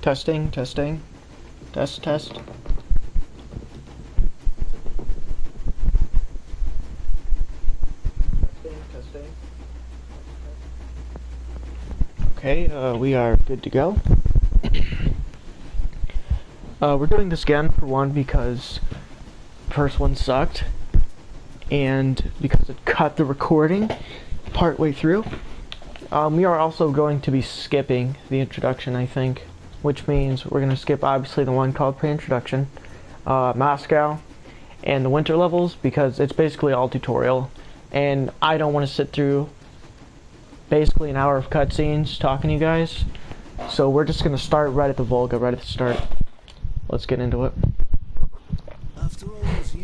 Testing, testing. Test, test. Okay, we are good to go. We're doing this again, for one, because the first one sucked, and because it cut the recording partway through. We are also going to be skipping the introduction, I think, which means we're going to skip, obviously, the one called pre-introduction, Moscow, and the winter levels, because it's basically all tutorial, and I don't want to sit through basically an hour of cutscenes talking to you guys, so we're just going to start right at the Volga, right at the start. Let's get into it.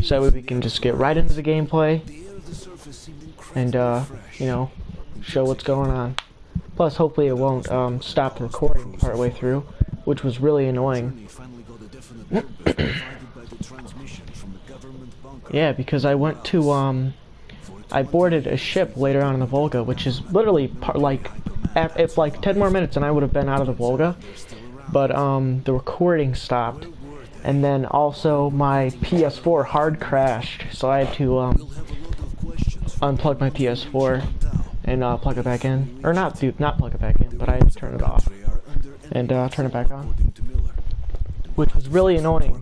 So we can just get right into the gameplay, and, you know, show what's going on. Plus, hopefully it won't stop the recording partway through, which was really annoying. Yeah, because I went to, I boarded a ship later on in the Volga, which is literally, it's like 10 more minutes and I would have been out of the Volga. But, the recording stopped. And then also my PS4 hard crashed, so I had to, unplug my PS4 and plug it back in, or not plug it back in, but I had to turn it off and turn it back on, which was really annoying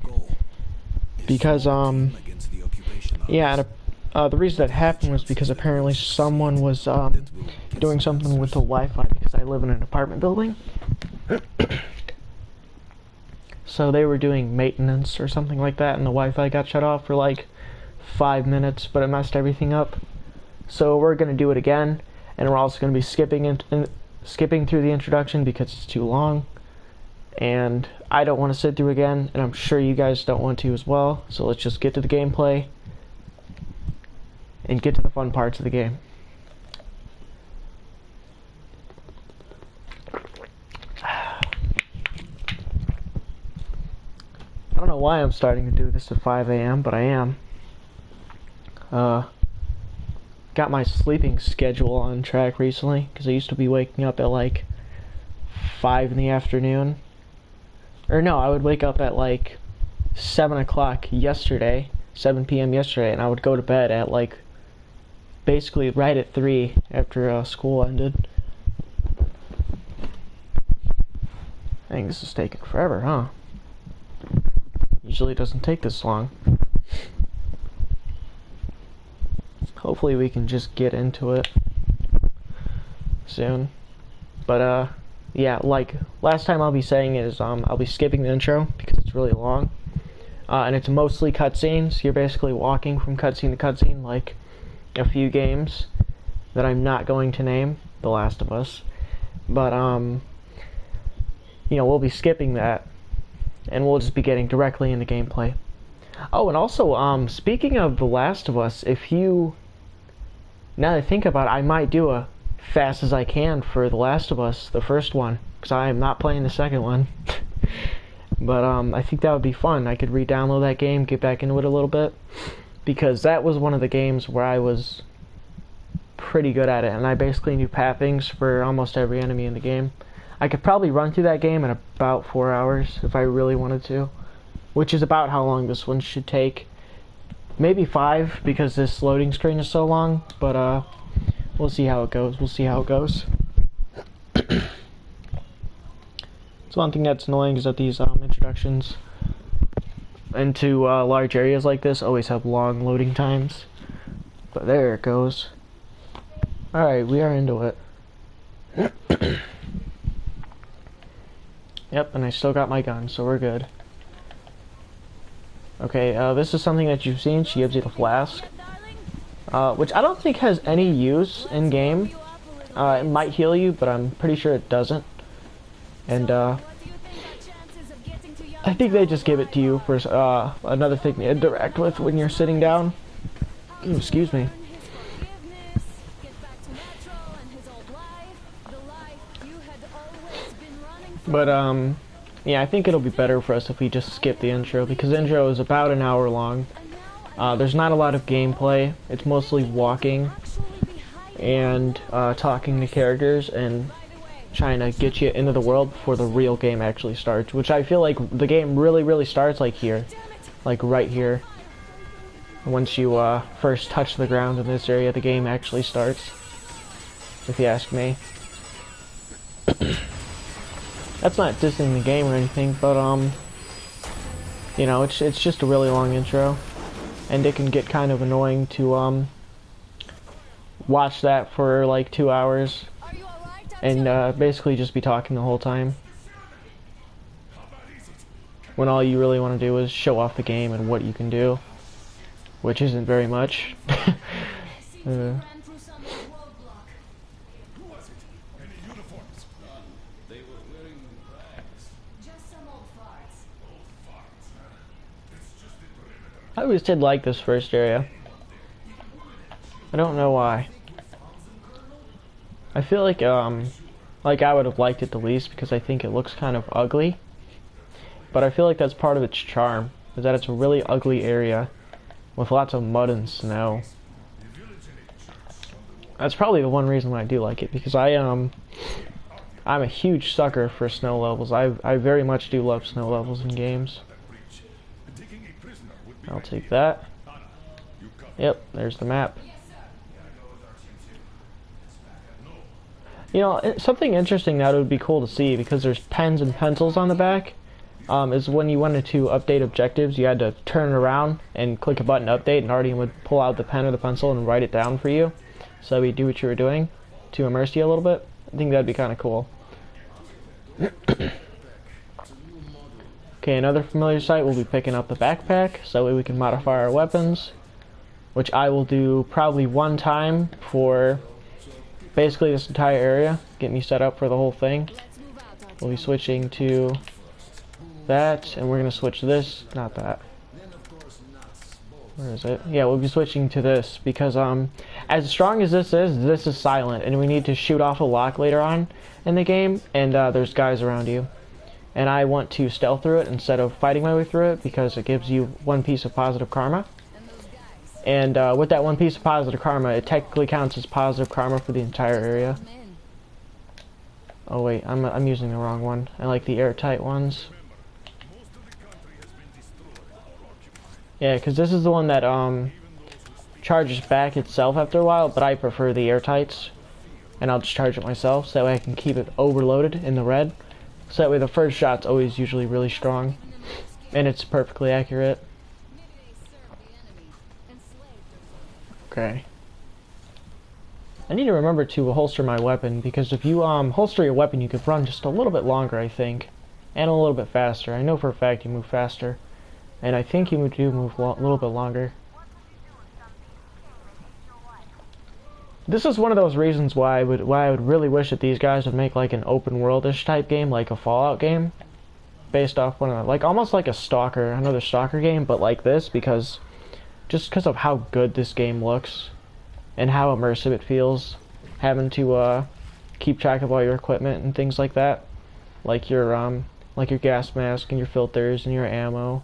because yeah, and, the reason that happened was because apparently someone was doing something with the Wi-Fi, because I live in an apartment building. So they were doing maintenance or something like that, and the Wi-Fi got shut off for like 5 minutes, but it messed everything up. So we're gonna do it again, and we're also gonna be skipping through the introduction because it's too long, and I don't want to sit through again, and I'm sure you guys don't want to as well. So let's just get to the gameplay and get to the fun parts of the game. I don't know why I'm starting to do this at 5 a.m., but I am. Got my sleeping schedule on track recently, because I used to be waking up at like 5 in the afternoon. Or no, I would wake up at like 7 o'clock yesterday, 7 p.m. yesterday, and I would go to bed at like basically right at 3 after school ended. I think this is taking forever, huh? Usually it doesn't take this long. Hopefully we can just get into it soon. But yeah, like last time I'll be saying is I'll be skipping the intro because it's really long. And it's mostly cutscenes. You're basically walking from cutscene to cutscene, like a few games that I'm not going to name, The Last of Us. But you know, we'll be skipping that, and we'll just be getting directly into gameplay. Oh, and also, speaking of The Last of Us, if you, now that I think about it, I might do a fast as I can for The Last of Us, the first one, because I am not playing the second one. But I think that would be fun. I could re-download that game, get back into it a little bit, because that was one of the games where I was pretty good at it, and I basically knew pathings for almost every enemy in the game. I could probably run through that game in about 4 hours if I really wanted to, which is about how long this one should take. Maybe 5 because this loading screen is so long, but we'll see how it goes. We'll see how it goes. So one thing that's annoying is that these introductions into large areas like this always have long loading times. But there it goes. Alright, we are into it. Yep, and I still got my gun, so we're good. Okay, this is something that you've seen. She gives you the flask, which I don't think has any use in-game. It might heal you, but I'm pretty sure it doesn't. And, I think they just give it to you for, another thing to interact with when you're sitting down. Ooh, excuse me. But, yeah, I think it'll be better for us if we just skip the intro, because the intro is about an hour long. There's not a lot of gameplay. It's mostly walking and talking to characters and trying to get you into the world before the real game actually starts, which I feel like the game really starts like here, like right here. Once you first touch the ground in this area, the game actually starts, if you ask me. That's not dissing the game or anything, but you know, it's just a really long intro, and it can get kind of annoying to watch that for like 2 hours and basically just be talking the whole time, when all you really want to do is show off the game and what you can do, which isn't very much. I always did like this first area. I don't know why. I feel like I would have liked it the least because I think it looks kind of ugly. But I feel like that's part of its charm, is that it's a really ugly area with lots of mud and snow. That's probably the one reason why I do like it, because I'm a huge sucker for snow levels. I very much do love snow levels in games. I'll take that. Yep, there's the map. You know, something interesting that would be cool to see, because there's pens and pencils on the back, is when you wanted to update objectives, you had to turn around and click a button to update, and Artyom would pull out the pen or the pencil and write it down for you, so he'd do what you were doing to immerse you a little bit. I think that'd be kind of cool. Okay, another familiar sight, we'll be picking up the backpack, so that way we can modify our weapons, which I will do probably one time for basically this entire area, get me set up for the whole thing. We'll be switching to that, and we're going to switch this, not that. Where is it? Yeah, we'll be switching to this, because as strong as this is silent, and we need to shoot off a lock later on in the game, and there's guys around you. And I want to stealth through it instead of fighting my way through it, because it gives you 1 piece of positive karma. And with that 1 piece of positive karma, it technically counts as positive karma for the entire area. Oh wait, I'm using the wrong one. I like the airtight ones. Yeah, because this is the one that charges back itself after a while, but I prefer the airtights. And I'll just charge it myself, so that way I can keep it overloaded in the red. So that way the first shot's always usually really strong, and it's perfectly accurate. Okay. I need to remember to holster my weapon, because if you holster your weapon, you could run just a little bit longer, I think, and a little bit faster. I know for a fact you move faster, and I think you do move a little bit longer. This is one of those reasons why I would really wish that these guys would make like an open world-ish type game, like a Fallout game, based off one of the, like almost like a Stalker, another Stalker game, but like this, because just because of how good this game looks and how immersive it feels, having to keep track of all your equipment and things like that, like your gas mask and your filters and your ammo.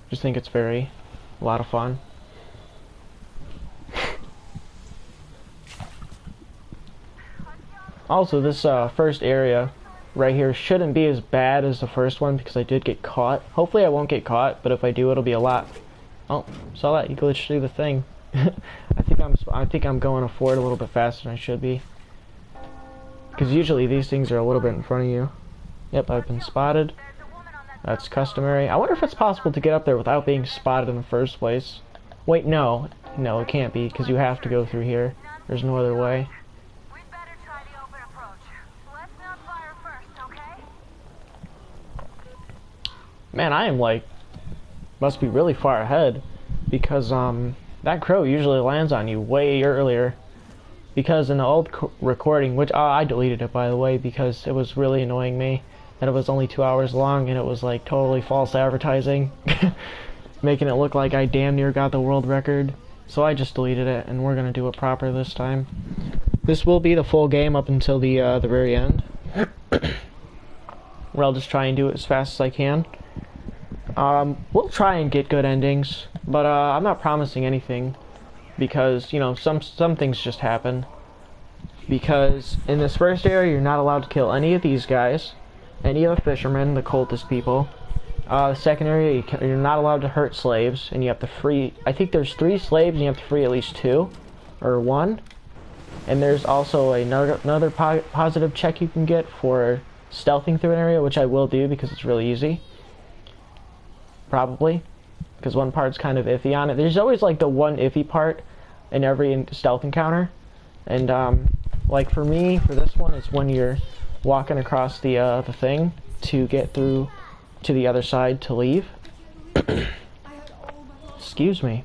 Just think it's a lot of fun. Also, this first area right here shouldn't be as bad as the first one, because I did get caught. Hopefully I won't get caught, but if I do, it'll be a lot. Oh, saw that? You glitched through the thing. I think I'm going forward a little bit faster than I should be, because usually these things are a little bit in front of you. Yep, I've been spotted. That's customary. I wonder if it's possible to get up there without being spotted in the first place. Wait, no, it can't be, because you have to go through here. There's no other way. Man, I am like, must be really far ahead, because that crow usually lands on you way earlier. Because in the old recording, which I deleted it by the way, because it was really annoying me that it was only 2 hours long and it was like totally false advertising, making it look like I damn near got the world record. So I just deleted it, and we're gonna do it proper this time. This will be the full game up until the very end, where I'll just try and do it as fast as I can. We'll try and get good endings, but I'm not promising anything, because you know some things just happen, because in this first area you're not allowed to kill any of these guys, any of the fishermen, the cultist people. The second area, you're not allowed to hurt slaves, and you have to free, I think there's 3 slaves, and you have to free at least 2, or 1. And there's also another positive check you can get for stealthing through an area, which I will do because it's really easy. Probably. Because one part's kind of iffy on it. There's always like the one iffy part in every stealth encounter. And like for me, for this one, it's when you're walking across the thing to get through to the other side to leave. Excuse me.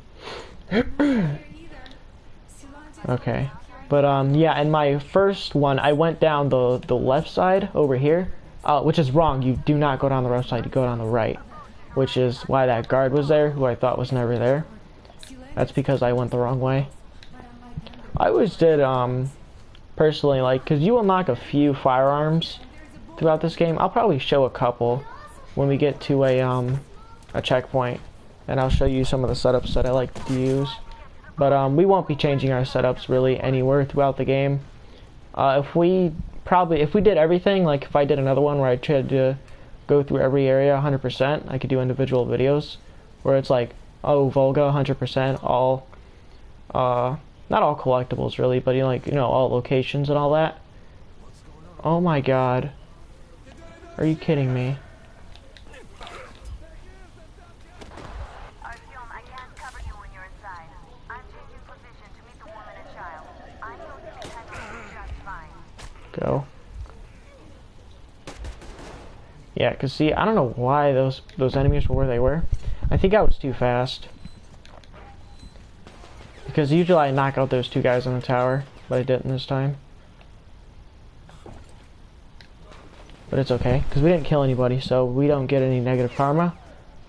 Okay. But yeah, in my first one, I went down the left side over here, which is wrong. You do not go down the left side, you go down the right, which is why that guard was there, who I thought was never there. That's because I went the wrong way. I always did, personally, like, because you unlock a few firearms throughout this game. I'll probably show a couple when we get to a checkpoint, and I'll show you some of the setups that I like to use. But we won't be changing our setups really anywhere throughout the game. If we did everything, like if I did another one where I tried to go through every area 100%, I could do individual videos where it's like, oh, Volga 100%, all, not all collectibles really, but all locations and all that. Oh my god. Are you kidding me? Go. Yeah, cause see, I don't know why those enemies were where they were. I think I was too fast. Because usually I knock out those 2 guys on the tower, but I didn't this time. But it's okay, because we didn't kill anybody, so we don't get any negative karma.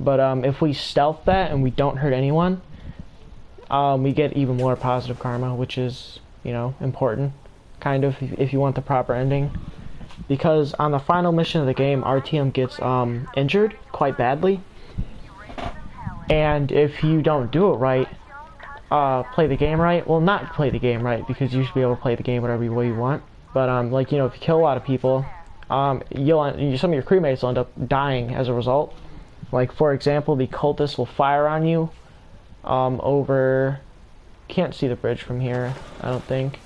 But if we stealth that and we don't hurt anyone, we get even more positive karma, which is, important, kind of, if you want the proper ending. Because on the final mission of the game, RTM gets injured quite badly. And if you don't do it right, play the game right, well, not play the game right, because you should be able to play the game whatever way you want. But if you kill a lot of people, some of your crewmates will end up dying as a result. Like, for example, the cultists will fire on you over... Can't see the bridge from here, I don't think.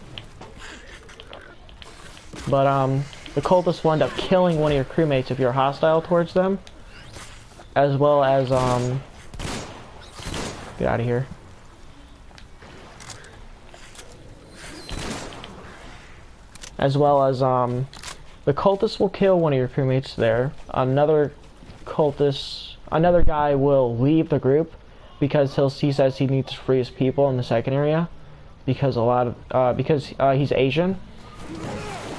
But the cultists will end up killing one of your crewmates if you're hostile towards them, as well as get out of here. As well as the cultists will kill one of your crewmates there. Another guy will leave the group because he says he needs to free his people in the second area because he's Asian.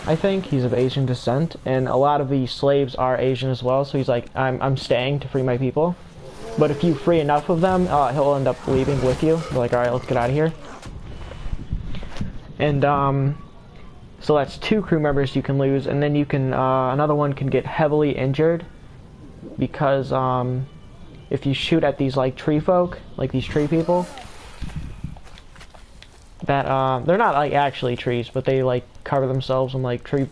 I think he's of Asian descent, and a lot of the slaves are Asian as well, so he's like, I'm staying to free my people. But if you free enough of them, he'll end up leaving with you. You're like, alright, let's get out of here. And so that's 2 crew members you can lose, and then you can another one can get heavily injured because if you shoot at these like tree folk, like these tree people, that they're not like actually trees, but they like cover themselves in like tree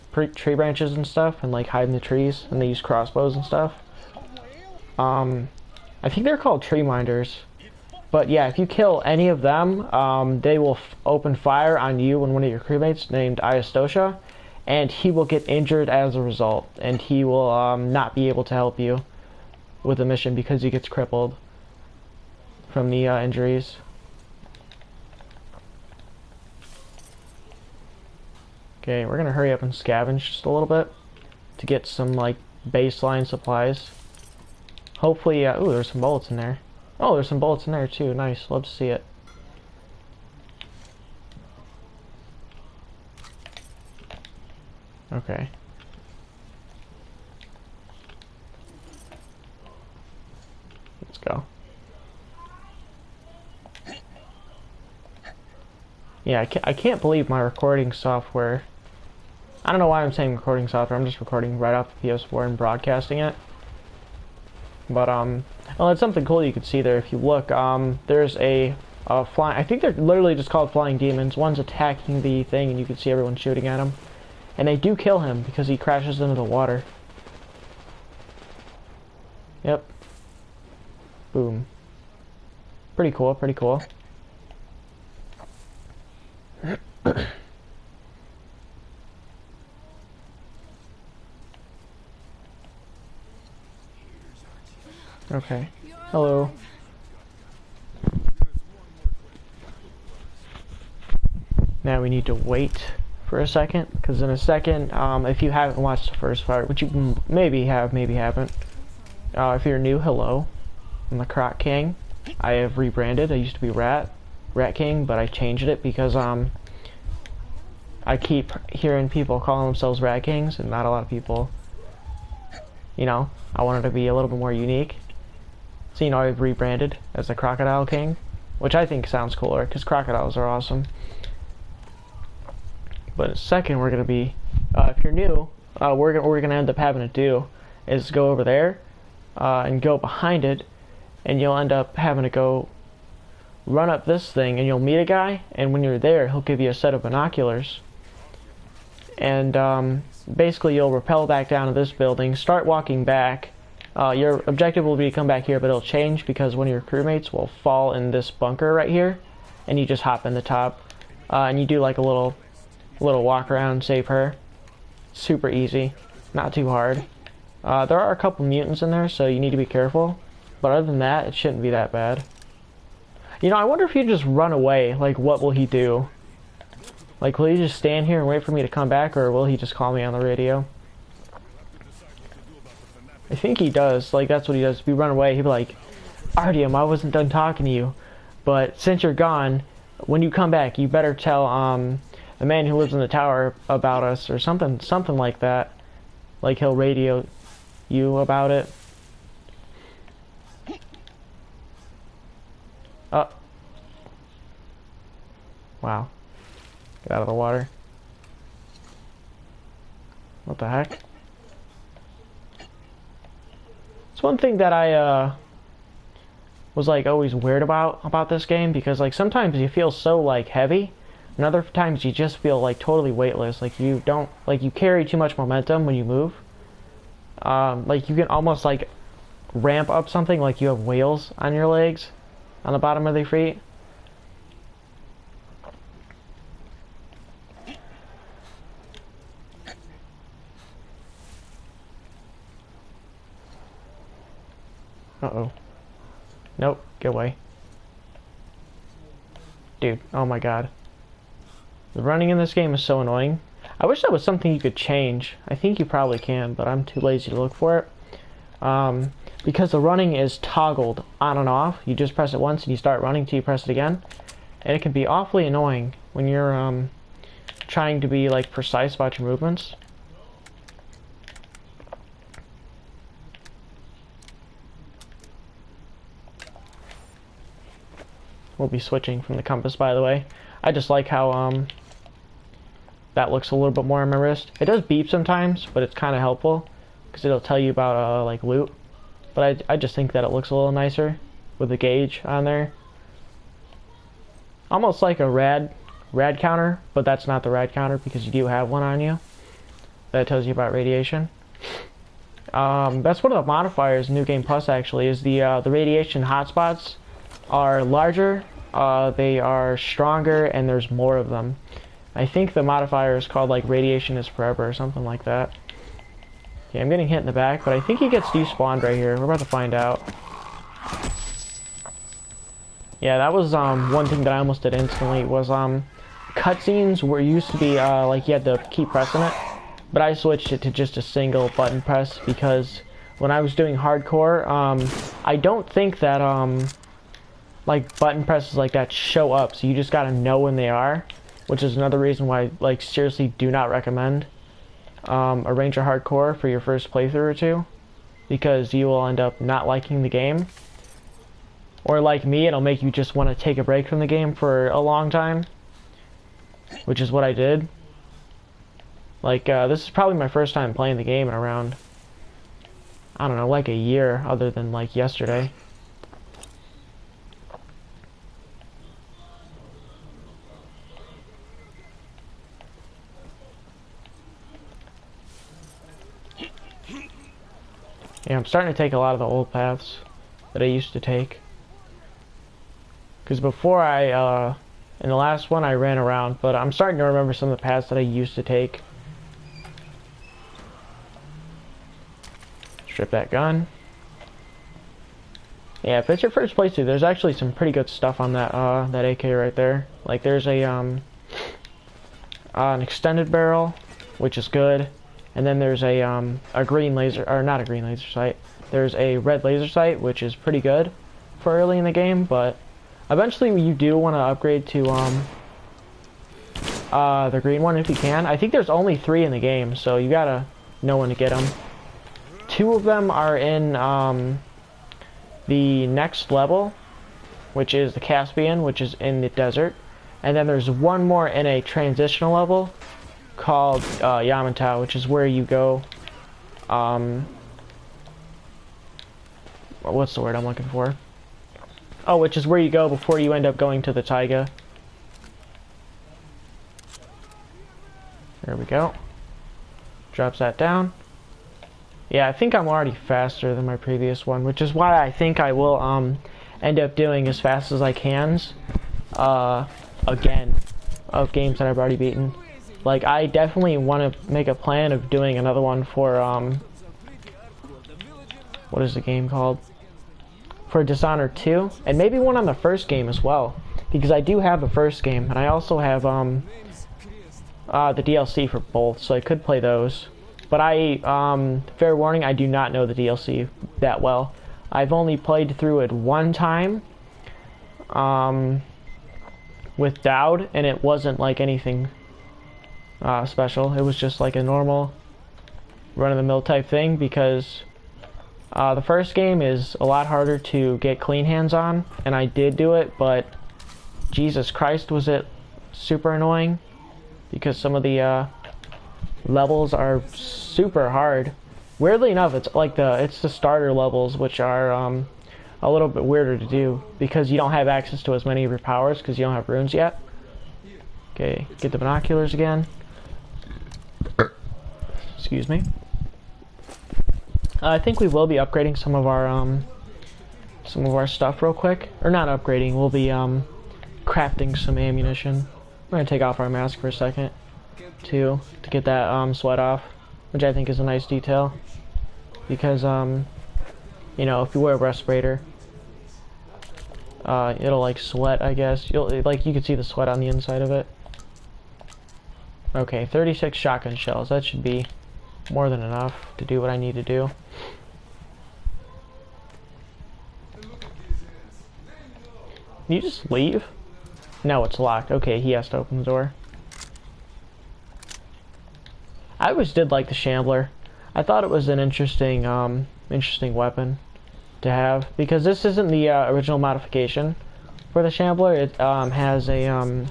branches and stuff, and like hide in the trees, and they use crossbows and stuff. I think they're called tree minders. But yeah, if you kill any of them, they will open fire on you and one of your crewmates named Ayastosha, and he will get injured as a result, and he will not be able to help you with the mission because he gets crippled from the injuries. Okay, we're gonna hurry up and scavenge just a little bit to get some like baseline supplies. Hopefully, ooh, there's some bullets in there. Oh, there's some bullets in there too. Nice. Love to see it. Okay. Let's go. Yeah, I can't believe my recording software. I don't know why I'm saying recording software. I'm just recording right off the PS4 and broadcasting it. But well, it's something cool you can see there if you look. There's a flying. I think they're literally just called flying demons. One's attacking the thing, and you can see everyone shooting at him. And they do kill him because he crashes into the water. Yep. Boom. Pretty cool, pretty cool. Okay. Hello. Now we need to wait for a second, because in a second, if you haven't watched the first part, which you maybe have, maybe haven't, if you're new, hello. I'm the Croc King. I have rebranded. I used to be Rat King, but I changed it because I keep hearing people calling themselves Rat Kings, and not a lot of people. You know, I wanted to be a little bit more unique. So, you know, I've rebranded as the Crocodile King, which I think sounds cooler, because crocodiles are awesome. But in a second, we're going to be, if you're new, what we're going to end up having to do is go over there and go behind it, and you'll end up having to go run up this thing, and you'll meet a guy, and when you're there, he'll give you a set of binoculars. And basically, you'll rappel back down to this building, start walking back. Your objective will be to come back here, but it'll change because one of your crewmates will fall in this bunker right here, and you just hop in the top, and you do like a little walk around, save her. Super easy, not too hard. There are a couple mutants in there, so you need to be careful. But other than that, it shouldn't be that bad. You know, I wonder if you just run away, like, what will he do? Like, will he just stand here and wait for me to come back, or will he just call me on the radio? I think he does. Like, that's what he does. If you run away, he'll be like, Artyom, I wasn't done talking to you, but since you're gone, when you come back, you better tell, the man who lives in the tower about us, or something like that. Like, he'll radio you about it. Oh. Wow. Get out of the water. What the heck? It's one thing that I, was, like, always weird about this game, because, like, sometimes you feel so, like, heavy, and other times you just feel, like, totally weightless. Like, you don't, like, you carry too much momentum when you move. Like, you can almost, like, ramp up something, like you have wheels on your legs. On the bottom of their feet. Uh-oh. Nope, get away. Dude, oh my god. The running in this game is so annoying. I wish that was something you could change. I think you probably can, but I'm too lazy to look for it. Because the running is toggled on and off. You just press it once and you start running till you press it again. And it can be awfully annoying when you're trying to be like precise about your movements. We'll be switching from the compass, by the way. I just like how that looks a little bit more on my wrist. It does beep sometimes, but it's kind of helpful because it'll tell you about like loot. But I just think that it looks a little nicer with the gauge on there. Almost like a rad counter, but that's not the rad counter because you do have one on you. That tells you about radiation. That's one of the modifiers in New Game Plus actually, is the radiation hotspots are larger, they are stronger, and there's more of them. I think the modifier is called like radiation is forever or something like that. Yeah, I'm getting hit in the back, but I think he gets despawned right here. We're about to find out. Yeah, that was one thing that I almost did instantly was cutscenes were used to be like you had to keep pressing it, but I switched it to just a single button press because when I was doing hardcore, I don't think that like button presses like that show up, so you just gotta know when they are, which is another reason why like seriously do not recommend a Ranger Hardcore for your first playthrough or two, because you will end up not liking the game, or like me, it'll make you just want to take a break from the game for a long time, which is what I did. Like this is probably my first time playing the game in around, I don't know, like a year, other than like yesterday. Yeah, I'm starting to take a lot of the old paths that I used to take. Because before in the last one I ran around, but I'm starting to remember some of the paths that I used to take. Strip that gun. Yeah, if it's your first playthrough, there's actually some pretty good stuff on that that AK right there. Like there's a an extended barrel, which is good, and then there's a green laser, or not a green laser sight. There's a red laser sight, which is pretty good for early in the game, but eventually you do want to upgrade to the green one if you can. I think there's only 3 in the game, so you gotta know when to get them. 2 of them are in the next level, which is the Caspian, which is in the desert, and then there's one more in a transitional level called Yamantau, which is where you go. What's the word I'm looking for? Oh, which is where you go before you end up going to the taiga. There we go. Drops that down. Yeah, I think I'm already faster than my previous one, which is why I think I will end up doing as fast as I can again of games that I've already beaten. Like, I definitely want to make a plan of doing another one for what is the game called? For Dishonored 2, and maybe one on the first game as well, because I do have the first game, and I also have the DLC for both, so I could play those. But fair warning, I do not know the DLC that well. I've only played through it one time with Dowd, and it wasn't like anything special. It was just like a normal run-of-the-mill type thing, because the first game is a lot harder to get clean hands on, and I did do it, but Jesus Christ, was it super annoying, because some of the levels are super hard. Weirdly enough, it's the starter levels, which are a little bit weirder to do, because you don't have access to as many of your powers because you don't have runes yet. Okay, get the binoculars again. Excuse me. I think we will be upgrading some of our stuff real quick, or not upgrading. We'll be crafting some ammunition. We're gonna take off our mask for a second, too, to get that sweat off, which I think is a nice detail, because you know, if you wear a respirator, it'll like sweat, I guess. You can see the sweat on the inside of it. Okay, 36 shotgun shells. That should be more than enough to do what I need to do. Can you just leave? No, it's locked. Okay, he has to open the door. I always did like the Shambler. I thought it was an interesting weapon to have, because this isn't the original modification for the Shambler. It has a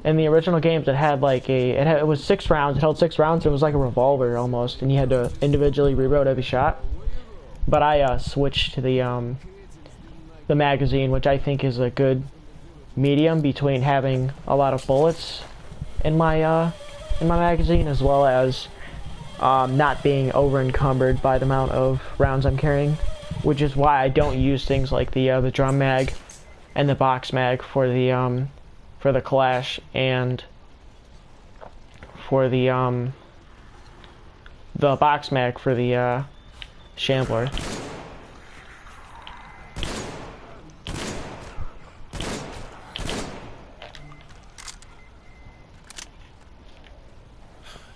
in the original games it had like it was 6 rounds. It held 6 rounds. It was like a revolver almost, and you had to individually reload every shot. But I switched to the magazine, which I think is a good medium between having a lot of bullets in my magazine, as well as not being over encumbered by the amount of rounds I'm carrying, which is why I don't use things like the drum mag and the box mag for the Kalash, and for the box mag for the Shambler.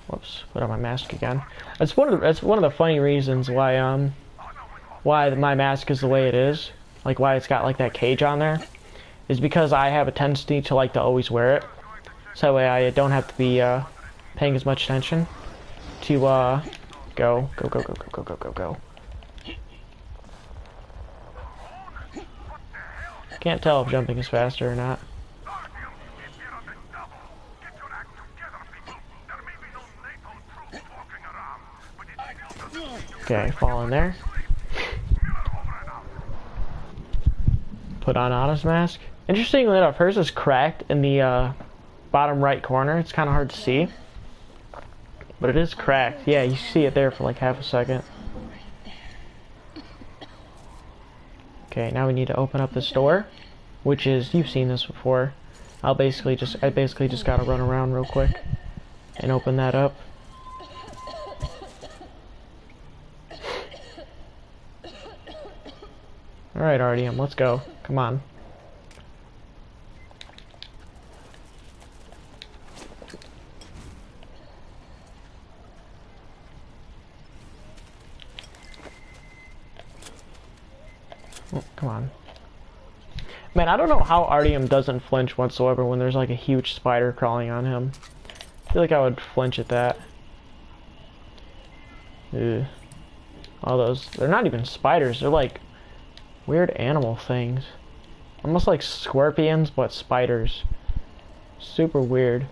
Whoops, put on my mask again. That's one of the funny reasons why my mask is the way it is, like why it's got like that cage on there, is because I have a tendency to like to always wear it, so that way I don't have to be paying as much attention to go. Can't tell if jumping is faster or not. Okay, fall in there. Put on Otto's mask. Interestingly enough, hers is cracked in the bottom right corner. It's kind of hard to see, but it is cracked. Yeah, you see it there for like half a second. Okay, now we need to open up this door, which is, you've seen this before. I basically just gotta run around real quick and open that up. Alright, RDM, let's go. Come on. Oh, come on. Man, I don't know how RDM doesn't flinch whatsoever when there's like a huge spider crawling on him. I feel like I would flinch at that. Ugh. All those, they're not even spiders, they're like weird animal things. Almost like scorpions, but spiders. Super weird.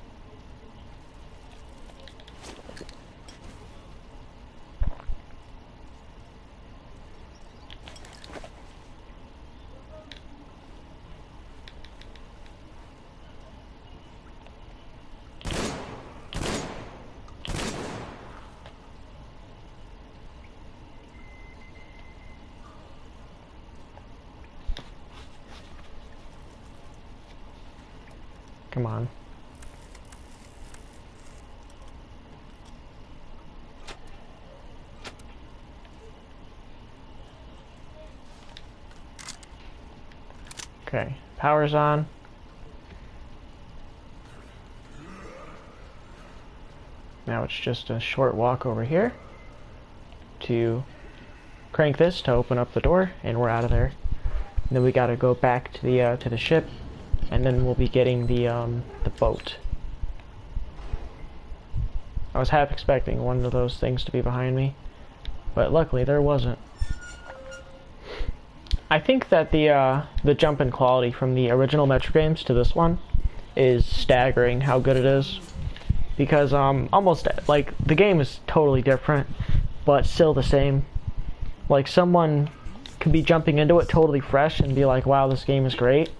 Come on. Okay, power's on. Now it's just a short walk over here to crank this to open up the door, and we're out of there. And then we gotta go back to the ship, and then we'll be getting the boat. I was half expecting one of those things to be behind me, but luckily there wasn't. I think that the jump in quality from the original Metro games to this one is staggering how good it is, because almost like the game is totally different but still the same. Like someone could be jumping into it totally fresh and be like, wow, this game is great.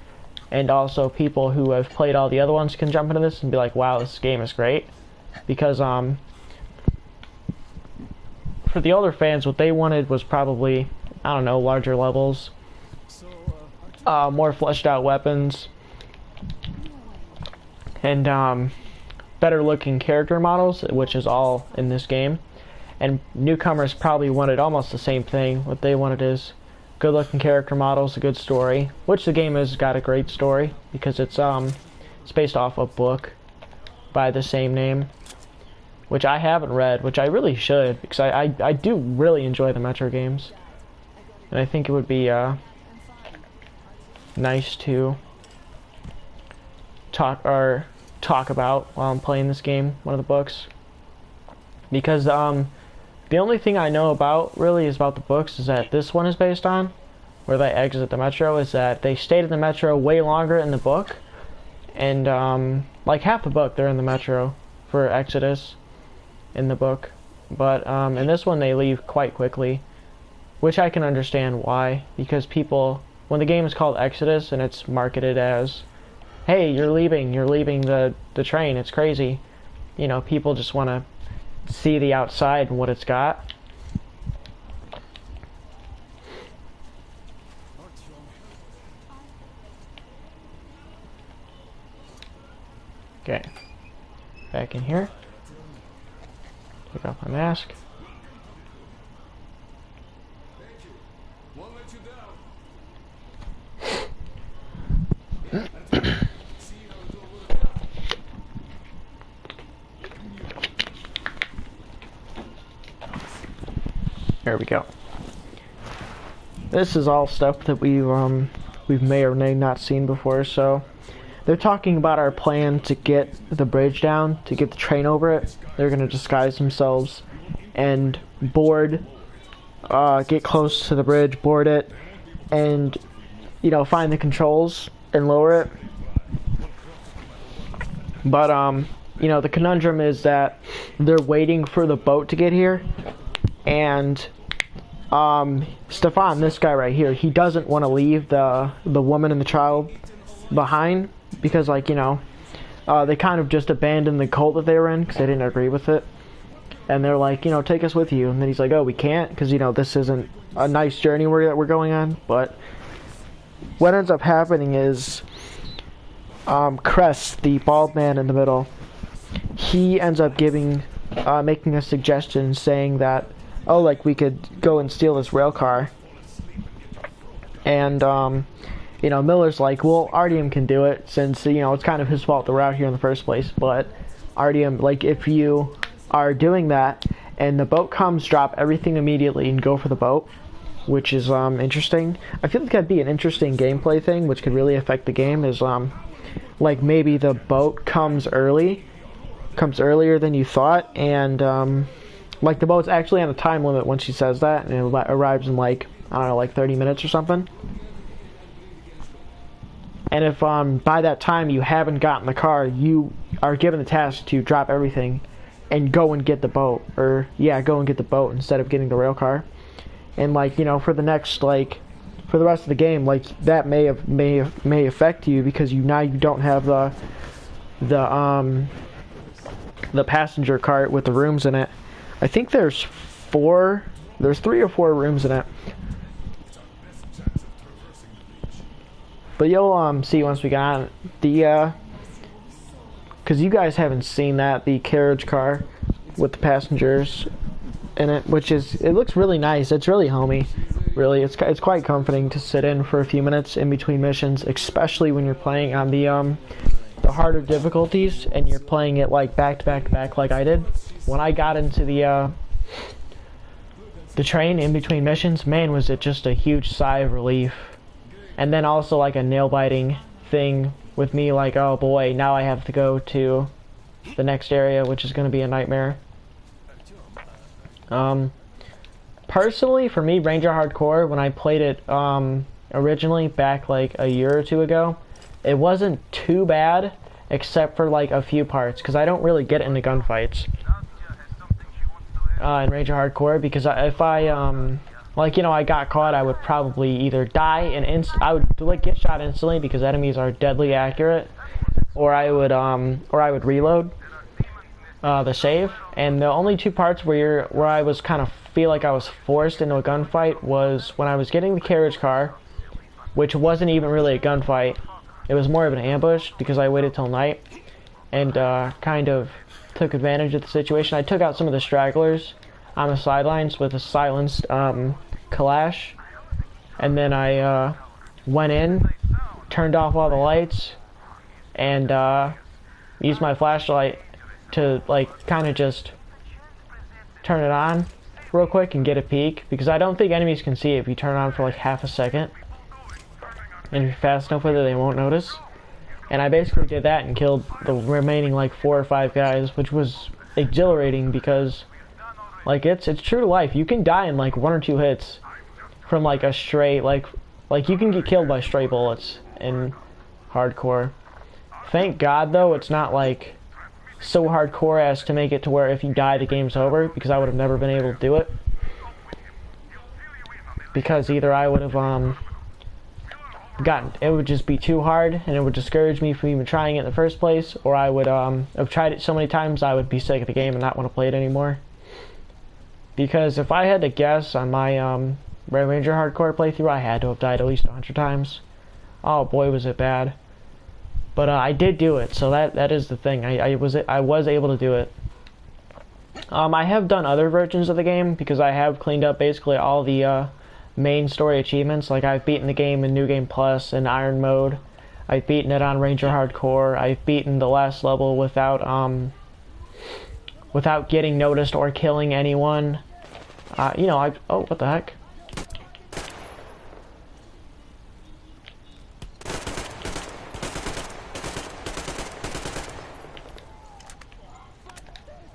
And also people who have played all the other ones can jump into this and be like, wow, this game is great. Because for the older fans, what they wanted was probably, I don't know, larger levels, more fleshed out weapons, and better looking character models, which is all in this game. And newcomers probably wanted almost the same thing. What they wanted is good looking character models, a good story, which the game has got a great story because it's based off a book by the same name, which I haven't read, which I really should, because I do really enjoy the Metro games, and I think it would be nice to talk about while I'm playing this game, one of the books, because the only thing I know about really is about the books is that this one is based on, where they exit the Metro, is that they stayed in the Metro way longer in the book, and like half the book they're in the Metro for Exodus in the book, but in this one they leave quite quickly, which I can understand why, because people, when the game is called Exodus and it's marketed as, hey, you're leaving the train, it's crazy, you know, people just want to see the outside and what it's got. Okay, back in here, take off my mask. There we go. This is all stuff that we've may or may not seen before. So they're talking about our plan to get the bridge down, to get the train over it. They're gonna disguise themselves and board, get close to the bridge, board it, and you know, find the controls and lower it. But you know, the conundrum is that they're waiting for the boat to get here, and Stefan, this guy right here, he doesn't want to leave the woman and the child behind, because, like, you know, they kind of just abandoned the cult that they were in because they didn't agree with it, and they're like, you know, take us with you, and then he's like, oh, we can't, because, you know, this isn't a nice journey that we're going on. But what ends up happening is Crest, the bald man in the middle, he ends up making a suggestion saying that, oh, like, we could go and steal this rail car. And, you know, Miller's like, well, Artyom can do it since, you know, it's kind of his fault that we're out here in the first place. But Artyom, like, if you are doing that and the boat comes, drop everything immediately and go for the boat, which is interesting. I feel like that'd be an interesting gameplay thing, which could really affect the game, is like maybe the boat comes earlier than you thought, and like the boat's actually on a time limit when she says that, and it arrives in like, I don't know, like 30 minutes or something. And if by that time you haven't gotten the car, you are given the task to drop everything and go and get the boat, or yeah, go and get the boat instead of getting the rail car. And like, you know, for the next, like, for the rest of the game, like, that may affect you, because you don't have the passenger cart with the rooms in it. I think there's 3 or 4 rooms in it. But you'll see once we got the because you guys haven't seen the carriage car with the passengers in it, it looks really nice. It's really homey. Really, it's quite comforting to sit in for a few minutes in between missions, especially when you're playing on the harder difficulties and you're playing it like back to back to back, like I did. When I got into the train in between missions, man, was it just a huge sigh of relief. And then also like a nail-biting thing with me, like, oh boy, now I have to go to the next area, which is going to be a nightmare. Personally, for me, Ranger Hardcore, when I played it originally back like a year or 2 ago, it wasn't too bad, except for like a few parts, because I don't really get into gunfights in Ranger Hardcore, because if I like, you know, I got caught, I would probably either die and I would like get shot instantly because enemies are deadly accurate, or I would reload the save. And the only 2 parts where I was kind of feel like I was forced into a gunfight was when I was getting the carriage car, which wasn't even really a gunfight. It was more of an ambush because I waited till night and kind of took advantage of the situation. I took out some of the stragglers on the sidelines with a silenced Kalash, and then I went in, turned off all the lights, and used my flashlight to like kind of just turn it on real quick and get a peek, because I don't think enemies can see it if you turn it on for like half a second, and if you're fast enough with it, they won't notice. And I basically did that and killed the remaining like 4 or 5 guys, which was exhilarating because like it's true to life. You can die in like 1 or 2 hits from like a straight like you can get killed by stray bullets in hardcore. Thank God though it's not like so hardcore as to make it to where if you die the game's over, because I would have never been able to do it, because either I would have it would just be too hard and it would discourage me from even trying it in the first place, or I would have tried it so many times I would be sick of the game and not want to play it anymore. Because if I had to guess on my Red Ranger Hardcore playthrough, I had to have died at least 100 times. Oh boy, was it bad. But I did do it, so that is the thing. I was able to do it. I have done other versions of the game because I have cleaned up basically all the main story achievements. Like I've beaten the game in New Game Plus and Iron Mode. I've beaten it on Ranger Hardcore. I've beaten the last level without getting noticed or killing anyone. You know, oh, what the heck?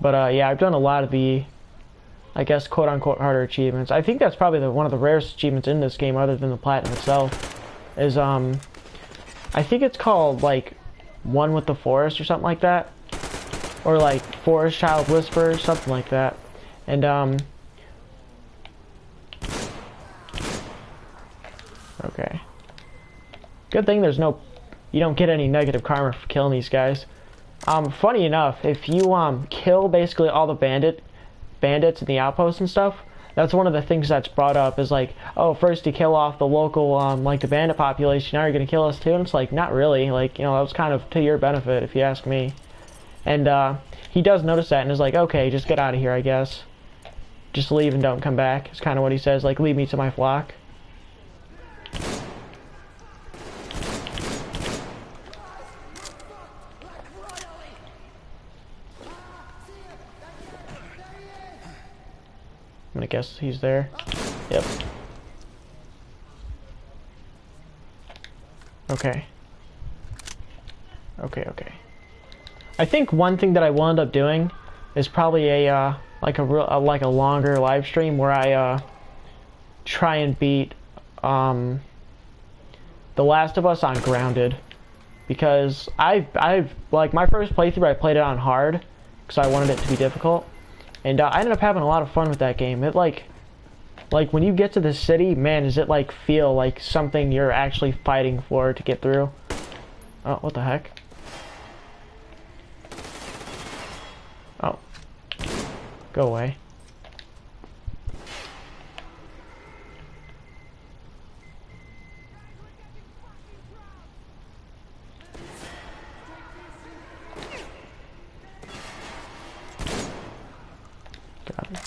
But yeah, I've done a lot of the, I guess, quote-unquote harder achievements. I think that's probably one of the rarest achievements in this game, other than the Platinum itself, is, I think it's called, like, One with the Forest or something like that. Or, like, Forest Child Whisperer, something like that. And, okay. Good thing there's you don't get any negative karma for killing these guys. Funny enough, if you kill basically all the bandits in the outposts and stuff, That's one of the things that's brought up is like, oh, first you kill off the local, like the bandit population, now you're gonna kill us too, and it's like, not really, like, you know, that was kind of to your benefit, if you ask me. And, he does notice that and is like, okay, just get out of here, I guess. Just leave and don't come back, is kind of what he says, like, leave me to my flock. I'm gonna guess he's there. Yep. Okay. Okay. I think one thing that I will end up doing is probably a like a longer live stream where I try and beat The Last of Us on Grounded, because I've like my first playthrough I played it on hard because I wanted it to be difficult. And I ended up having a lot of fun with that game. It like when you get to the city, man, does it like feel like something you're actually fighting for to get through. Oh, what the heck? Oh. Go away.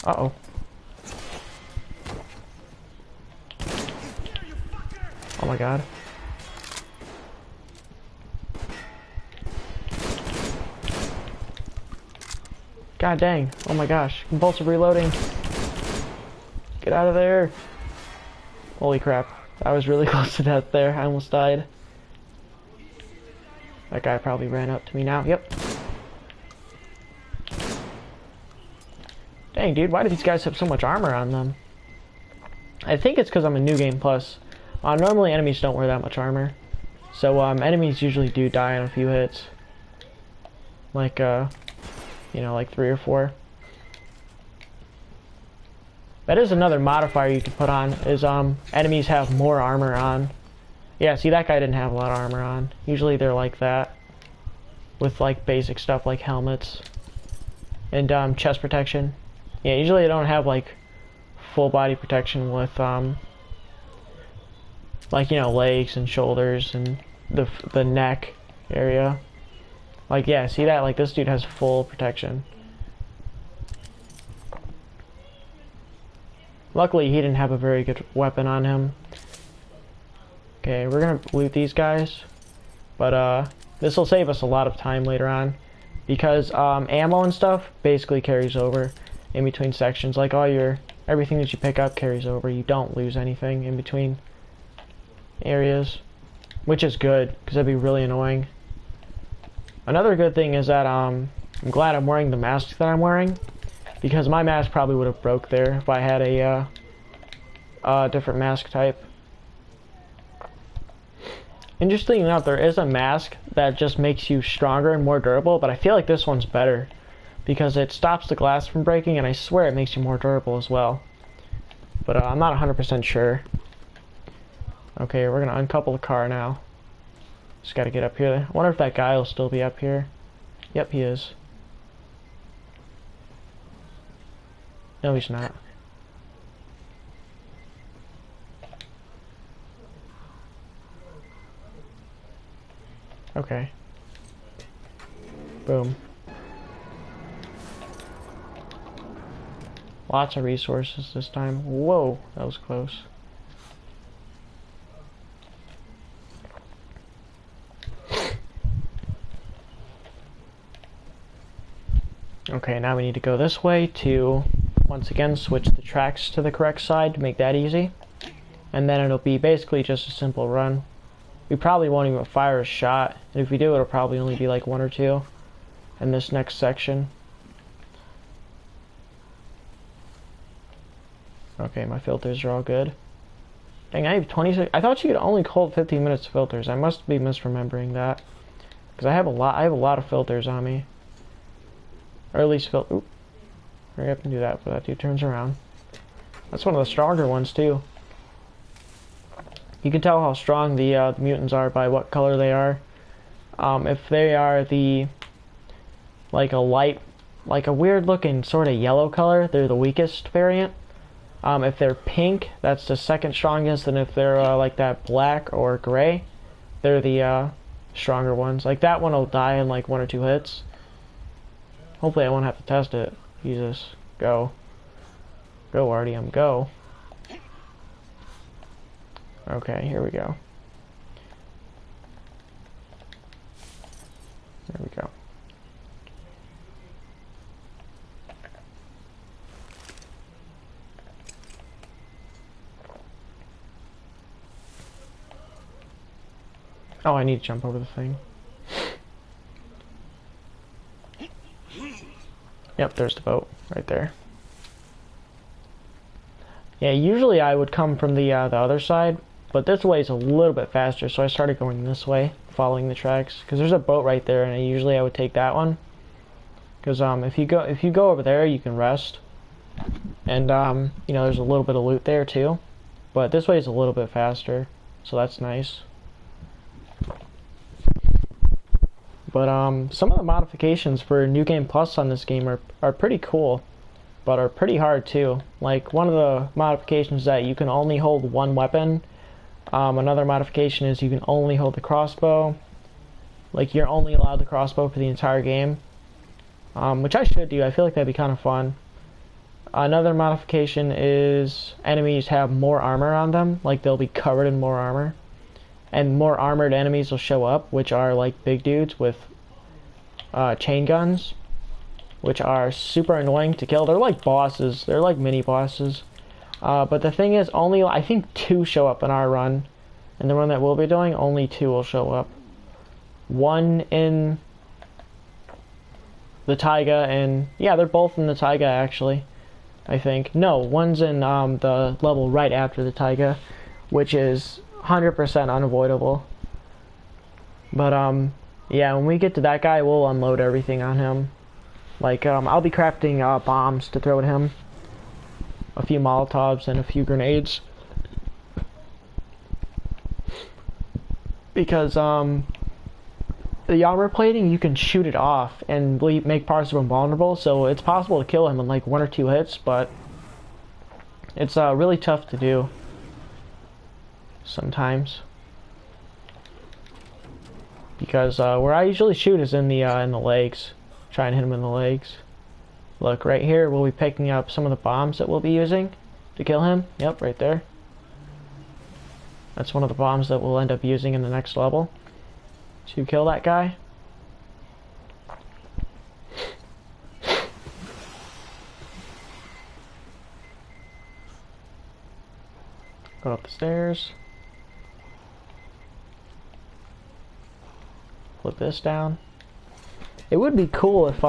Uh-oh. Oh my god. God dang. Oh my gosh. Compulsive reloading. Get out of there. Holy crap. I was really close to death there. I almost died. That guy probably ran up to me now. Yep. Dang, dude, why do these guys have so much armor on them? I think it's because I'm a New Game Plus. Normally enemies don't wear that much armor. So, enemies usually do die on a few hits. Like, you know, like 3 or 4. That is another modifier you can put on, is, enemies have more armor on. Yeah, see, that guy didn't have a lot of armor on. Usually they're like that. With, like, basic stuff like helmets. And, chest protection. Yeah, usually they don't have, like, full body protection with, like, you know, legs and shoulders and the neck area. Like, yeah, see that? Like, this dude has full protection. Luckily, he didn't have a very good weapon on him. Okay, we're gonna loot these guys. But, this will save us a lot of time later on. Because, ammo and stuff basically carries over in between sections. Like, everything that you pick up carries over. You don't lose anything in between areas. Which is good, because that'd be really annoying. Another good thing is that, I'm glad I'm wearing the mask that I'm wearing. Because my mask probably would have broke there if I had a different mask type. Interestingly enough, there is a mask that just makes you stronger and more durable, but I feel like this one's better. Because it stops the glass from breaking, and I swear it makes you more durable as well. But I'm not 100% sure. Okay, we're gonna uncouple the car now. Just gotta get up here. I wonder if that guy will still be up here. Yep, he is. No, he's not. Okay. Boom. Lots of resources this time. Whoa, that was close. Okay, now we need to go this way to, once again, switch the tracks to the correct side to make that easy. And then it'll be basically just a simple run. We probably won't even fire a shot, and if we do, it'll probably only be like 1 or 2 in this next section. Okay, my filters are all good. Dang, I have 26. I thought you could only hold 15 minutes of filters. I must be misremembering that, because I have a lot of filters on me. Or at least oop. Hurry up and do that before that dude turns around. That's one of the stronger ones too. You can tell how strong the mutants are by what color they are. If they are like a weird looking sort of yellow color, they're the weakest variant. If they're pink, that's the second strongest, and if they're like that black or gray, they're the stronger ones. Like that one will die in like 1 or 2 hits. Hopefully I won't have to test it. Jesus. Go. Go, Artyom, go. Okay, here we go. There we go. Oh, I need to jump over the thing. Yep, there's the boat right there. Yeah, usually I would come from the other side, but this way is a little bit faster, so I started going this way, following the tracks. Because there's a boat right there, and usually I would take that one. Because if you go over there, you can rest, and you know, there's a little bit of loot there too. But this way is a little bit faster, so that's nice. But some of the modifications for New Game Plus on this game are pretty cool, but are pretty hard too. Like one of the modifications is that you can only hold one weapon. Another modification is you can only hold the crossbow. Like you're only allowed the crossbow for the entire game, which I should do. I feel like that'd be kind of fun. Another modification is enemies have more armor on them, like they'll be covered in more armor. And more armored enemies will show up, which are like big dudes with chain guns, which are super annoying to kill. They're like bosses. They're like mini bosses. But the thing is, only I think 2 show up in our run. And the run that we'll be doing, only 2 will show up. 1 in the taiga, and yeah, they're both in the taiga actually, I think. No, one's in the level right after the taiga, which is 100% unavoidable. But yeah, when we get to that guy, we'll unload everything on him. Like I'll be crafting bombs to throw at him, a few Molotovs and a few grenades, because the armor plating, you can shoot it off and make parts of him vulnerable, so it's possible to kill him in like 1 or 2 hits, but it's really tough to do sometimes, because where I usually shoot is in the legs. Try and hit him in the legs. Look, right here we'll be picking up some of the bombs that we'll be using to kill him. Yep, right there. That's one of the bombs that we'll end up using in the next level to kill that guy. Go up the stairs. Put this down. It would be cool if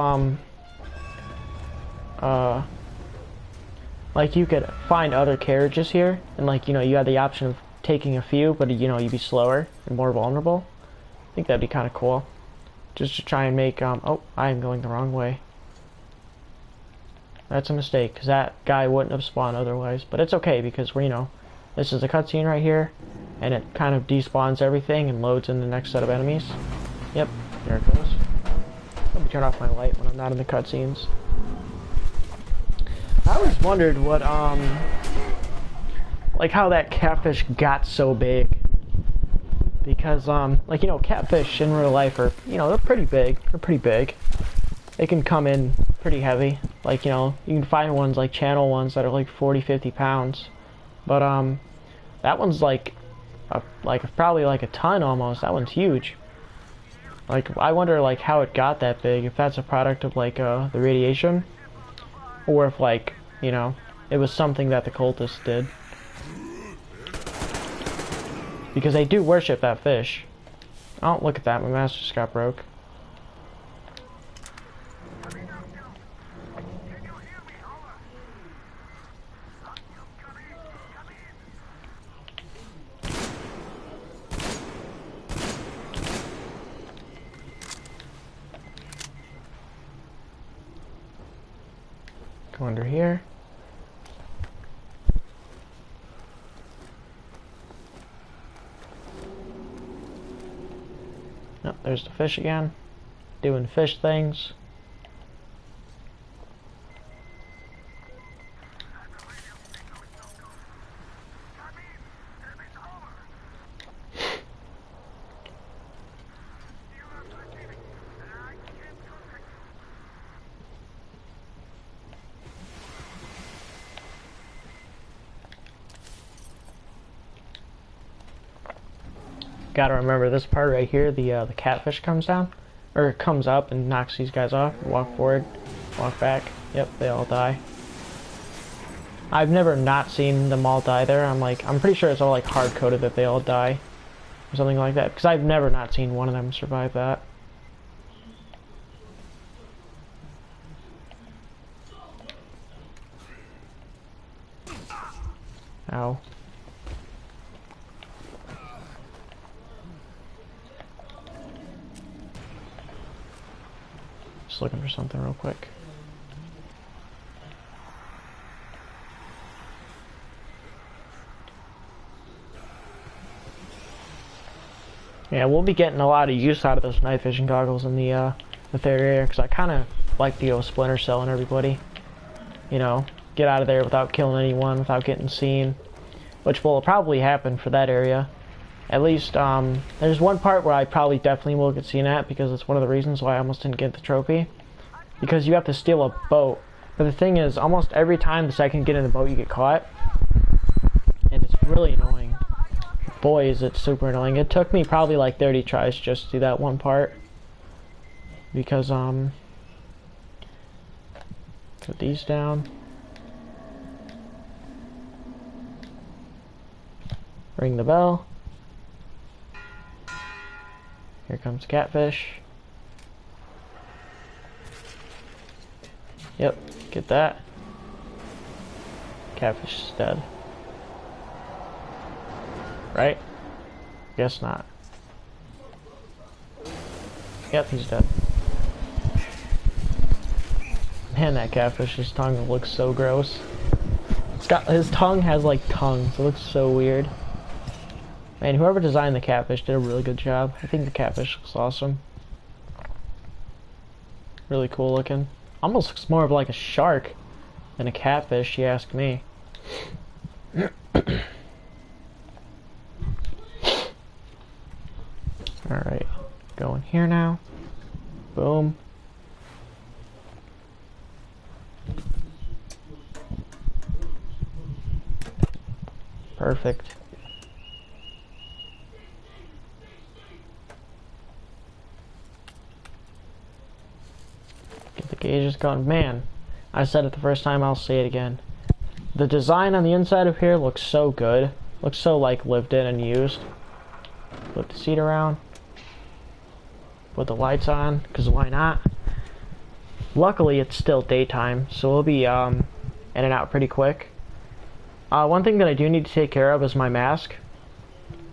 like you could find other carriages here, and like, you know, you had the option of taking a few, but you know, you'd be slower and more vulnerable. I think that'd be kind of cool, just to try and make oh, I am going the wrong way. That's a mistake, because that guy wouldn't have spawned otherwise, but it's okay, because we're, you know, this is a cutscene right here, and it kind of despawns everything and loads in the next set of enemies. Yep, there it goes. Let me turn off my light when I'm not in the cutscenes. I always wondered what, like how that catfish got so big. Because, like, you know, catfish in real life are, you know, they're pretty big. They're pretty big. They can come in pretty heavy. Like, you know, you can find ones like channel ones that are like 40, 50 pounds. But, that one's like probably like a ton almost. That one's huge. Like, I wonder, like, how it got that big, if that's a product of, like, the radiation, or if, like, you know, it was something that the cultists did. Because they do worship that fish. Oh, look at that, my master just got broke. Go under here. Oh, there's the fish again. Doing fish things. Gotta remember this part right here, the catfish comes down, or comes up and knocks these guys off. Walk forward, walk back. Yep, they all die. I've never not seen them all die there. I'm pretty sure it's all like hard coded that they all die, or something like that. Because I've never not seen one of them survive that. Ow. Just looking for something real quick. Yeah, we'll be getting a lot of use out of those night vision goggles in the third area, because I kind of like the old Splinter Cell and everybody. You know, get out of there without killing anyone, without getting seen, which will probably happen for that area. At least, there's one part where I probably definitely will get seen at, because it's one of the reasons why I almost didn't get the trophy. Because you have to steal a boat. But the thing is, almost every time the second you get in the boat, you get caught. And it's really annoying. Boy, is it super annoying. It took me probably like 30 tries just to do that one part. Because, put these down. Ring the bell. Here comes catfish. Yep, get that. Catfish is dead. Right? Guess not. Yep, he's dead. Man, that catfish's tongue looks so gross. His tongue has like tongues. It looks so weird. Man, whoever designed the catfish did a really good job. I think the catfish looks awesome. Really cool looking. Almost looks more of like a shark than a catfish, you ask me. Alright, go in here now. Boom. Perfect. Get the gauges going. Man, I said it the first time, I'll say it again. The design on the inside of here looks so good. Looks so like lived in and used. Flip the seat around. Put the lights on, because why not? Luckily, it's still daytime, so we'll be in and out pretty quick. One thing that I do need to take care of is my mask.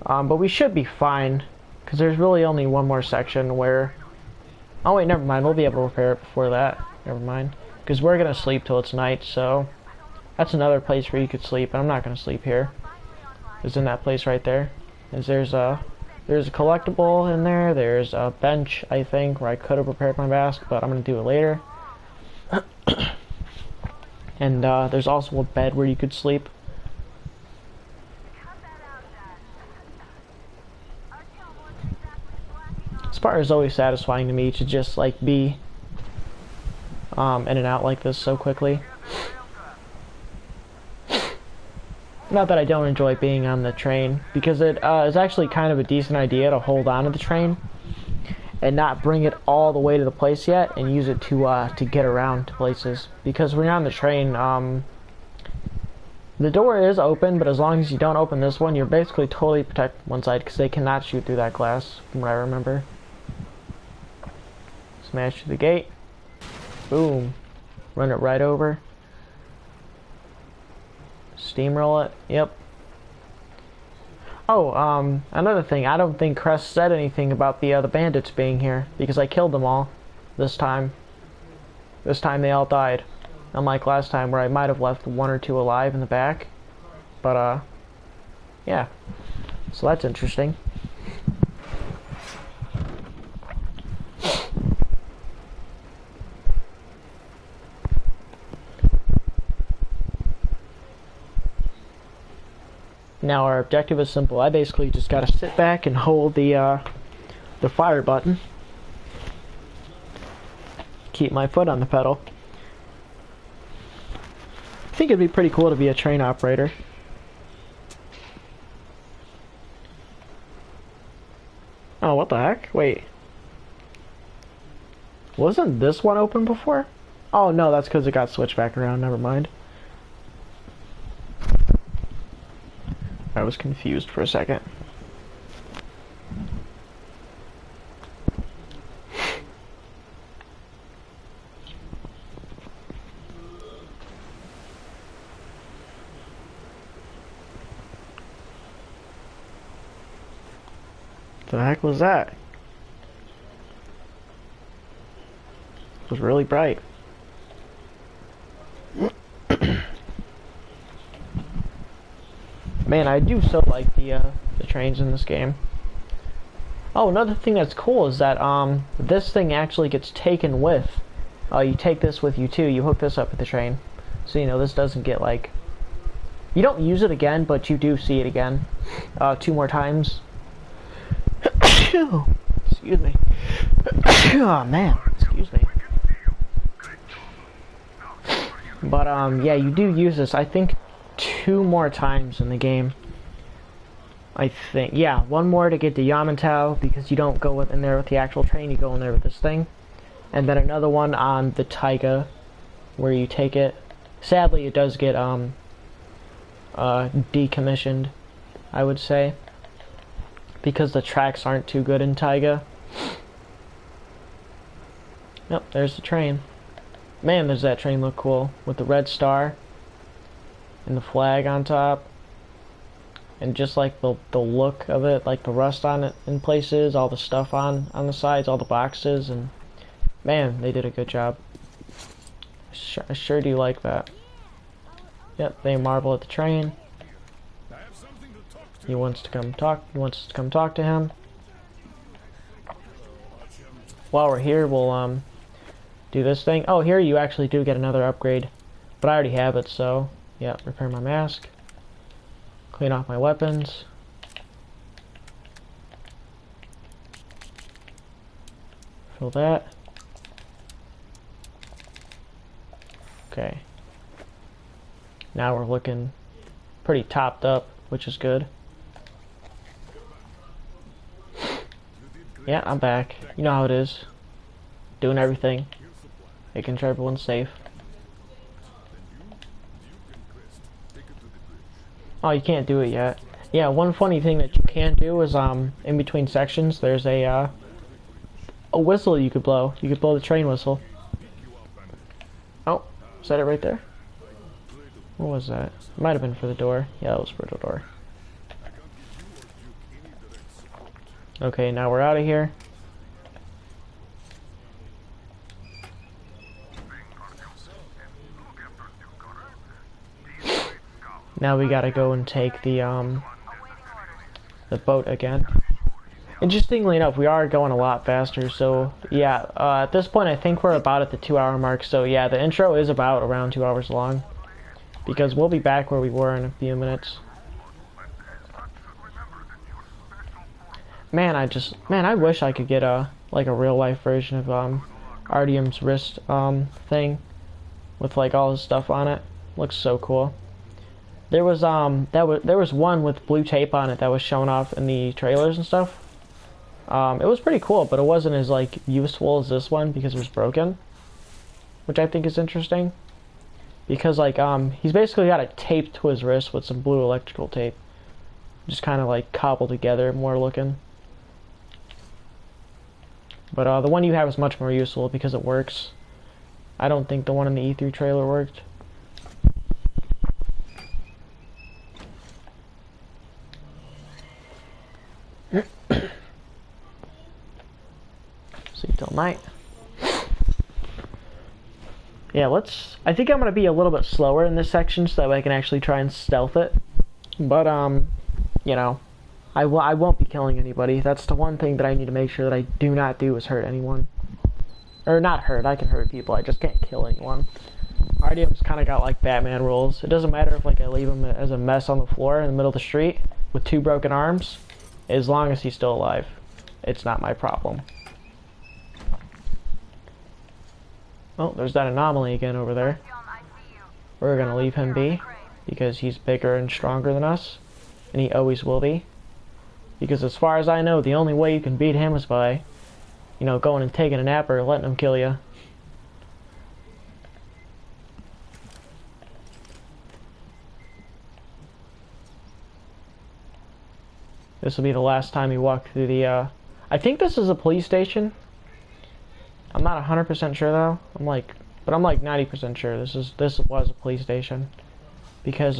But we should be fine, because there's really only one more section where... Oh wait, never mind, we'll be able to repair it before that. Never mind. Because we're going to sleep till it's night, so... That's another place where you could sleep, and I'm not going to sleep here. It's in that place right there. There's a collectible in there, there's a bench, I think, where I could have repaired my mask, but I'm going to do it later. And there's also a bed where you could sleep. This part is always satisfying to me, to just like be in and out like this so quickly. Not that I don't enjoy being on the train, because it is actually kind of a decent idea to hold on to the train and not bring it all the way to the place yet, and use it to get around to places. Because when you're on the train, the door is open, but as long as you don't open this one, you're basically totally protected one side, because they cannot shoot through that glass, from what I remember. Smash through the gate. Boom. Run it right over. Steamroll it. Yep. Oh, another thing. I don't think Crest said anything about the bandits being here, because I killed them all this time. This time they all died. Unlike last time where I might have left one or two alive in the back. But, yeah. So that's interesting. Now our objective is simple. I basically just gotta sit back and hold the fire button. Keep my foot on the pedal. I think it'd be pretty cool to be a train operator. Oh, what the heck? Wait. Wasn't this one open before? Oh, no, that's because it got switched back around. Never mind. I was confused for a second. The heck was that? It was really bright. Man, I do so like the trains in this game. Oh, another thing that's cool is that this thing actually gets taken with. You take this with you too. You hook this up with the train, so you know this doesn't get like. You don't use it again, but you do see it again, 2 more times. Excuse me. Oh man, excuse me. But yeah, you do use this. I think 2 more times in the game. I think, yeah, 1 more to get to Yamantau because you don't go in there with the actual train. You go in there with this thing, and then another one on the Taiga, where you take it. Sadly, it does get decommissioned, I would say, because the tracks aren't too good in Taiga. Yep, there's the train. Man, does that train look cool with the red star and the flag on top, and just like the look of it, like the rust on it in places, all the stuff on the sides, all the boxes, and man, they did a good job. I sure do like that. Yep, they marvel at the train. He wants to come talk. He wants us to come talk to him. While we're here, we'll do this thing. Oh, here you actually do get another upgrade, but I already have it. So yeah, repair my mask, clean off my weapons. Fill that. Okay. Now we're looking pretty topped up, which is good. Yeah, I'm back. You know how it is. Doing everything. Making sure everyone's safe. Oh, you can't do it yet. Yeah, one funny thing that you can do is in between sections there's a whistle you could blow. You could blow the train whistle. Oh, is that it right there? What was that? It might have been for the door. Yeah, it was for the door. Okay, now we're out of here. Now we gotta go and take the boat again. Interestingly enough, we are going a lot faster, so yeah, at this point I think we're about at the 2-hour mark, so yeah, the intro is about around 2 hours long, because we'll be back where we were in a few minutes. Man, I wish I could get like a real life version of Artyom's wrist thing with like all his stuff on it. Looks so cool. There was there was one with blue tape on it that was shown off in the trailers and stuff. It was pretty cool, but it wasn't as like useful as this one because it was broken, which I think is interesting. Because like he's basically got it taped to his wrist with some blue electrical tape, just kind of like cobbled together, more looking. But the one you have is much more useful because it works. I don't think the one in the E3 trailer worked. See you till night. Yeah, I think I'm gonna be a little bit slower in this section so that way I can actually try and stealth it. But you know, I won't be killing anybody. That's the one thing that I need to make sure that I do not do is hurt anyone. Or not hurt, I can hurt people, I just can't kill anyone. Artyom's kind of got like Batman rules. It doesn't matter if like I leave him as a mess on the floor in the middle of the street with 2 broken arms, as long as he's still alive. It's not my problem. Oh, there's that anomaly again over there. We're gonna leave him be, because he's bigger and stronger than us, and he always will be. Because as far as I know, the only way you can beat him is by, you know, going and taking a nap or letting him kill you. This will be the last time you walk through the, I think this is a police station. I'm not 100% sure though. I'm like 90% sure this was a police station. Because,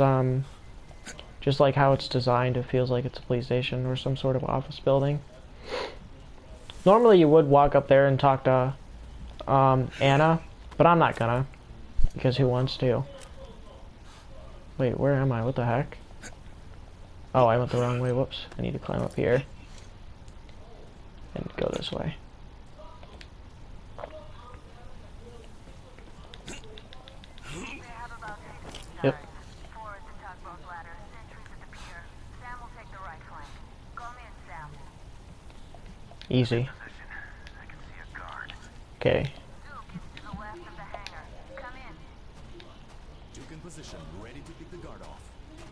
just like how it's designed, it feels like it's a police station or some sort of office building. Normally you would walk up there and talk to, Anna, but I'm not gonna. Because who wants to? Wait, where am I? What the heck? Oh, I went the wrong way. Whoops. I need to climb up here. And go this way. Yep. Easy. Okay.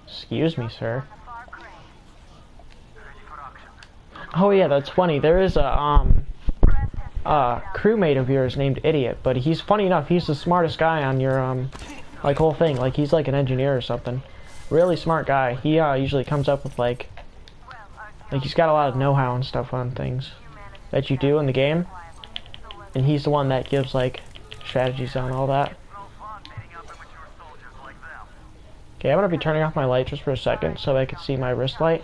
Excuse me, sir. Oh yeah, that's funny. There is a crewmate of yours named Idiot, but he's funny enough. He's the smartest guy on your like whole thing. Like he's like an engineer or something. Really smart guy. He usually comes up with like he's got a lot of know-how and stuff on things that you do in the game, and he's the one that gives like strategies on all that. Okay, I'm gonna be turning off my light just for a second so I can see my wrist light.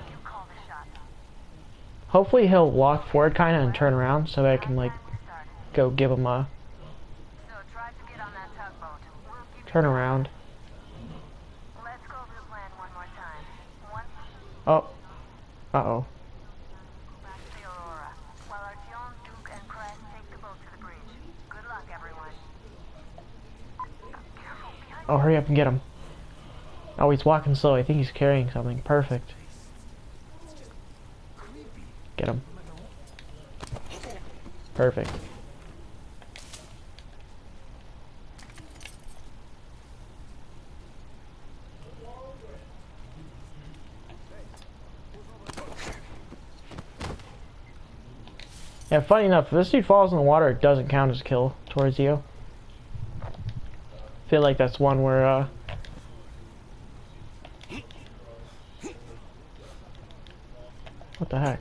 Hopefully he'll walk forward kinda and turn around so I can like go give him a turn around. Oh. Uh-oh. Oh, hurry up and get him. Oh, he's walking slow. I think he's carrying something. Perfect. Get him. Perfect. Yeah, funny enough, if this dude falls in the water, it doesn't count as a kill towards you. I feel like that's one where, what the heck?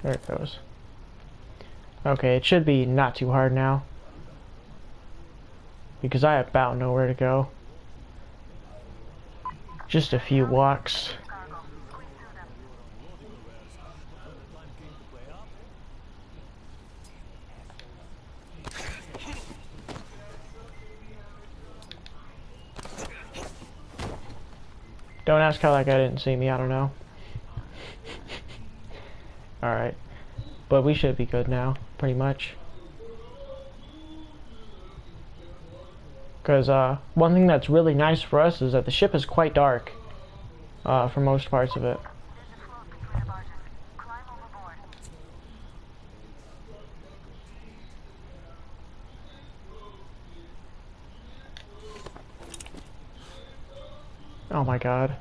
There it goes. Okay, it should be not too hard now. Because I about know where to go. Just a few walks. Don't ask how that guy didn't see me, I don't know. Alright. But we should be good now, pretty much. Because, one thing that's really nice for us is that the ship is quite dark. For most parts of it. Oh my god.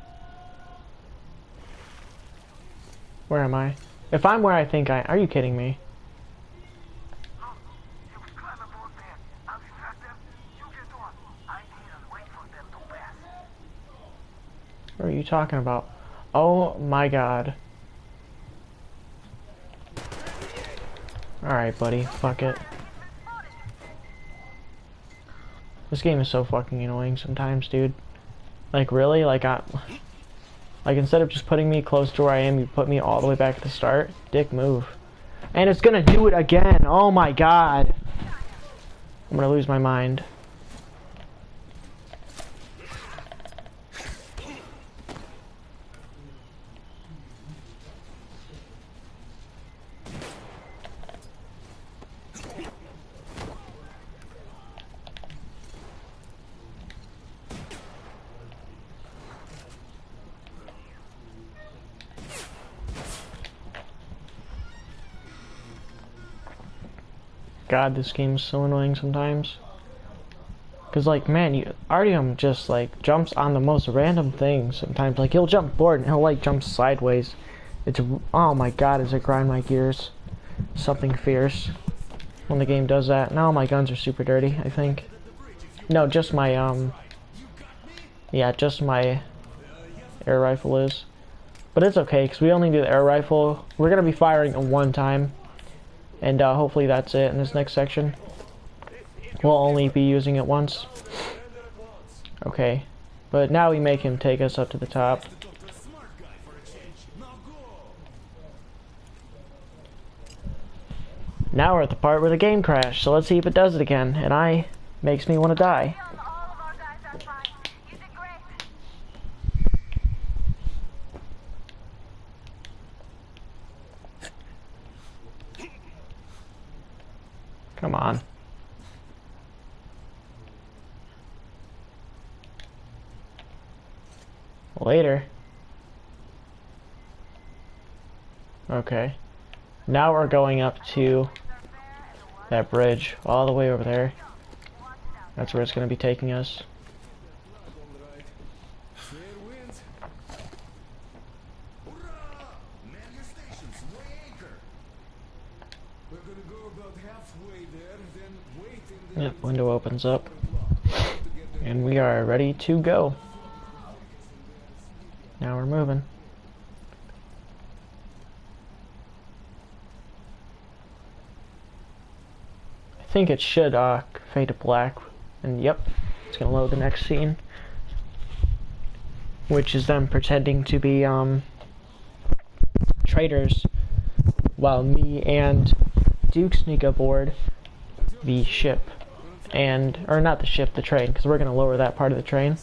Where am I? If I'm where I think I... Are you kidding me? What are you talking about? Oh my god. Alright, buddy. Fuck it. This game is so fucking annoying sometimes, dude. Like, really? Like, instead of just putting me close to where I am, you put me all the way back at the start? Dick move. And it's gonna do it again! Oh my god! I'm gonna lose my mind. God, this game's so annoying sometimes. Cause like, man, Artyom just like jumps on the most random things sometimes. Like he'll jump forward and he'll like jump sideways, It's, oh my god, does it grind my gears? Something fierce when the game does that. Now my guns are super dirty, I think. No, just my, yeah, just my air rifle is. But it's okay, because we only do the air rifle. We're going to be firing at one time. And hopefully that's it in this next section. We'll only be using it once. Okay. But now we make him take us up to the top. Now we're at the part where the game crashed, so let's see if it does it again. And makes me want to die. Come on. Later. Okay. Now we're going up to that bridge all the way over there. That's where it's going to be taking us. Yep, window opens up. And we are ready to go. Now we're moving. I think it should fade to black. And yep, it's gonna load the next scene. Which is them pretending to be traitors while me and Duke sneak aboard the ship. Or not the ship, the train, because we're going to lower that part of the train.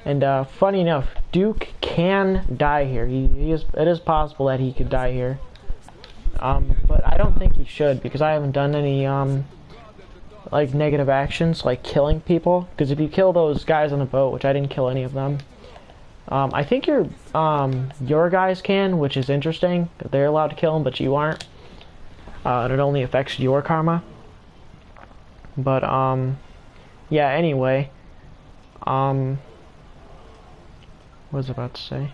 And funny enough, Duke can die here. It is possible that he could die here. But I don't think he should, because I haven't done any like negative actions, like killing people. Because if you kill those guys on the boat, which I didn't kill any of them, I think your guys can, which is interesting. They're allowed to kill them, but you aren't. And it only affects your karma. But, yeah, anyway, what was I about to say?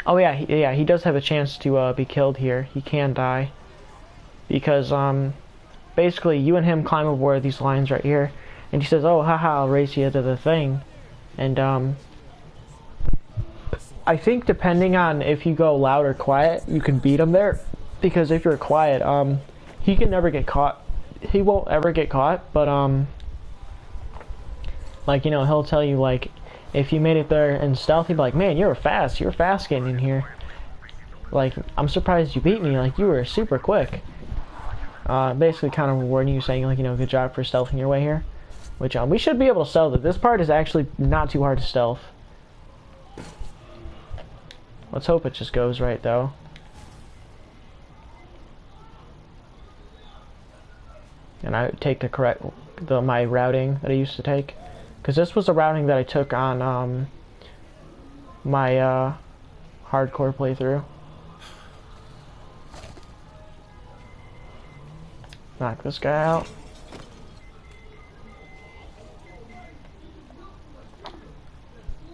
Oh, yeah, he does have a chance to, be killed here. He can die. Because, basically, you and him climb aboard these lines right here, and he says, oh, haha, I'll race you to the thing. And, I think depending on if you go loud or quiet, you can beat him there. Because if you're quiet, he can never get caught. He won't ever get caught, but, like, you know, he'll tell you, like, if you made it there in stealth, he'd be like, man, you're fast getting in here. Like, I'm surprised you beat me, like, you were super quick. Basically kind of rewarding you, saying, like, you know, good job for stealthing your way here. Which, we should be able to stealth it. This part is actually not too hard to stealth. Let's hope it just goes right, though. And I take my routing that I used to take, because this was the routing that I took on my hardcore playthrough. Knock this guy out.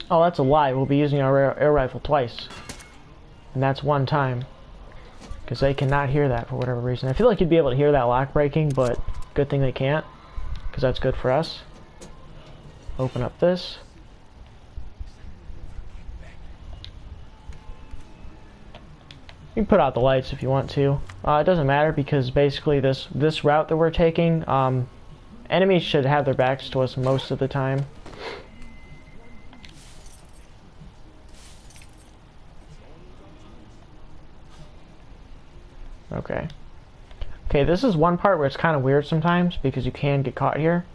Oh, that's a lie. We'll be using our air rifle twice, and that's one time, because they cannot hear that for whatever reason. I feel like you'd be able to hear that lock breaking, but good thing they can't, because that's good for us. Open up this. You can put out the lights if you want to. It doesn't matter, because basically this route that we're taking, enemies should have their backs to us most of the time. Okay. Okay, this is one part where it's kind of weird sometimes, because you can get caught here.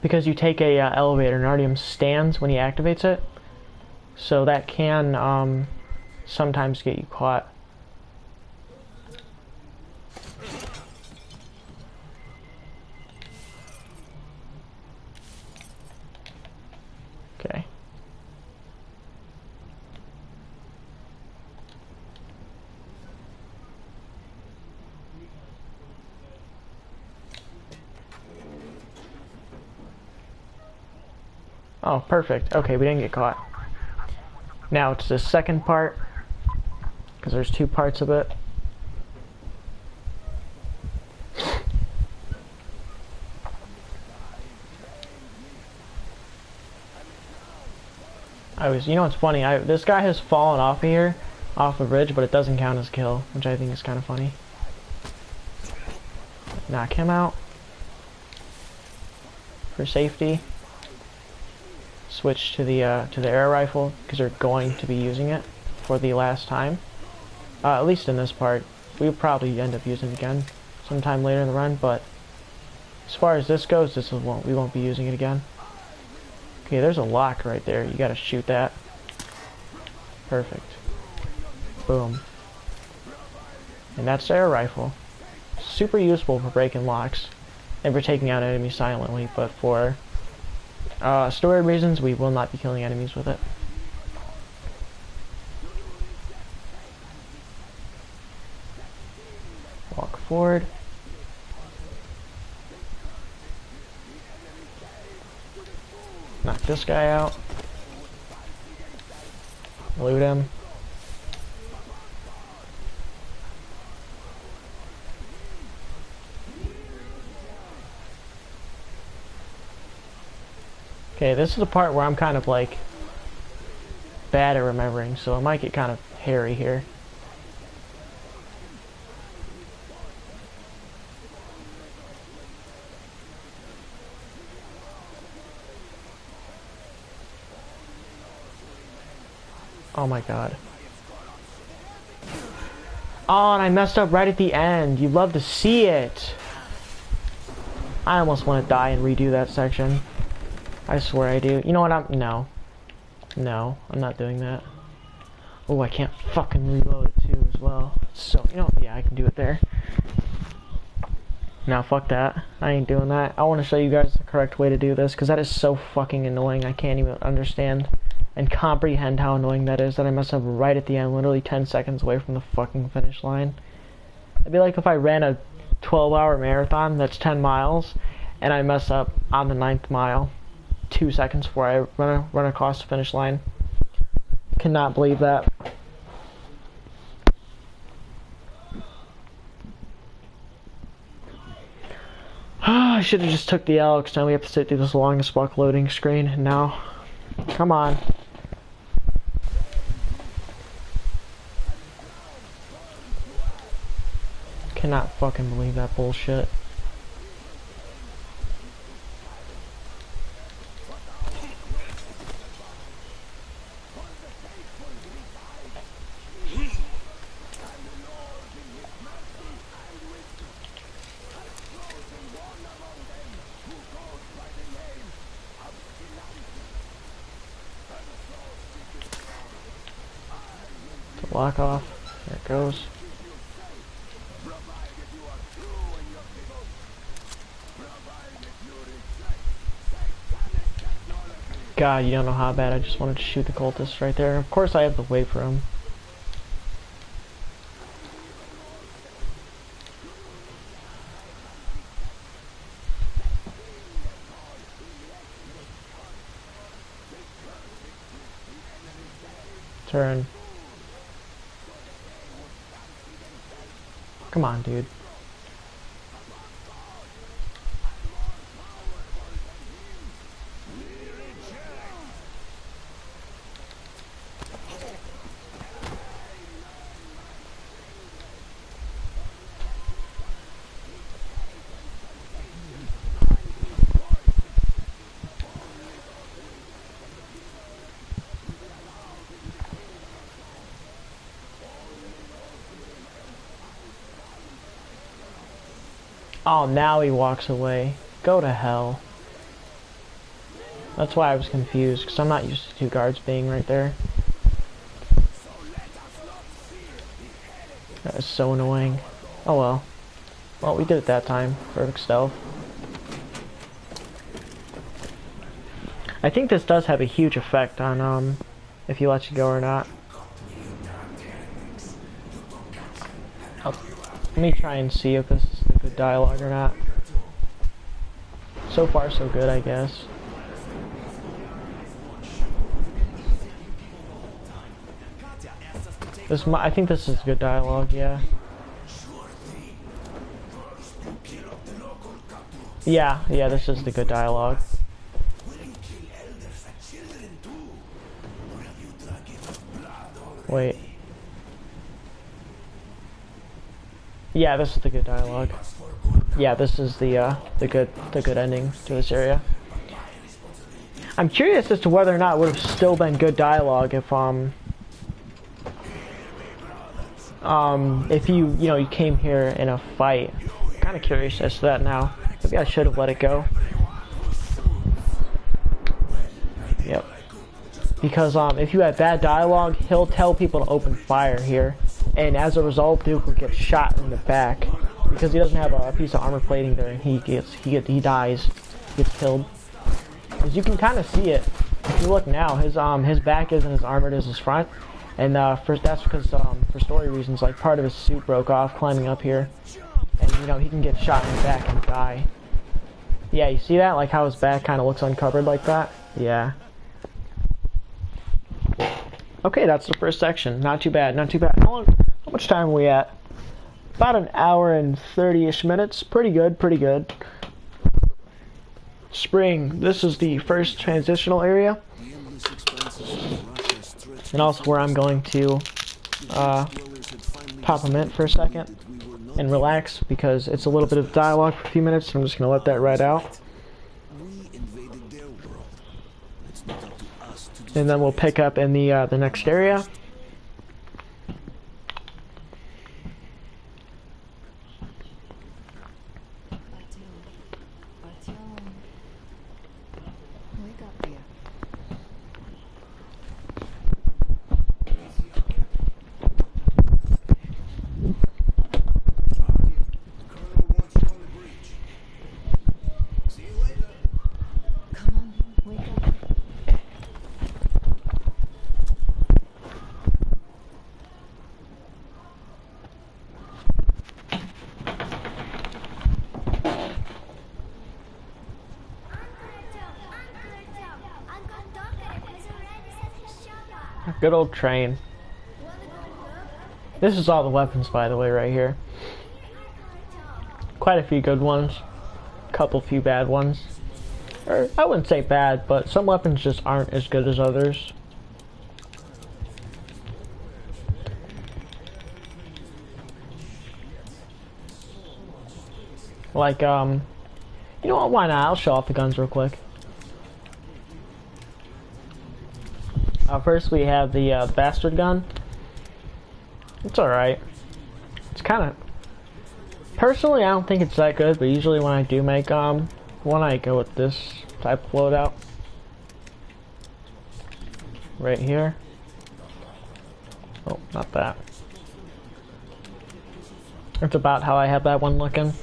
Because you take a elevator, and Artyom stands when he activates it. So that can sometimes get you caught. Okay. Oh, perfect. Okay, we didn't get caught. Now it's the second part, because there's two parts of it. You know what's funny? This guy has fallen off here, off the bridge, but it doesn't count as kill, which I think is kind of funny. Knock him out for safety. Switch to the air rifle because they're going to be using it for the last time. At least in this part, we'll probably end up using it again sometime later in the run. But as far as this goes, we won't be using it again. Okay, there's a lock right there. You gotta shoot that. Perfect. Boom. And that's the air rifle. Super useful for breaking locks and for taking out enemies silently, but for story reasons, we will not be killing enemies with it. Walk forward. Knock this guy out. Loot him. Okay, this is the part where I'm kind of like bad at remembering, so it might get kind of hairy here. Oh my god. Oh, and I messed up right at the end. You love to see it. I almost want to die and redo that section. I swear I do. You know what? No, I'm not doing that. Oh, I can't fucking reload it too as well. So, you know, yeah, I can do it there. Now, fuck that. I ain't doing that. I want to show you guys the correct way to do this, because that is so fucking annoying. I can't even understand and comprehend how annoying that is, that I messed up right at the end, literally 10 seconds away from the fucking finish line. It'd be like if I ran a 12-hour marathon that's 10 miles, and I mess up on the 9th mile. 2 seconds before I run across the finish line. Cannot believe that. I should have just took the L, because now we have to sit through this long as fuck loading screen. And now, come on. Cannot fucking believe that bullshit. Lock off. There it goes. God, you don't know how bad I just wanted to shoot the cultist right there. Of course I have to wait for him. Turn. Come on, dude. Oh, now he walks away. Go to hell. That's why I was confused, because I'm not used to two guards being right there. That is so annoying. Oh well. Well, we did it that time. Perfect stealth. I think this does have a huge effect on, if you let you go or not. Let me try and see if this is a good dialogue or not. So far, so good, I guess. I think this is good dialogue, yeah. Yeah, this is the good dialogue. Wait. Yeah, this is the good dialogue. Yeah, this is the good ending to this area. I'm curious as to whether or not it would have still been good dialogue if you came here in a fight. I'm kind of curious as to that now. Maybe I should have let it go. Yep. Because if you have bad dialogue, he'll tell people to open fire here, and as a result, Duke will get shot in the back because he doesn't have a piece of armor plating there, and he dies, gets killed. As you can kind of see it, if you look now, his back isn't as armored as his front, and that's because for story reasons, like part of his suit broke off climbing up here, and he can get shot in the back and die. Yeah, you see that? Like how his back kind of looks uncovered like that? Yeah. Okay, that's the first section. Not too bad, not too bad. How much time are we at? About an hour and 30-ish minutes. Pretty good, pretty good. Spring. This is the first transitional area. And also where I'm going to pop a mint for a second and relax because it's a little bit of dialogue for a few minutes, so I'm just going to let that ride out. And then we'll pick up in the next area. Good old train. This is all the weapons, by the way, right here. Quite a few good ones. A few bad ones. Or, I wouldn't say bad, but some weapons just aren't as good as others. Like, you know what, why not? I'll show off the guns real quick. First we have the bastard gun. It's alright. It's kind of... Personally, I don't think it's that good, but usually when I do make one, I go with this type of loadout. Right here. Oh, not that. That's about how I have that one looking.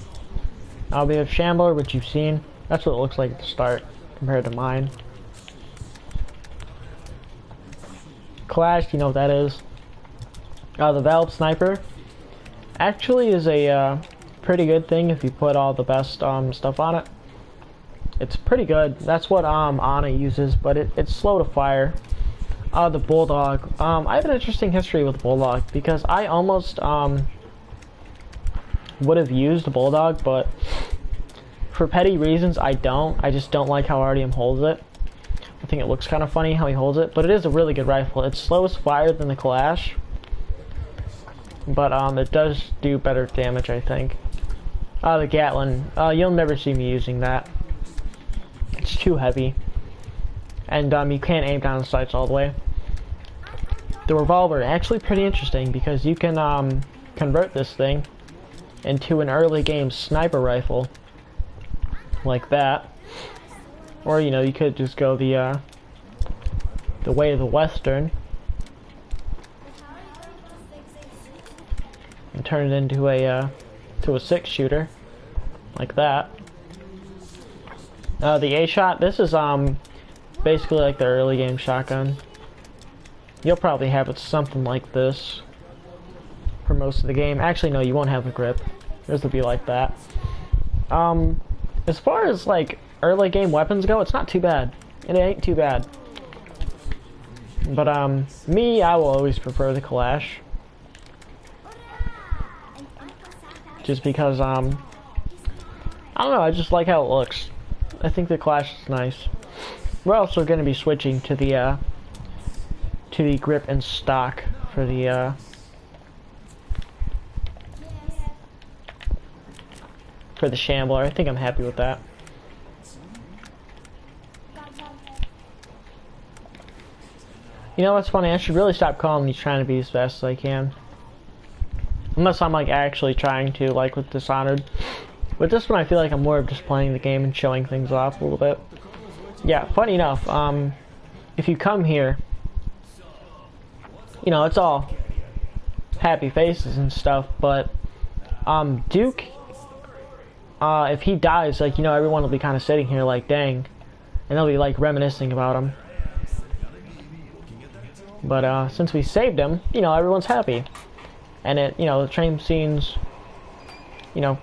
I'll be a Shambler, which you've seen. That's what it looks like at the start, compared to mine. Clash, you know what that is. The Valve Sniper actually is a pretty good thing if you put all the best stuff on it. It's pretty good. That's what Ana uses, but it's slow to fire. The Bulldog. I have an interesting history with Bulldog because I almost would have used the Bulldog, but for petty reasons I don't. I just don't like how Artyom holds it. I think it looks kind of funny how he holds it, but it is a really good rifle. It's slowest fire than the Kalash, but it does do better damage, I think. The Gatling, you'll never see me using that. It's too heavy, and you can't aim down the sights all the way. The revolver, actually pretty interesting because you can convert this thing into an early game sniper rifle, like that. Or, you know, you could just go the way of the Western and turn it into a 6-shooter, like that. The A-Shot, this is basically like the early game shotgun. You'll probably have it something like this for most of the game. Actually, no, you won't have the grip. This will be like that. As far as like early game weapons go, it's not too bad. It ain't too bad. But me, I will always prefer the Kalash. just because I don't know, I just like how it looks. I think the Clash is nice. We're also going to be switching to the grip and stock for the Shambler. I think I'm happy with that. You know what's funny? I should really stop calling these trying to be as fast as I can. Unless I'm like actually trying to, like with Dishonored. With this one I feel like I'm more of just playing the game and showing things off a little bit. Yeah, funny enough, if you come here, you know, it's all happy faces and stuff, but Duke, if he dies, like, you know, everyone will be kind of sitting here like, dang, and they'll be like reminiscing about him. But since we saved him, you know, everyone's happy. And it, you know, the train scene's, you know,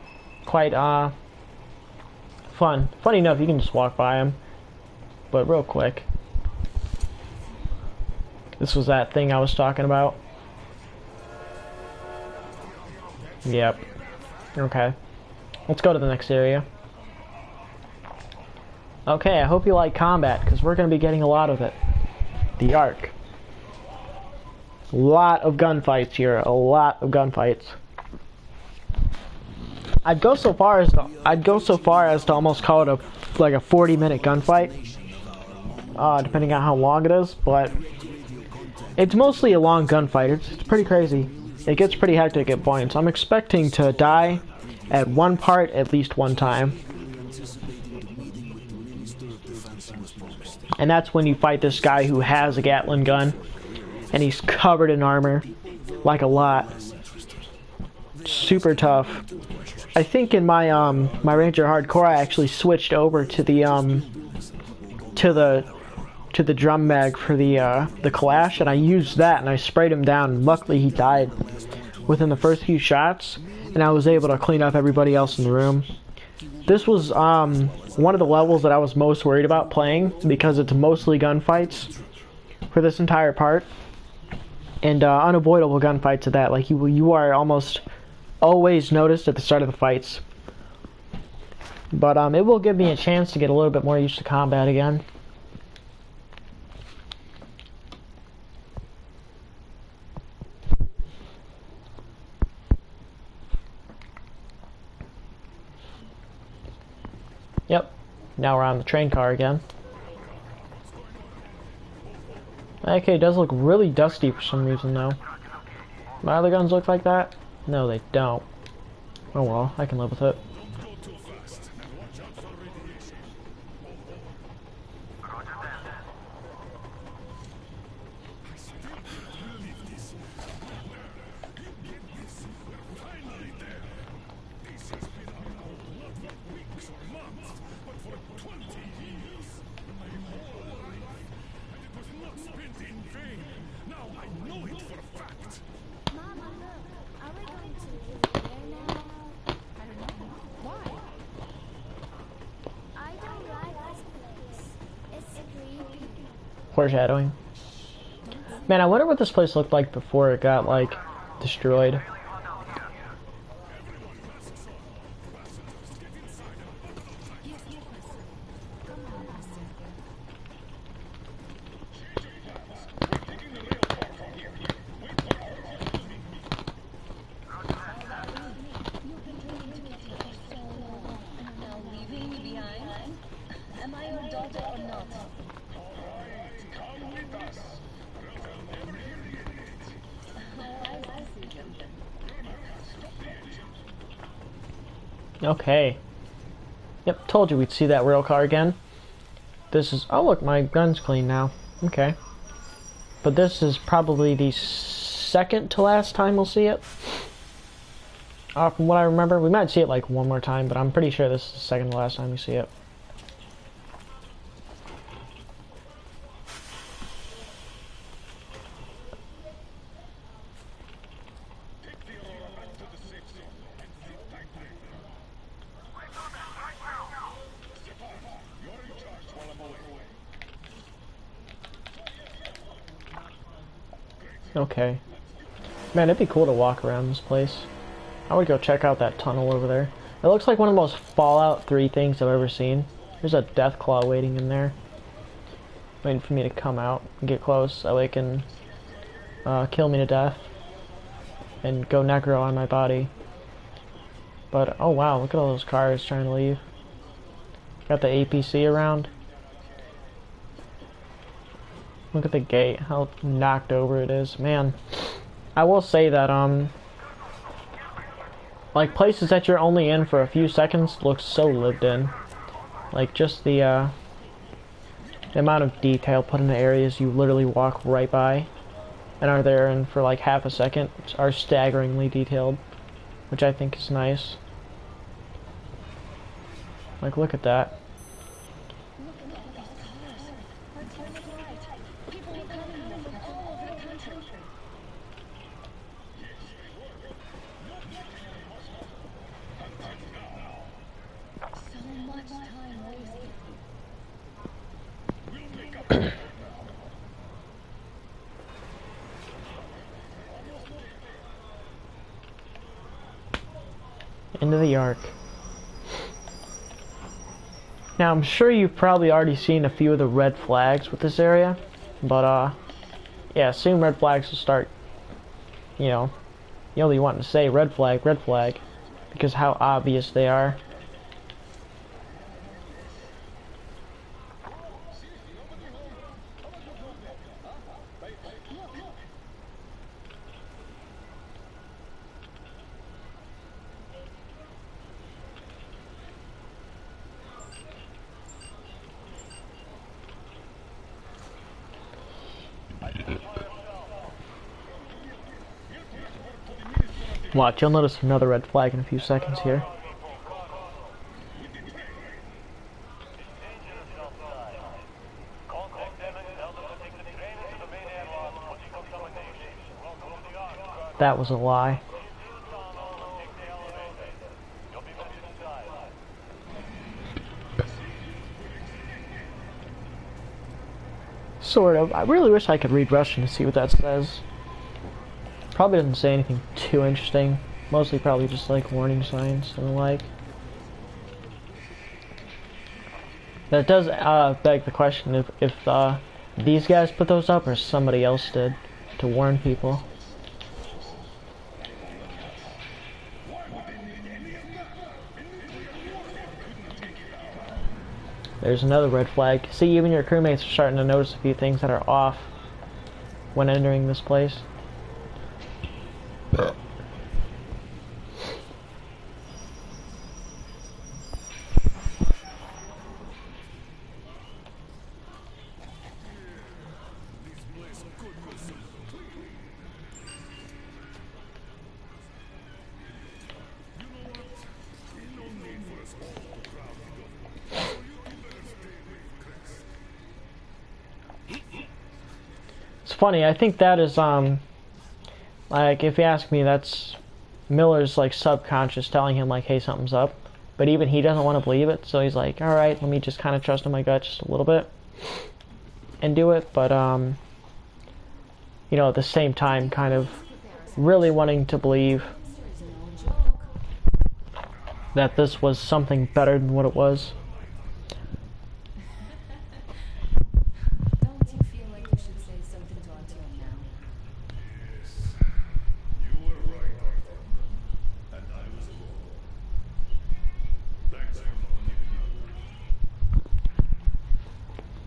quite fun. Funny enough, you can just walk by him. But real quick, this was that thing I was talking about. Yep. Okay. Let's go to the next area. Okay, I hope you like combat, because we're going to be getting a lot of it. The Ark. A lot of gunfights here. A lot of gunfights. I'd go so far as to almost call it like a 40-minute gunfight, depending on how long it is. But it's mostly a long gunfight. It's pretty crazy. It gets pretty hectic at points. I'm expecting to die at one part at least one time, and that's when you fight this guy who has a Gatling gun, and he's covered in armor, like a lot. Super tough. I think in my my Ranger Hardcore, I actually switched over to the drum mag for the Clash, and I used that, and I sprayed him down, and luckily he died within the first few shots, and I was able to clean up everybody else in the room. This was one of the levels that I was most worried about playing, because it's mostly gunfights for this entire part, and unavoidable gunfights at that. Like you are almost always noticed at the start of the fights. But it will give me a chance to get a little bit more used to combat again. Yep, now we're on the train car again. Okay, it does look really dusty for some reason though. My other guns look like that? No, they don't. Oh well, I can live with it. Foreshadowing. Man, I wonder what this place looked like before it got, like, destroyed. Okay. Yep, told you we'd see that rail car again. This is... oh look, my gun's clean now. Okay. But this is probably the second to last time we'll see it. From what I remember, we might see it like one more time, but I'm pretty sure this is the second to last time we see it. Okay. Man, it'd be cool to walk around this place. I would go check out that tunnel over there. It looks like one of the most Fallout 3 things I've ever seen. There's a Deathclaw waiting in there, waiting for me to come out and get close so it can kill me to death and go necro on my body. But oh wow, look at all those cars trying to leave. Got the APC around. Look at the gate, how knocked over it is. Man, I will say that like places that you're only in for a few seconds look so lived in. Like just the amount of detail put in the areas you literally walk right by and are there in for like half a second are staggeringly detailed, which I think is nice. Like look at that. Into the Ark. Now I'm sure you've probably already seen a few of the red flags with this area, but yeah, soon red flags will start, you know you want to say red flag, because how obvious they are. Watch, you'll notice another red flag in a few seconds here. That was a lie. Sort of. I really wish I could read Russian to see what that says. Probably doesn't say anything too interesting. Mostly probably just like warning signs and the like. That does beg the question if these guys put those up or somebody else did to warn people. There's another red flag. See, even your crewmates are starting to notice a few things that are off when entering this place. It's funny, I think that is, like, if you ask me, that's Miller's, like, subconscious telling him, like, hey, something's up. But even he doesn't want to believe it, so he's like, alright, let me just kind of trust in my gut just a little bit and do it. But, you know, at the same time, kind of really wanting to believe that this was something better than what it was.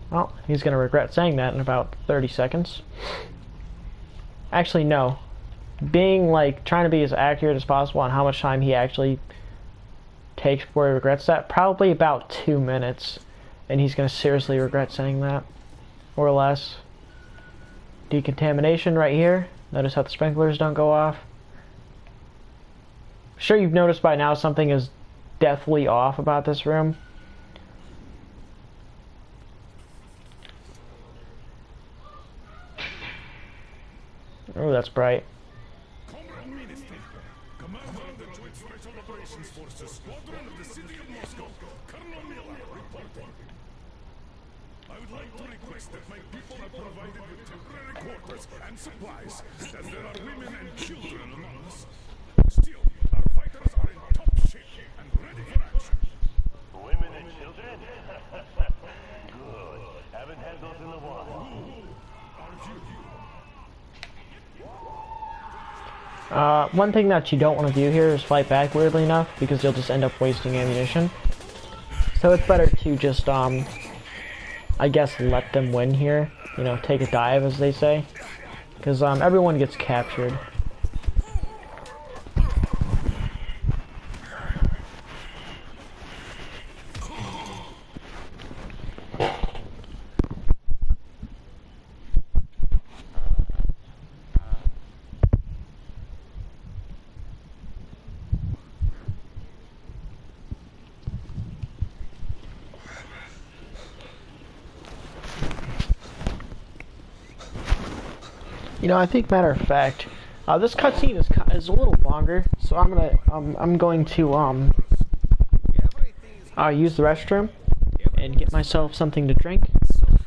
Well, he's going to regret saying that in about 30 seconds. Actually, no. Being, like, trying to be as accurate as possible on how much time he actually takes before he regrets that, probably about 2 minutes. And he's going to seriously regret saying that. Or less. Decontamination right here. Notice how the sprinklers don't go off. I'm sure you've noticed by now something is deathly off about this room. Oh, that's bright. Comrade Minister, Commander of the Joint Special Operations Forces Squadron of the City of Moscow, Colonel Miller, reporting. I would like to request that my people are provided with temporary quarters and supplies, as there are women and children among us. Still, our One thing that you don't want to do here is fight back, weirdly enough, because you'll just end up wasting ammunition. So it's better to just, I guess, let them win here. You know, take a dive, as they say. Because, everyone gets captured. You know, I think, matter of fact, this cutscene is a little longer, so I'm going to use the restroom and get myself something to drink,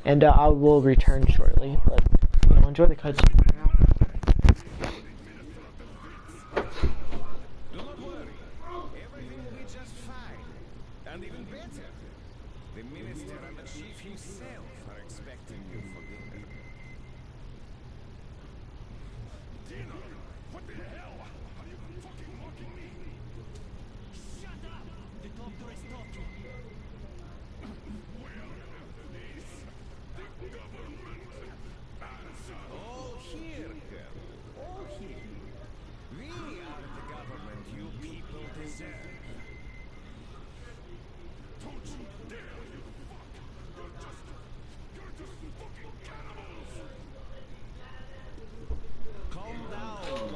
and I will return shortly. But you know, enjoy the cutscene. Do not worry. Everything will be just fine. And even better. The minister and the chief himself are expecting you for dinner. Dinner? What the hell? Are you fucking mocking me? Shut up! The doctor is talking. Where is the government? Answer! All here, Colonel. All here. We are the government you people deserve. Don't you dare, you fuck! You're just fucking cannibals! Calm down.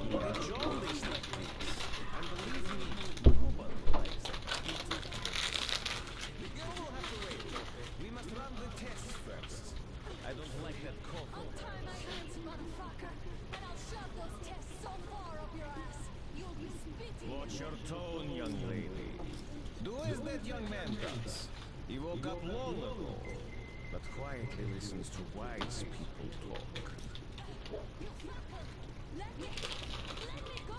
Enjoy these techniques. And believe me, nobody likes it. The girl will have to wait. We must run the tests first. I don't like that cold I'll water. tie my hands, motherfucker, and I'll shove those tests so far up your ass, you'll be spitting. Watch your tone, young lady. Do as that young man does. He woke up long ago, but quietly listens to wise people talk. You fucker! Let me go!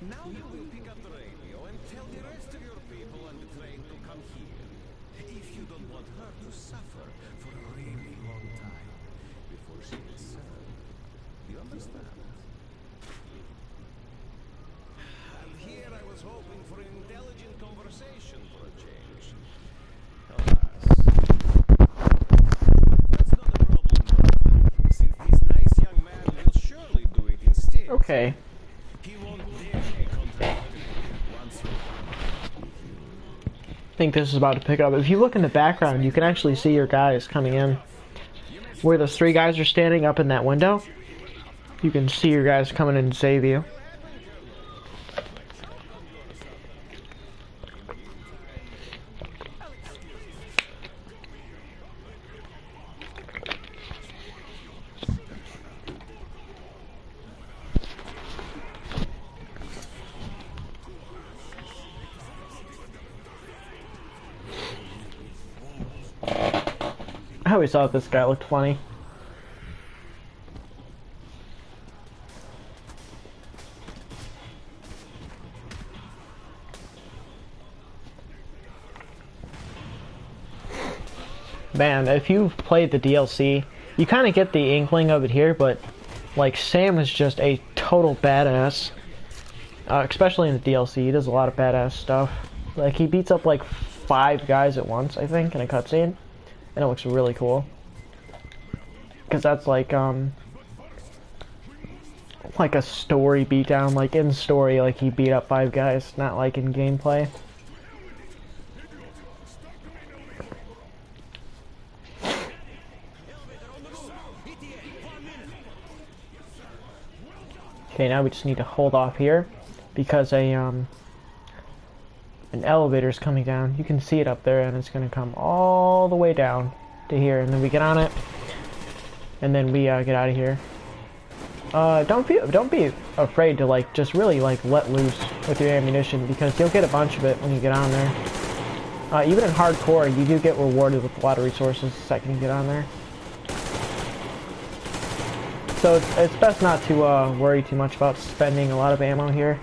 Now you will pick up the radio and tell the rest of your people on the train to come here. If you don't want her to suffer for a really long time before she is served. You understand? And here I was hoping for an intelligent conversation for a change. Alas. That's not a problem, though, since this nice young man will surely do it instead. Okay. He won't dare contradict me once you're done. I think this is about to pick up. If you look in the background, you can actually see your guys coming in. Where those three guys are standing up in that window, you can see your guys coming in and save you. I always thought this guy looked funny. Man, if you've played the DLC, you kind of get the inkling of it here, but like Sam is just a total badass. Especially in the DLC, he does a lot of badass stuff. Like he beats up like 5 guys at once, I think, in a cutscene. And it looks really cool. Because that's like a story beatdown, like in story, like he beat up 5 guys, not like in gameplay. Okay, now we just need to hold off here because an elevator is coming down. You can see it up there, and it's gonna come all the way down to here, and then we get on it, and then we get out of here. Don't be afraid to like just really like let loose with your ammunition because you'll get a bunch of it when you get on there. Even in hardcore, you do get rewarded with a lot of resources the second you get on there. So it's best not to worry too much about spending a lot of ammo here.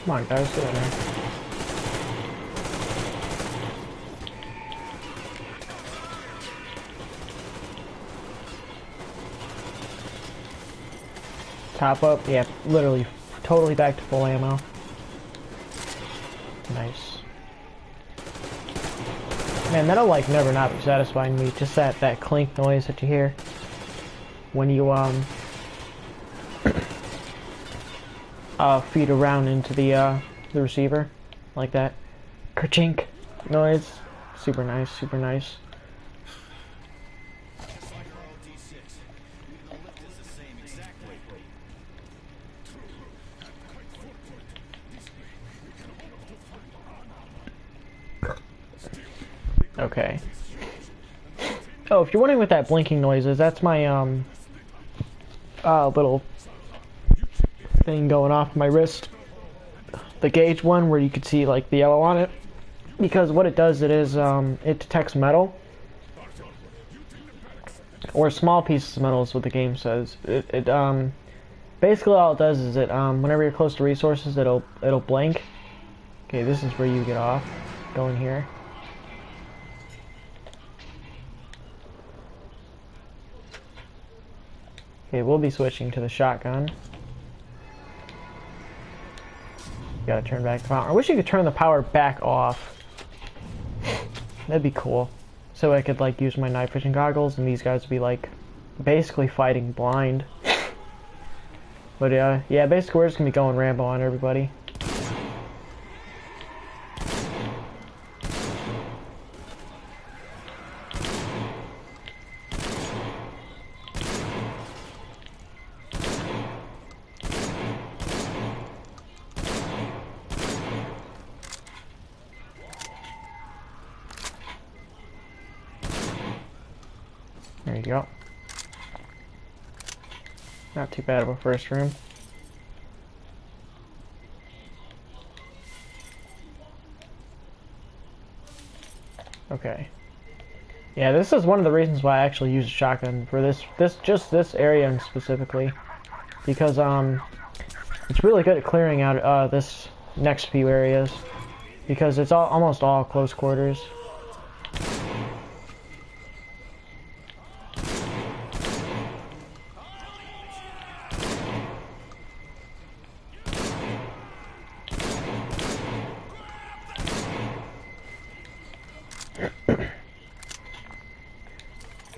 Come on, guys, get in there. Top up, yeah, literally, totally back to full ammo. Nice. Man, that'll like never not be satisfying me. Just that clink noise that you hear when you feed around into the receiver, like that kerchink noise. Super nice, super nice. Okay. Oh, if you're wondering what that blinking noise is, that's my little thing going off my wrist. The gauge one where you can see like the yellow on it. Because what it does, it detects metal. Or small pieces of metal is what the game says. Basically all it does is whenever you're close to resources, it'll blink. Okay, this is where you get off. Go in here. Okay, we'll be switching to the shotgun. Gotta turn back the power. I wish you could turn the power back off. That'd be cool. So I could like use my night vision goggles and these guys would be like basically fighting blind. But yeah, basically we're just gonna be going Rambo on everybody. There you go. Not too bad of a first room. Okay. Yeah, this is one of the reasons why I actually use a shotgun for just this area and specifically, because it's really good at clearing out this next few areas, because it's almost all close quarters.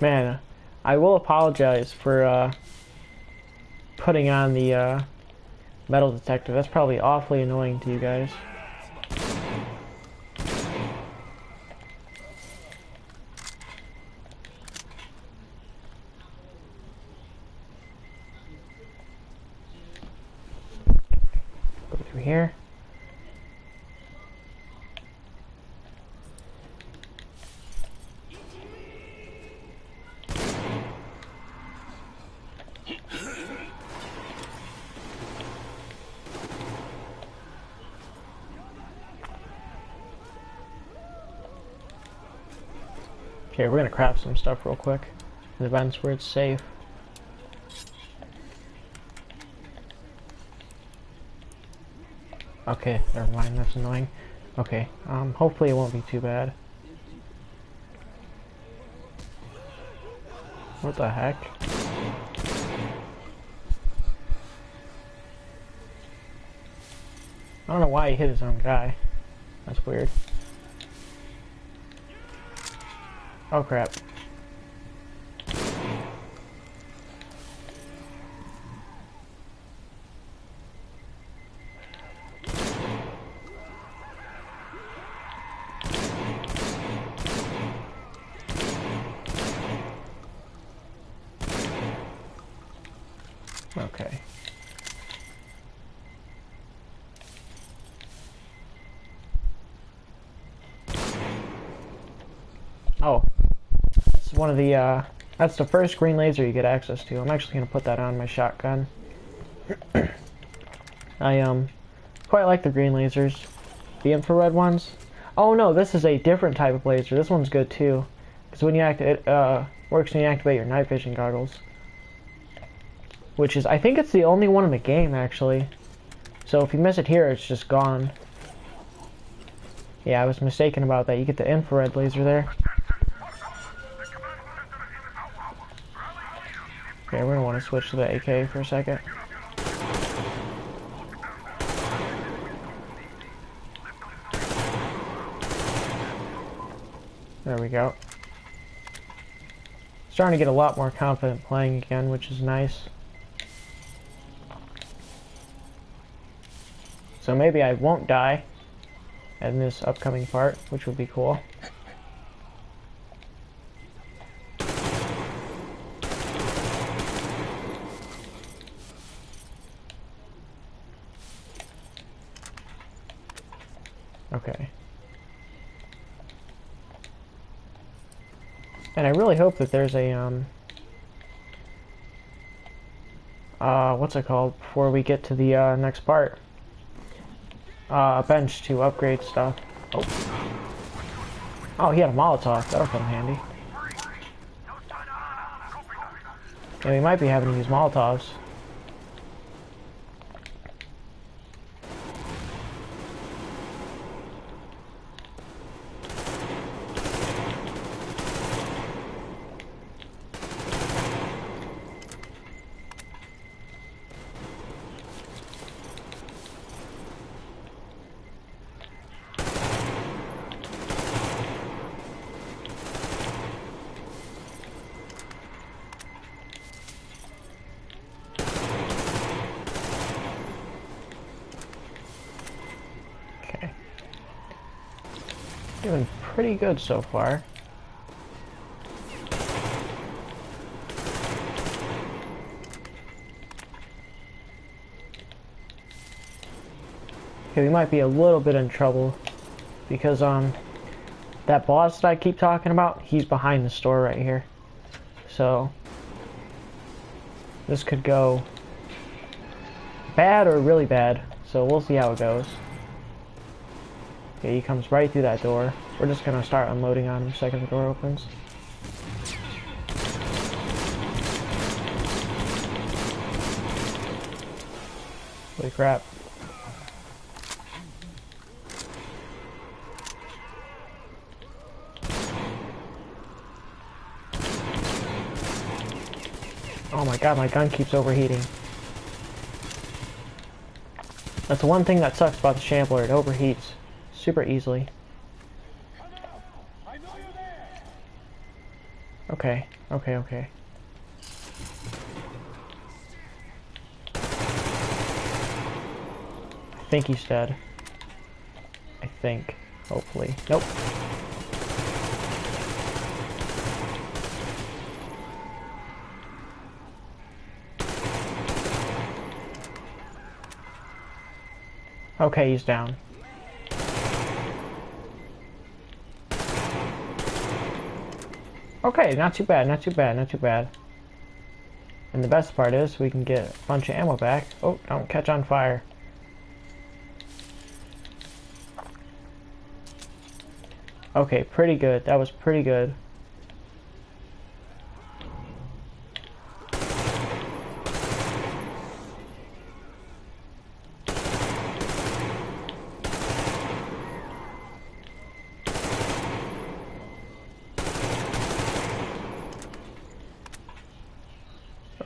Man, I will apologize for putting on the metal detector. That's probably awfully annoying to you guys. Go through here. Okay, we're gonna craft some stuff real quick in events where it's safe. Okay, never mind, that's annoying. Okay, hopefully it won't be too bad. What the heck? I don't know why he hit his own guy. That's weird. Oh crap. Okay. Oh. It's one of the, that's the first green laser you get access to. I'm actually going to put that on my shotgun. I, quite like the green lasers. The infrared ones. Oh no, this is a different type of laser. This one's good too. Because when you it works when you activate your night vision goggles. Which is, I think it's the only one in the game, actually. So if you miss it here, it's just gone. Yeah, I was mistaken about that. You get the infrared laser there. Okay, we're gonna want to switch to the AK for a second. There we go. Starting to get a lot more confident playing again, which is nice. So maybe I won't die in this upcoming part, which would be cool. Okay. And I really hope that there's a, what's it called, before we get to the, next part. A bench to upgrade stuff. Oh. Oh, he had a Molotov. That'll come in handy. Yeah, we might be having to use Molotovs. Doing pretty good so far. Okay, we might be a little bit in trouble because that boss that I keep talking about, he's behind the store right here. So this could go bad or really bad. So we'll see how it goes. Okay, he comes right through that door. We're just gonna start unloading on him the second the door opens. Holy crap. Oh my god, my gun keeps overheating. That's the one thing that sucks about the Shambler, it overheats super easily. Okay, okay, okay. I think he's dead. I think. Hopefully. Nope. Okay, he's down. Okay, not too bad, not too bad, not too bad. And the best part is we can get a bunch of ammo back. Oh, don't catch on fire. Okay, pretty good. That was pretty good.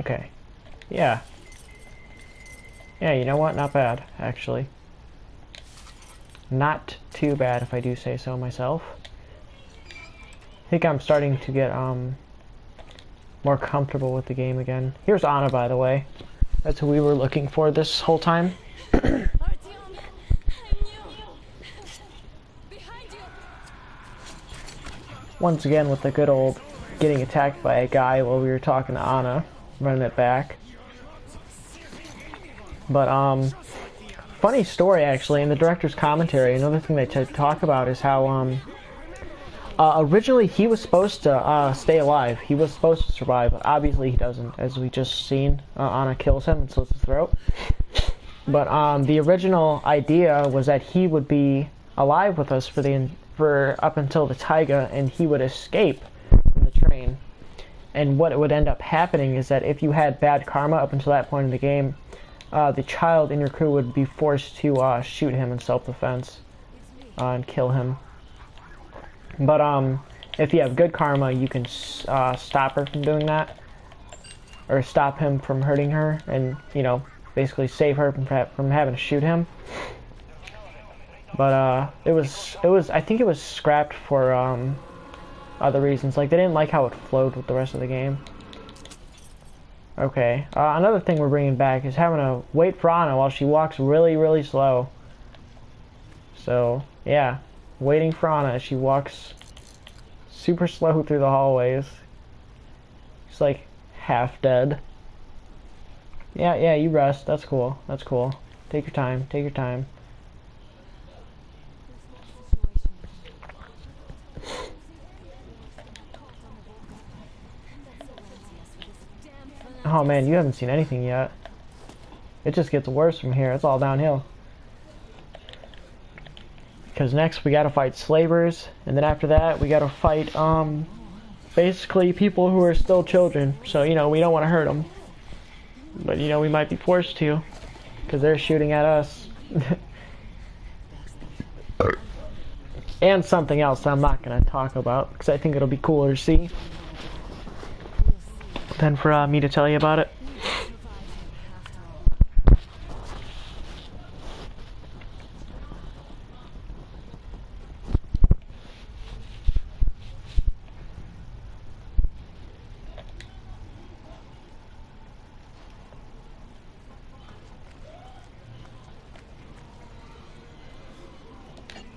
Okay. Yeah. Yeah, you know what? Not bad, actually. Not too bad, if I do say so myself. I think I'm starting to get, more comfortable with the game again. Here's Ana, by the way. That's who we were looking for this whole time. Artyom, I'm new. Behind you. Once again with the good old getting attacked by a guy while we were talking to Ana. Running it back. But, funny story actually, in the director's commentary, another thing they talk about is how, originally he was supposed to, stay alive. He was supposed to survive, but obviously he doesn't, as we just seen. Ana kills him and slits his throat. But, the original idea was that he would be alive with us for up until the taiga, and he would escape from the train. And what would end up happening is that if you had bad karma up until that point in the game, the child in your crew would be forced to shoot him in self-defense and kill him. But if you have good karma, you can stop her from doing that, or stop him from hurting her, and basically save her from having to shoot him. But it was I think it was scrapped for other reasons. Like, they didn't like how it flowed with the rest of the game. Okay, another thing we're bringing back is having to wait for Ana while she walks really, really slow. So, yeah, waiting for Ana as she walks super slow through the hallways. She's like half dead. Yeah, you rest. That's cool. That's cool. Take your time. Take your time. Oh man, you haven't seen anything yet. It just gets worse from here. It's all downhill. Because next we gotta fight slavers, and then after that we gotta fight basically people who are still children. So we don't want to hurt them, but we might be forced to, because they're shooting at us. And something else that I'm not gonna talk about, because I think it'll be cooler to see than for me to tell you about it.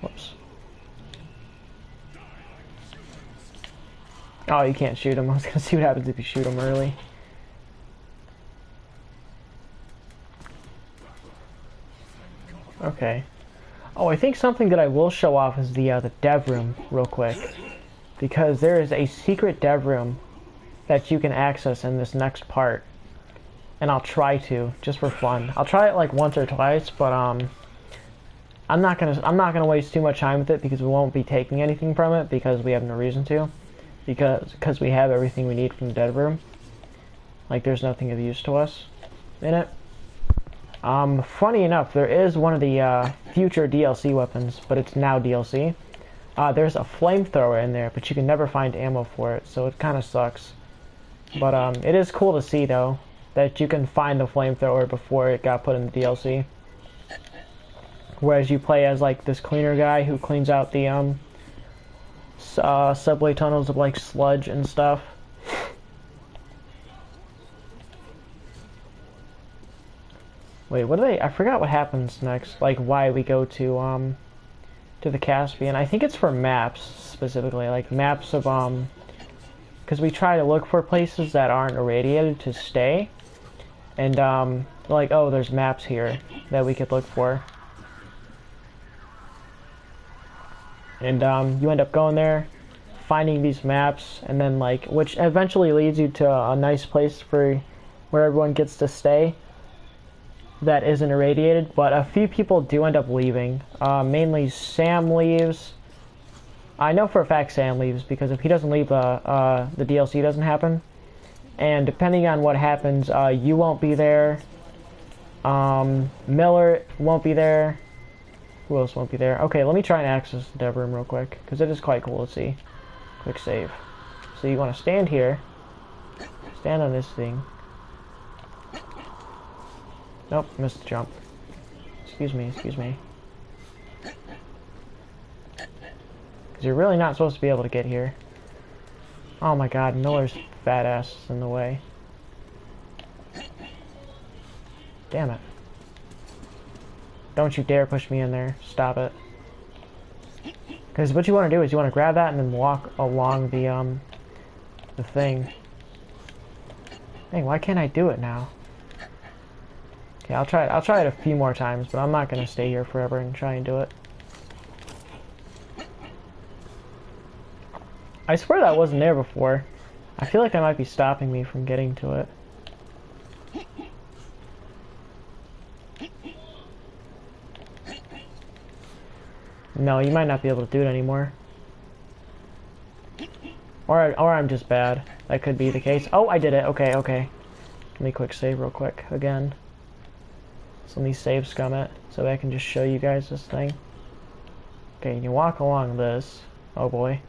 Whoops. Oh, you can't shoot him. I was gonna see what happens if you shoot him early. Okay. Oh, I think something that I will show off is the dev room real quick, because there is a secret dev room that you can access in this next part, and I'll try to, just for fun. I'll try it like once or twice, but I'm not gonna waste too much time with it, because we won't be taking anything from it, because we have no reason to, because we have everything we need from the dev room. Like, there's nothing of use to us in it. Funny enough, there is one of the future DLC weapons, but it's now DLC. There's a flamethrower in there, but you can never find ammo for it, so it kind of sucks. But it is cool to see, though, that you can find the flamethrower before it got put in the DLC. Whereas you play as like this cleaner guy who cleans out the subway tunnels of like sludge and stuff. Wait, what do they? I forgot what happens next. Like, why we go to the Caspian. I think it's for maps specifically, like maps of because we try to look for places that aren't irradiated to stay, and like, oh, there's maps here that we could look for, and you end up going there, finding these maps, and then like, which eventually leads you to a nice place for where everyone gets to stay that isn't irradiated. But a few people do end up leaving. Mainly Sam leaves. I know for a fact Sam leaves, because if he doesn't leave, the DLC doesn't happen. And depending on what happens, you won't be there. Miller won't be there. Who else won't be there? Okay, let me try and access the dev room real quick, because it is quite cool to see. Quick save. So you want to stand here. Stand on this thing. Nope, missed the jump. Excuse me, excuse me. Because you're really not supposed to be able to get here. Oh my god, Miller's fat ass is in the way. Damn it. Don't you dare push me in there. Stop it. Because what you want to do is you want to grab that and then walk along the thing. Dang, why can't I do it now? Okay, I'll try it a few more times, but I'm not gonna stay here forever and try and do it. I swear that wasn't there before. I feel like that might be stopping me from getting to it. No, you might not be able to do it anymore. Or I'm just bad. That could be the case. Oh, I did it. Okay, okay. Let me quick save real quick again. So let me save scum it so I can just show you guys this thing. Okay, you walk along this. Oh boy.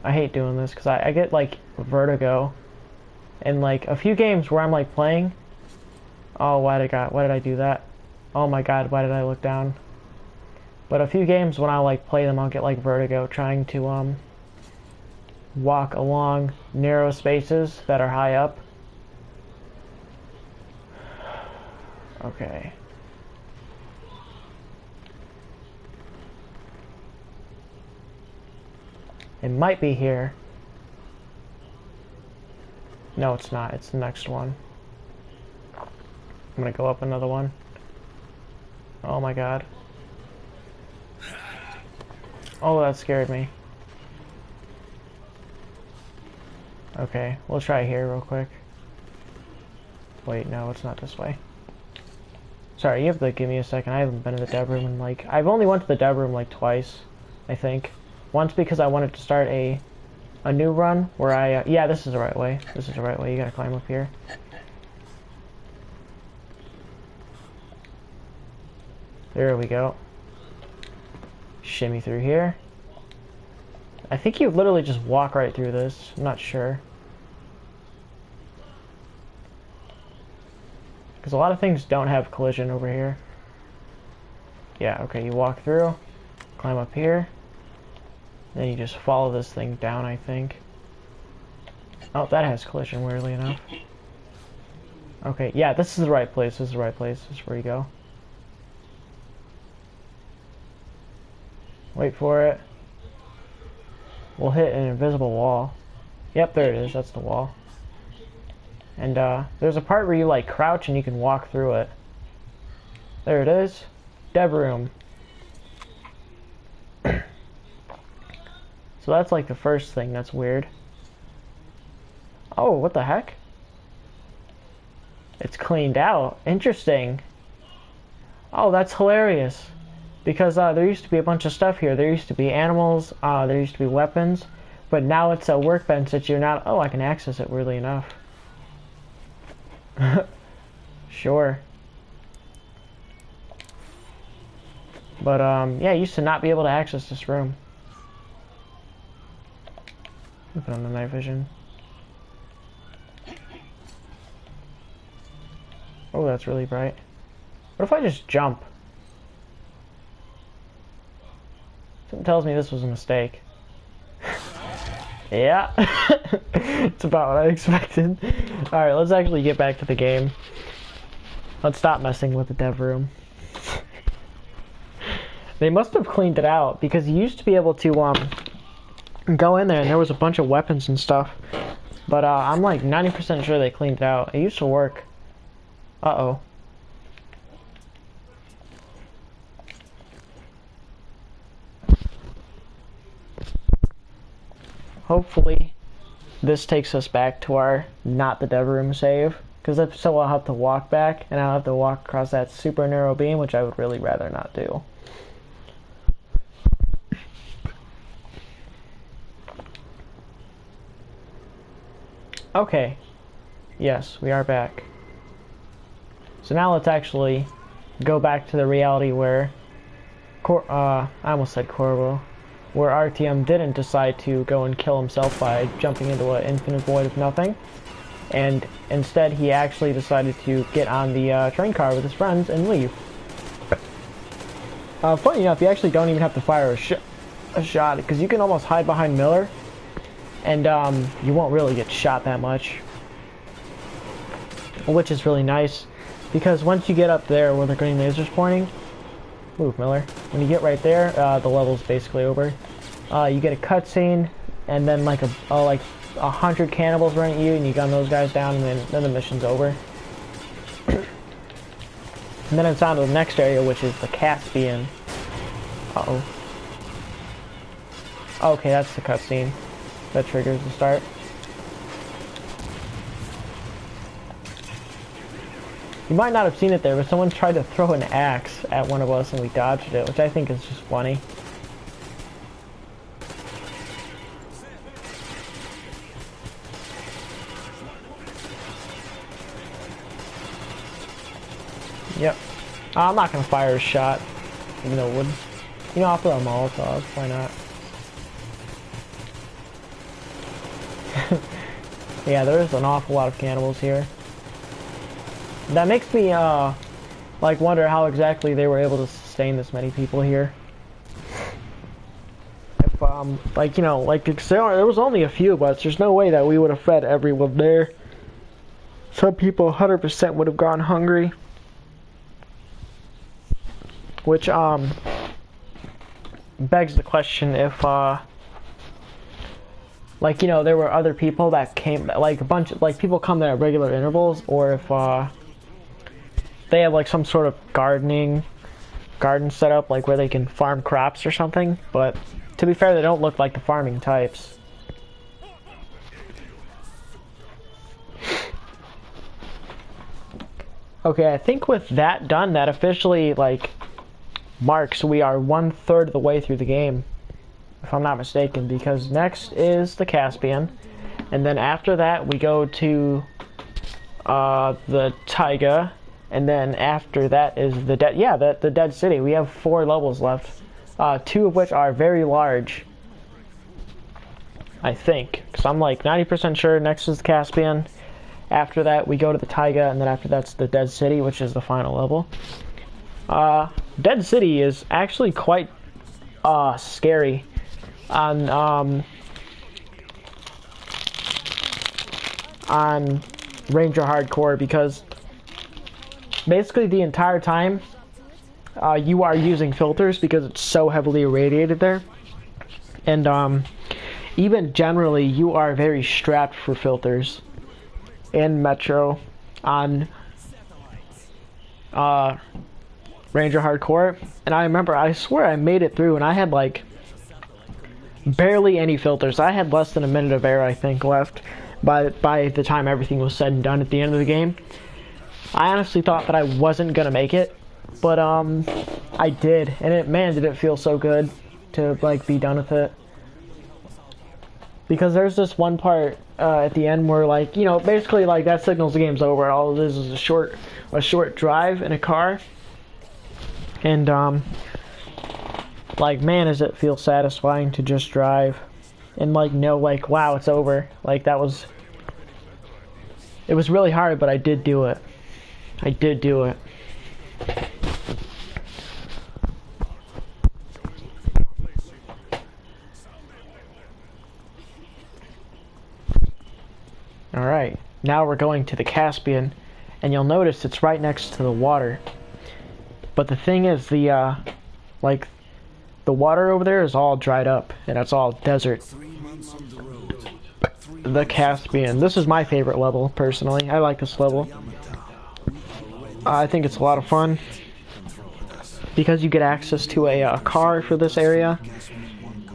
I hate doing this because I get like vertigo. And like a few games where I'm like playing. Oh, why did I do that? Oh my god, why did I look down? But a few games when I like play them, I'll get like vertigo trying to walk along narrow spaces that are high up. Okay. It might be here. No, it's not. It's the next one. I'm gonna go up another one. Oh my god. Oh, that scared me. Okay, we'll try here real quick. Wait, no, it's not this way. Sorry, you have to give me a second. I haven't been in the dev room in like... I've only went to the dev room like twice, I think. Once because I wanted to start a new run where I... yeah, this is the right way. This is the right way. You gotta climb up here. There we go. Shimmy through here. I think you literally just walk right through this. I'm not sure. Because a lot of things don't have collision over here. Yeah, okay, you walk through, climb up here, then you just follow this thing down, I think. Oh, that has collision, weirdly enough. Okay, yeah, this is the right place, this is the right place, this is where you go. Wait for it. We'll hit an invisible wall. Yep, there it is, that's the wall. And there's a part where you like crouch and you can walk through it. There it is. Dev room. So that's like the first thing that's weird. Oh, what the heck? It's cleaned out. Interesting. Oh, that's hilarious. Because there used to be a bunch of stuff here. There used to be animals, there used to be weapons, but now it's a workbench that you're not... Oh, I can access it, weirdly enough. Sure. But, yeah, I used to not be able to access this room. Put on the night vision. Oh, that's really bright. What if I just jump? Something tells me this was a mistake. Yeah. It's about what I expected. Alright, let's actually get back to the game. Let's stop messing with the dev room. They must have cleaned it out because you used to be able to go in there and there was a bunch of weapons and stuff. But I'm like 90% sure they cleaned it out. It used to work. Uh-oh. Hopefully this takes us back to our not the dev room save, because if so I'll have to walk back and I'll have to walk across that super narrow beam, which I would really rather not do. Okay, yes, we are back. So now let's actually go back to the reality where I almost said Corvo, where Artyom didn't decide to go and kill himself by jumping into an infinite void of nothing, and instead he actually decided to get on the train car with his friends and leave. Funny enough, you actually don't even have to fire a shot, because you can almost hide behind Miller, and you won't really get shot that much, which is really nice, because once you get up there where the green laser's pointing, move, Miller. When you get right there, the level's basically over. You get a cutscene, and then like 100 cannibals run at you, and you gun those guys down, and then the mission's over. And then it's on to the next area, which is the Caspian. Uh-oh. Okay, that's the cutscene. That triggers the start. You might not have seen it there, but someone tried to throw an axe at one of us and we dodged it, which I think is just funny. Yep. I'm not gonna fire a shot, even though it would. You know, I'll throw a Molotov. Why not? Yeah, there's an awful lot of cannibals here. That makes me, like, wonder how exactly they were able to sustain this many people here. If, like, you know, like, there was only a few, but there's no way that we would have fed everyone there. Some people 100% would have gone hungry. Which, begs the question if, like, you know, there were other people that came, like, a bunch of, like, people come there at regular intervals, or if, they have, like, some sort of garden setup, like, where they can farm crops or something, but, to be fair, they don't look like the farming types. Okay, I think with that done, that officially, like, marks we are 1/3 of the way through the game, if I'm not mistaken, because next is the Caspian, and then after that we go to the Taiga, and then after that is the the Dead City. We have 4 levels left, 2 of which are very large, I think, because I'm like 90% sure next is the Caspian. After that we go to the Taiga, and then after that's the Dead City, which is the final level. Dead City is actually quite scary on Ranger Hardcore, because basically the entire time you are using filters because it's so heavily irradiated there, and even generally you are very strapped for filters in Metro on Ranger Hardcore. And I remember, I swear I made it through and I had like barely any filters. I had less than a minute of air, I think, left by the time everything was said and done at the end of the game. I honestly thought that I wasn't gonna make it, but I did, and man, did it feel so good to like be done with it. Because there's this one part at the end where, like, you know, basically like that signals the game's over. All it is a short drive in a car, and like, man, does it feel satisfying to just drive and like know, like, wow, it's over. Like, it was really hard, but I did do it. I did do it. Alright, now we're going to the Caspian, and you'll notice it's right next to the water. But the thing is, the water over there is all dried up, and it's all desert. The Caspian. This is my favorite level, personally. I like this level. I think it's a lot of fun, because you get access to a car for this area,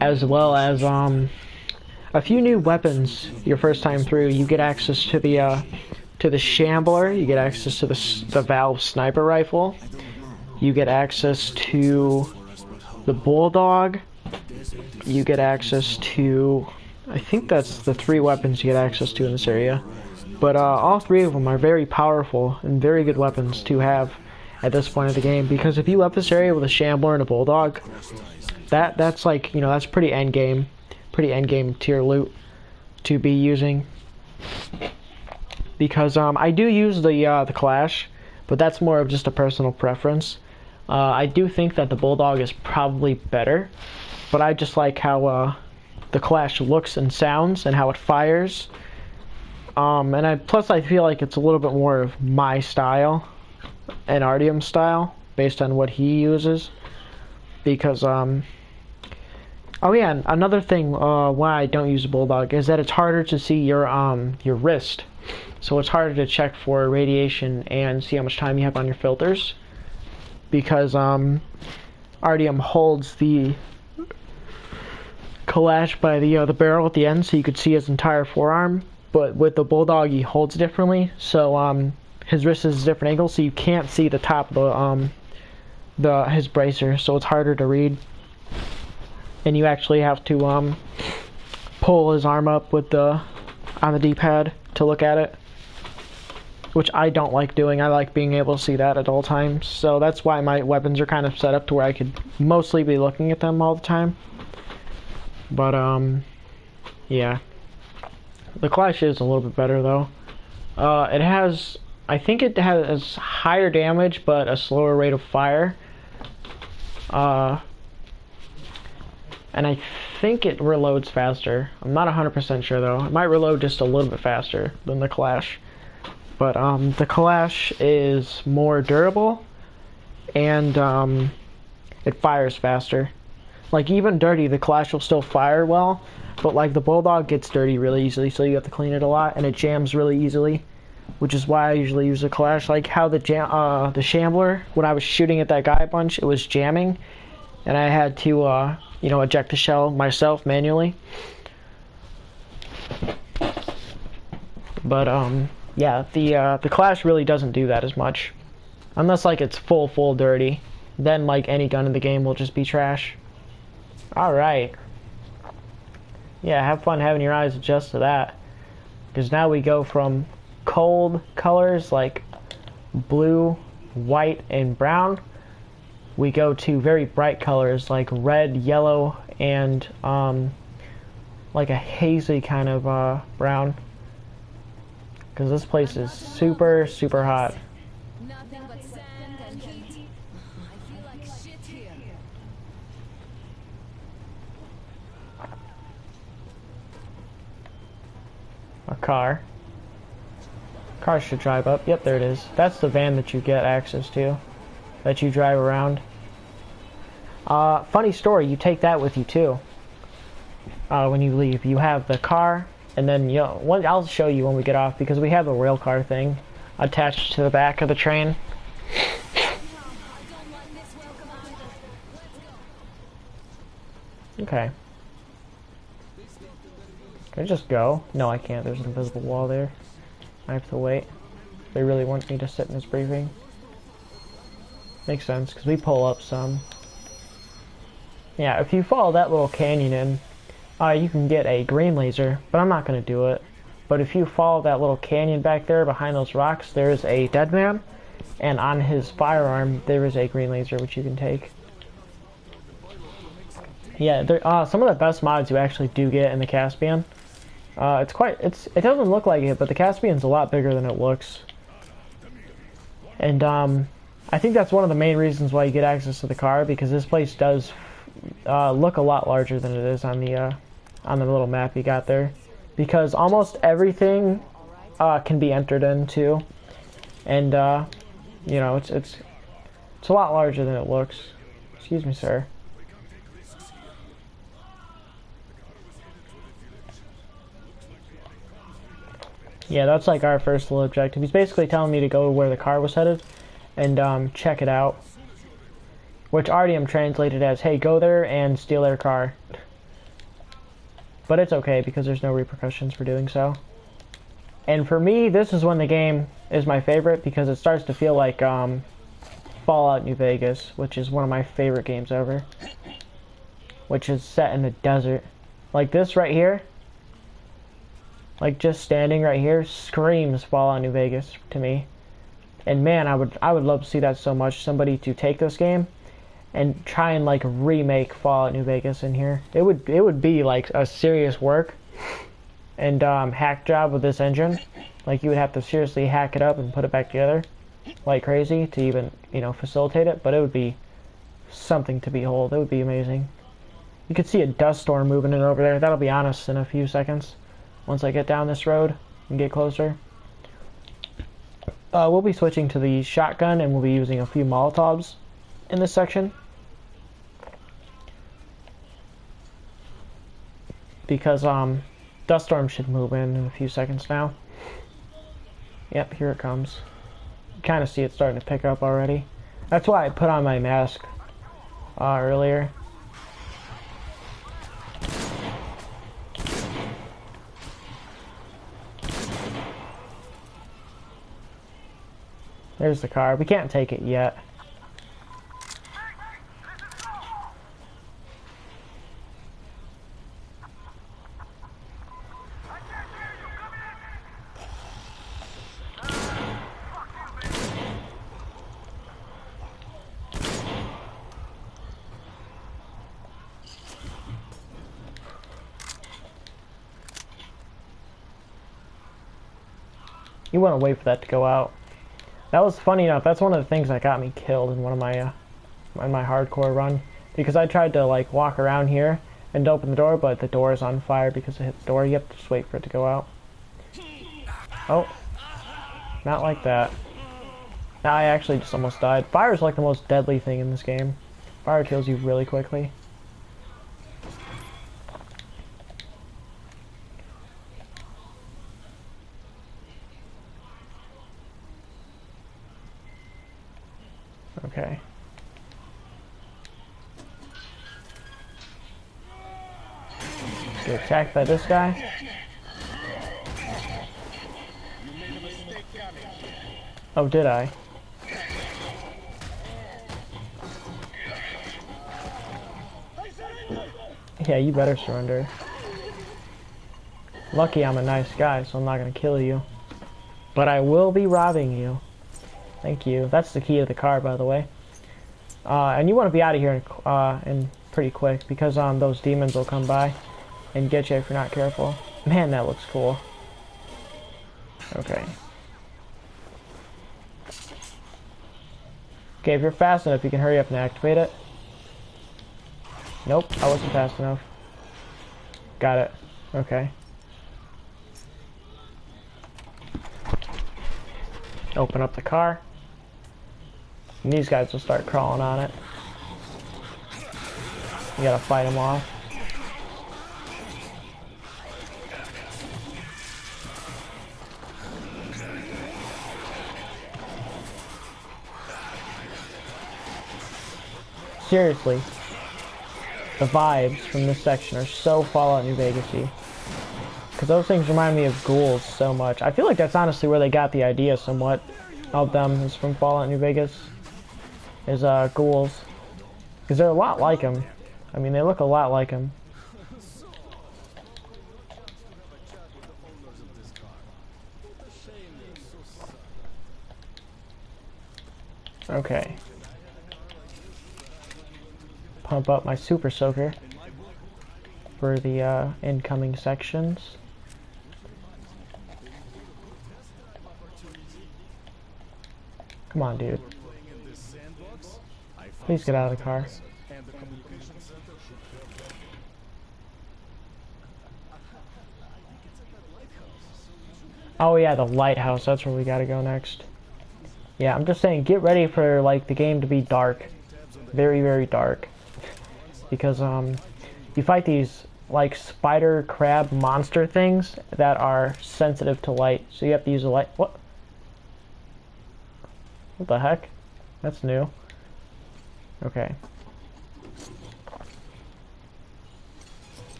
as well as a few new weapons your first time through. You get access to the Shambler, you get access to the Valve sniper rifle, you get access to the Bulldog, you get access to, I think that's the 3 weapons you get access to in this area. But all 3 of them are very powerful and very good weapons to have at this point of the game, because if you left this area with a Shambler and a Bulldog, that's like, you know, that's pretty end game tier loot to be using. Because I do use the Clash, but that's more of just a personal preference. I do think that the Bulldog is probably better, but I just like how the Clash looks and sounds and how it fires. And plus I feel like it's a little bit more of my style and Artyom's style based on what he uses. Because oh yeah, and another thing why I don't use a Bulldog is that it's harder to see your wrist. So it's harder to check for radiation and see how much time you have on your filters, because Artyom holds the Kalash by the barrel at the end, so you could see his entire forearm. But with the Bulldog, he holds differently, so his wrist is a different angle, so you can't see the top of his bracer, so it's harder to read. And you actually have to pull his arm up with on the D-pad to look at it. which I don't like doing. I like being able to see that at all times. So that's why my weapons are kind of set up to where I could mostly be looking at them all the time. But, yeah. The Clash is a little bit better, though. It has... I think it has higher damage, but a slower rate of fire. And I think it reloads faster. I'm not 100% sure, though. It might reload just a little bit faster than the Clash. But, the Clash is more durable, and, it fires faster. Like, even dirty, the Clash will still fire well, but, like, the Bulldog gets dirty really easily, so you have to clean it a lot, and it jams really easily, which is why I usually use the Clash. Like, how the Shambler, when I was shooting at that guy a bunch, it was jamming, and I had to, you know, eject the shell myself manually. But, yeah, the Clash really doesn't do that as much. Unless, like, it's full dirty. Then, like, any gun in the game will just be trash. Alright. Yeah, have fun having your eyes adjust to that. Because now we go from cold colors like blue, white, and brown. We go to very bright colors like red, yellow, and like a hazy kind of brown. Because this place is super hot. Nothing but sand and heat. I feel like shit here. A car. Car should drive up. Yep, there it is. That's the van that you get access to. That you drive around. Funny story, you take that with you too. When you leave. You have the car, and then, you know, I'll show you when we get off, because we have a rail car thing attached to the back of the train. I don't like this welcome either. Let's go. Okay. Can I just go? No, I can't. There's an invisible wall there. I have to wait. They really want me to sit in this briefing. Makes sense, because we pull up some. Yeah, if you follow that little canyon in, you can get a green laser, but I'm not going to do it. But if you follow that little canyon back there behind those rocks, there's a dead man, and on his firearm, there is a green laser, which you can take. Yeah, some of the best mods you actually do get in the Caspian. It doesn't look like it, but the Caspian's a lot bigger than it looks. And, I think that's one of the main reasons why you get access to the car, because this place does, look a lot larger than it is on the little map you got there. Because almost everything, can be entered into. And, you know, it's a lot larger than it looks. Excuse me, sir. Yeah, that's like our first little objective. He's basically telling me to go where the car was headed and check it out. Which Artyom translated as, hey, go there and steal their car. But it's okay because there's no repercussions for doing so. And for me, this is when the game is my favorite because it starts to feel like Fallout New Vegas, which is one of my favorite games ever. Which is set in the desert. Like this right here. Like just standing right here screams Fallout New Vegas to me. And man, I would love to see that so much. Somebody to take this game and try and like remake Fallout New Vegas in here. It would be like a serious work and hack job with this engine. Like you would have to seriously hack it up and put it back together like crazy to even, you know, facilitate it. But it would be something to behold. It would be amazing. You could see a dust storm moving in over there. That'll be honest in a few seconds. Once I get down this road and get closer. We'll be switching to the shotgun and we'll be using a few Molotovs in this section. Because dust storm should move in a few seconds now. Yep, here it comes. You kind of see it starting to pick up already. That's why I put on my mask earlier. There's the car. We can't take it yet. You want to wait for that to go out. That was funny enough. That's one of the things that got me killed in one of my in my hardcore run, because I tried to like walk around here and open the door, but the door is on fire because it hit the door. You have to just wait for it to go out. Oh, not like that. Now I actually just almost died. Fire is like the most deadly thing in this game. Fire kills you really quickly. Okay. Get attacked by this guy. Oh, did I? Yeah, you better surrender. Lucky I'm a nice guy, so I'm not gonna kill you. But I will be robbing you. Thank you. That's the key to the car, by the way. And you want to be out of here in pretty quick, because those demons will come by and get you if you're not careful. Man, that looks cool. Okay. Okay, if you're fast enough, you can hurry up and activate it. Nope, I wasn't fast enough. Got it. Okay. Open up the car. And these guys will start crawling on it. You gotta fight them off. Seriously, the vibes from this section are so Fallout New Vegas-y. Because those things remind me of ghouls so much. I feel like that's honestly where they got the idea somewhat of them, is from Fallout New Vegas. Is ghouls. Because they're a lot like them. I mean, they look a lot like them. Okay. Pump up my super soaker for the incoming sections. Come on, dude. Please get out of the car. Oh yeah, the lighthouse. That's where we gotta go next. Yeah, I'm just saying, get ready for like the game to be dark. Very, very dark. Because you fight these like spider crab monster things that are sensitive to light. So you have to use a light. What the heck? That's new. Okay.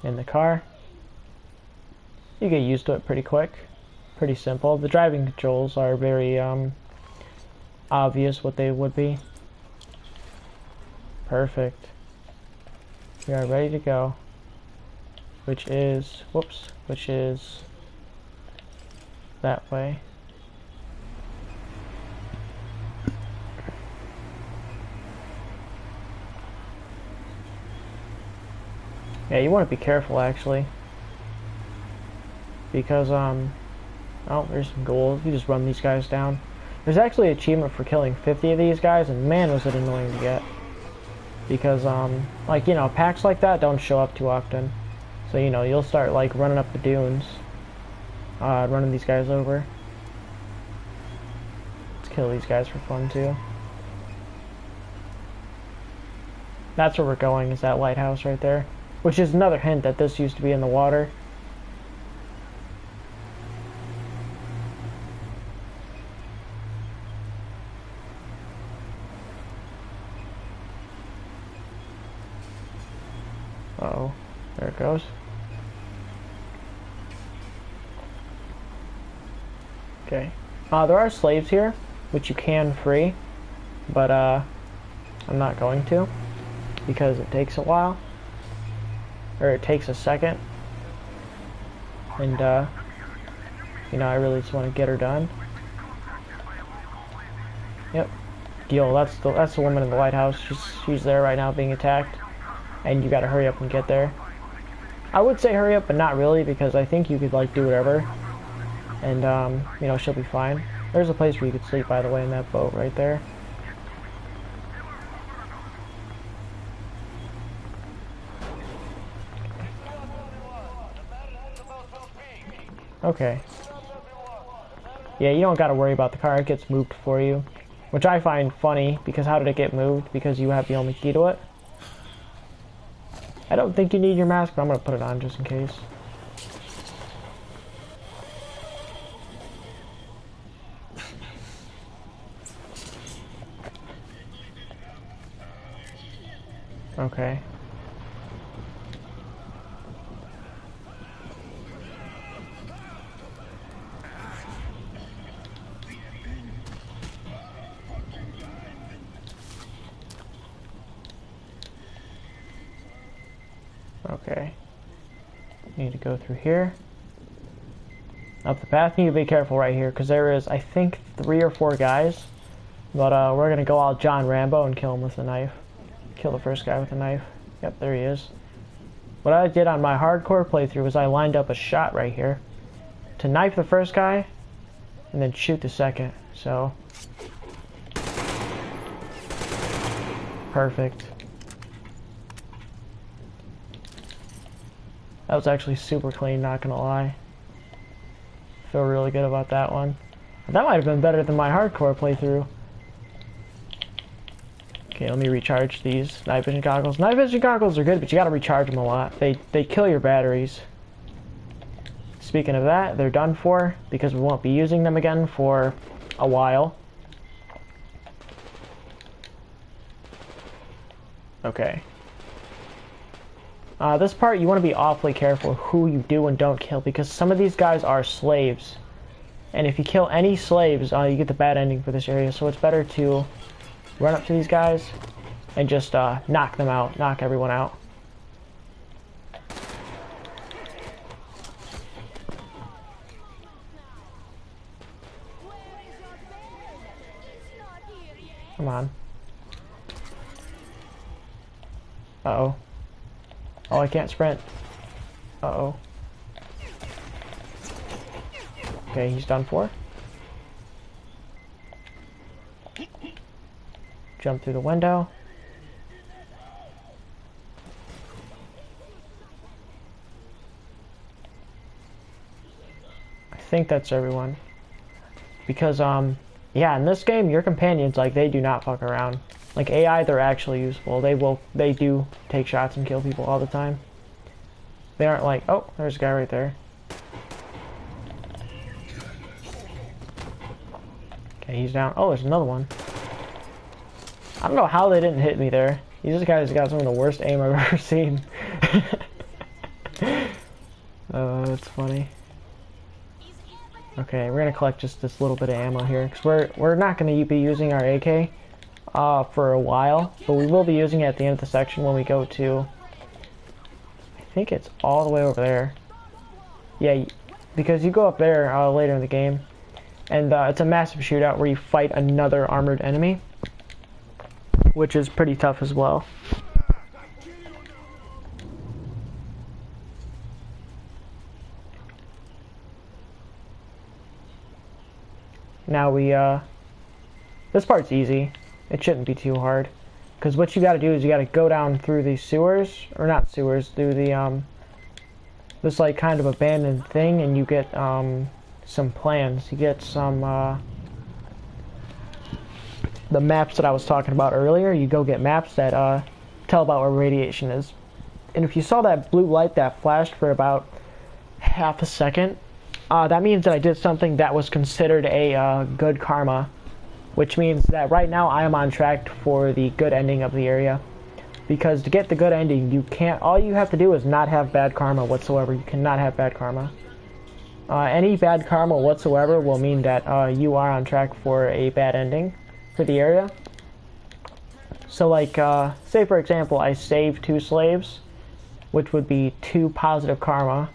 In the car. You get used to it pretty quick. Pretty simple. The driving controls are very obvious what they would be. Perfect. We are ready to go. Which is, whoops, which is that way. Yeah, you want to be careful actually. Because, oh, there's some ghouls. You just run these guys down. There's actually an achievement for killing 50 of these guys, and man, was it annoying to get. Because, like, you know, packs like that don't show up too often. So, you know, you'll start, like, running up the dunes. Running these guys over. Let's kill these guys for fun, too. That's where we're going, is that lighthouse right there. Which is another hint that this used to be in the water. Uh-oh, there it goes. Okay. There are slaves here, which you can free, but I'm not going to, because it takes a while. Or it takes a second. And, you know, I really just want to get her done. Yep. Gil, that's the woman in the lighthouse. She's there right now being attacked. And you gotta hurry up and get there. I would say hurry up, but not really, because I think you could like do whatever, and you know, she'll be fine. There's a place where you could sleep, by the way, in that boat right there. Okay. Yeah, you don't gotta worry about the car, it gets moved for you. Which I find funny, because how did it get moved? Because you have the only key to it. I don't think you need your mask, but I'm gonna put it on just in case. Okay. Okay. Need to go through here. Up the path. Need to be careful right here, because there is, I think, 3 or 4 guys. But we're gonna go all John Rambo and kill him with a knife. Kill the first guy with a knife. Yep, there he is. What I did on my hardcore playthrough was I lined up a shot right here to knife the first guy and then shoot the second. So perfect. That was actually super clean, not gonna lie. Feel really good about that one. That might have been better than my hardcore playthrough. Okay, let me recharge these night vision goggles. Night vision goggles are good, but you gotta recharge them a lot. They kill your batteries. Speaking of that, they're done for, because we won't be using them again for a while. Okay. This part, you want to be awfully careful who you do and don't kill, because some of these guys are slaves. And if you kill any slaves, you get the bad ending for this area, so it's better to run up to these guys and just knock them out, knock everyone out. Come on. Uh-oh. Oh, I can't sprint. Uh-oh. Okay, he's done for. Jump through the window. I think that's everyone. Because, yeah, in this game, your companions, like, they do not fuck around. Like, AI, they're actually useful. They do take shots and kill people all the time. They aren't like, oh, there's a guy right there. Okay, he's down. Oh, there's another one. I don't know how they didn't hit me there. These guys got some of the worst aim I've ever seen. That's funny. Okay, we're gonna collect just this little bit of ammo here, because we're not gonna be using our AK for a while, but we will be using it at the end of the section when we go to, I think it's all the way over there. Yeah, because you go up there later in the game, and it's a massive shootout where you fight another armored enemy, which is pretty tough as well. Now this part's easy. It shouldn't be too hard, because what you got to do is you got to go down through these sewers, or not sewers, through the this like kind of abandoned thing, and you get some plans. You get some the maps that I was talking about earlier. You go get maps that tell about where radiation is, and if you saw that blue light that flashed for about half a second, that means that I did something that was considered a good karma, which means that right now I am on track for the good ending of the area. Because to get the good ending, you can't, all you have to do is not have bad karma whatsoever. You cannot have bad karma. Any bad karma whatsoever will mean that you are on track for a bad ending for the area. So like, say for example, I save 2 slaves, which would be 2 positive karma,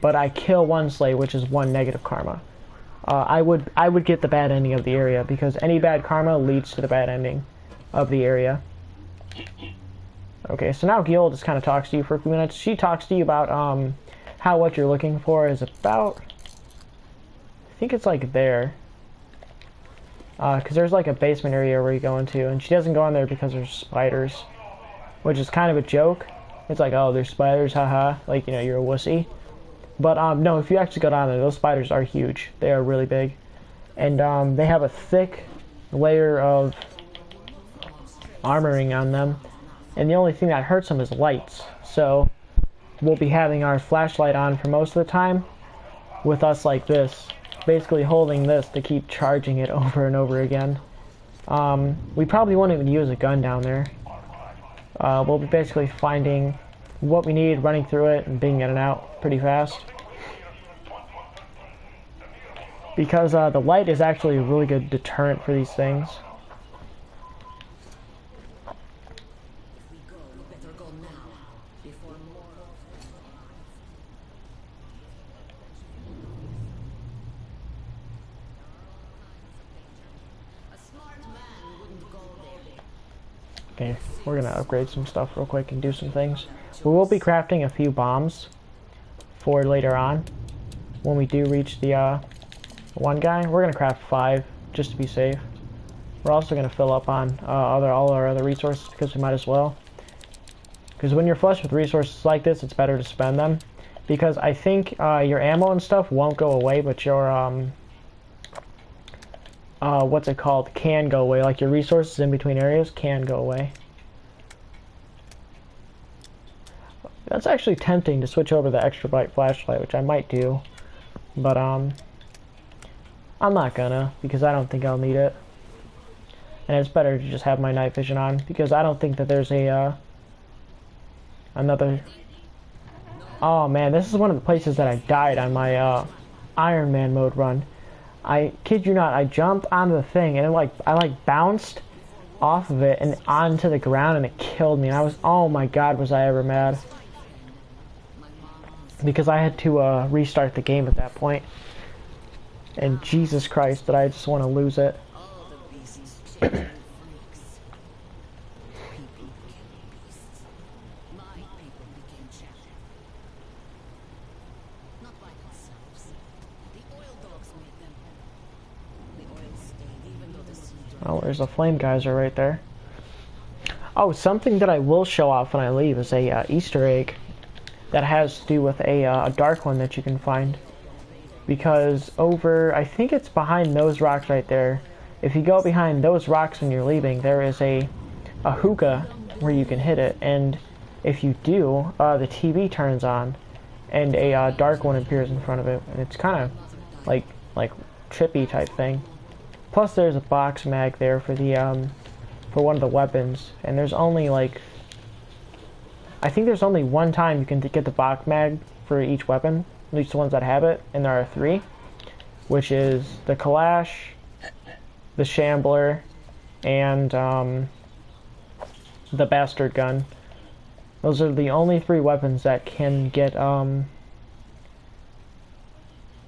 but I kill 1 slave, which is 1 negative karma. I would get the bad ending of the area, because any bad karma leads to the bad ending of the area. Okay, so now Gil just kind of talks to you for a few minutes. She talks to you about how what you're looking for is about. I think it's like there. Because there's like a basement area where you go into, and she doesn't go in there because there's spiders, which is kind of a joke. It's like, oh, there's spiders, haha, like, you know, you're a wussy. But no, if you actually go down there, those spiders are huge. They are really big. And they have a thick layer of armoring on them. And the only thing that hurts them is lights. So we'll be having our flashlight on for most of the time with us like this. Basically holding this to keep charging it over and over again. We probably won't even use a gun down there. We'll be basically finding what we need, running through it, and being in and out pretty fast. Because the light is actually a really good deterrent for these things. Okay, we're gonna upgrade some stuff real quick and do some things. We will be crafting a few bombs for later on when we do reach the one guy. We're gonna craft 5 just to be safe. We're also gonna fill up on all our other resources because we might as well. Because when you're flush with resources like this, it's better to spend them. Because I think your ammo and stuff won't go away, but your what's it called, can go away. Like your resources in between areas can go away. That's actually tempting to switch over the extra bright flashlight, which I might do, but I'm not gonna, because I don't think I'll need it. And it's better to just have my night vision on, because I don't think that there's a another. Oh man, this is one of the places that I died on my Iron Man mode run. I kid you not, I jumped onto the thing and I bounced off of it and onto the ground and it killed me. And I was, oh my god, was I ever mad. Because I had to restart the game at that point. And Jesus Christ, did I just want to lose it. Oh, there's a flame geyser right there. Oh, something that I will show off when I leave is a Easter egg that has to do with a dark one that you can find. Because over, I think it's behind those rocks right there. If you go behind those rocks when you're leaving, there is a hookah where you can hit it. And if you do, the TV turns on and a dark one appears in front of it. And it's kind of like trippy type thing. Plus there's a box mag there for the for one of the weapons, and there's only like, I think there's only one time you can get the box mag for each weapon, at least the ones that have it, and there are 3, which is the Kalash, the Shambler, and the Bastard Gun. Those are the only 3 weapons that can get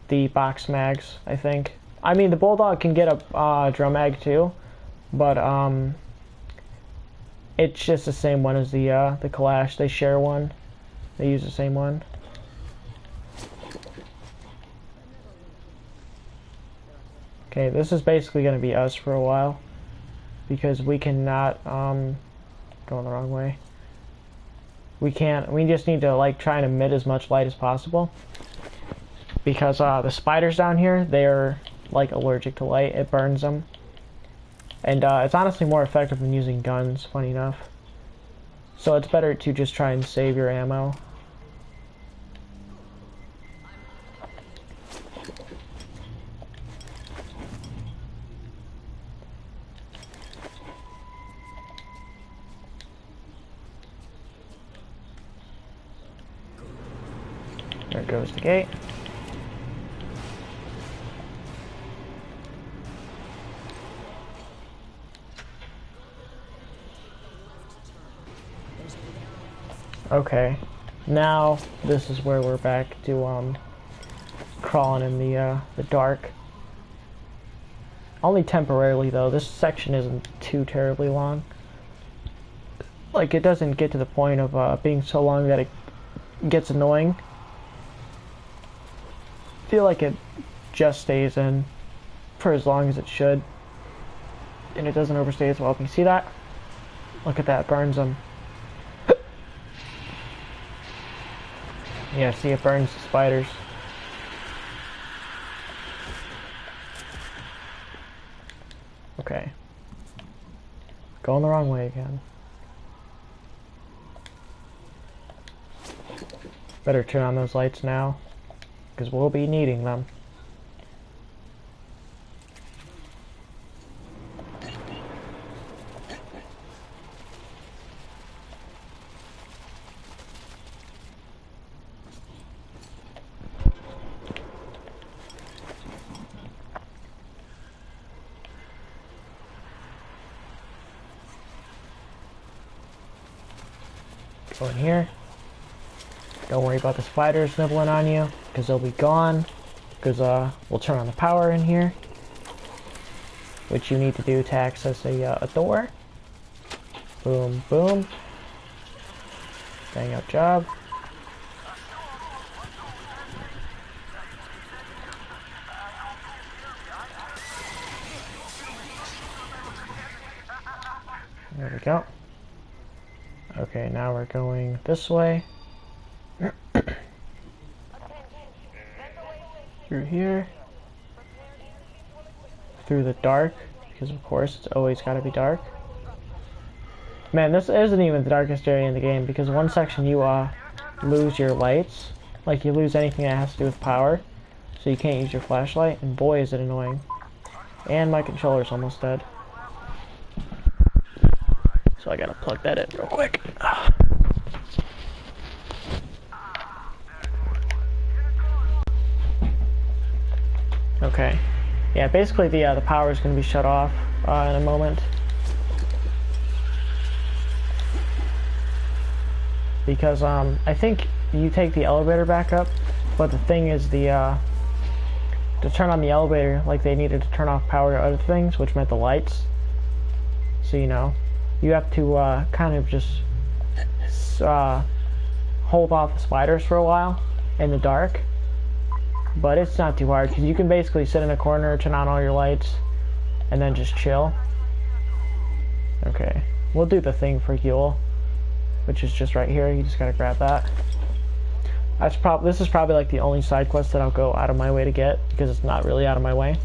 the box mags, I think. I mean, the Bulldog can get a drum mag too, but it's just the same one as the Kalash. They share one. They use the same one. Okay, this is basically going to be us for a while, because we cannot going the wrong way. We just need to like try and emit as much light as possible, because the spiders down here, they're like allergic to light. It burns them, and it's honestly more effective than using guns, funny enough. So it's better to just try and save your ammo. There goes the gate. Okay, now this is where we're back to crawling in the dark. Only temporarily though. This section isn't too terribly long. like it doesn't get to the point of being so long that it gets annoying. I feel like it just stays in for as long as it should, and it doesn't overstay as well. Can you see that? Look at that, burns them. Yeah, see, it burns the spiders. Okay. Going the wrong way again. Better turn on those lights now, because we'll be needing them. Go in here. Don't worry about the spiders nibbling on you, because they'll be gone. Because we'll turn on the power in here, which you need to do to access a door. Boom, boom. Bang up job. There we go. Okay, now we're going this way. Through here. Through the dark, because of course it's always got to be dark. Man, this isn't even the darkest area in the game, because one section you lose your lights. Like, you lose anything that has to do with power. So you can't use your flashlight, and boy is it annoying. And my controller's almost dead. So I gotta plug that in real quick. Okay. Yeah, basically the power is gonna be shut off in a moment. Because I think you take the elevator back up, but the thing is to turn on the elevator, like, they needed to turn off power to other things, which meant the lights. So, you know, you have to kind of just hold off the spiders for a while in the dark. But it's not too hard, because you can basically sit in a corner, turn on all your lights, and then just chill. Okay, we'll do the thing for Yule, which is just right here. You just gotta grab that. This is probably like the only side quest that I'll go out of my way to get, because it's not really out of my way.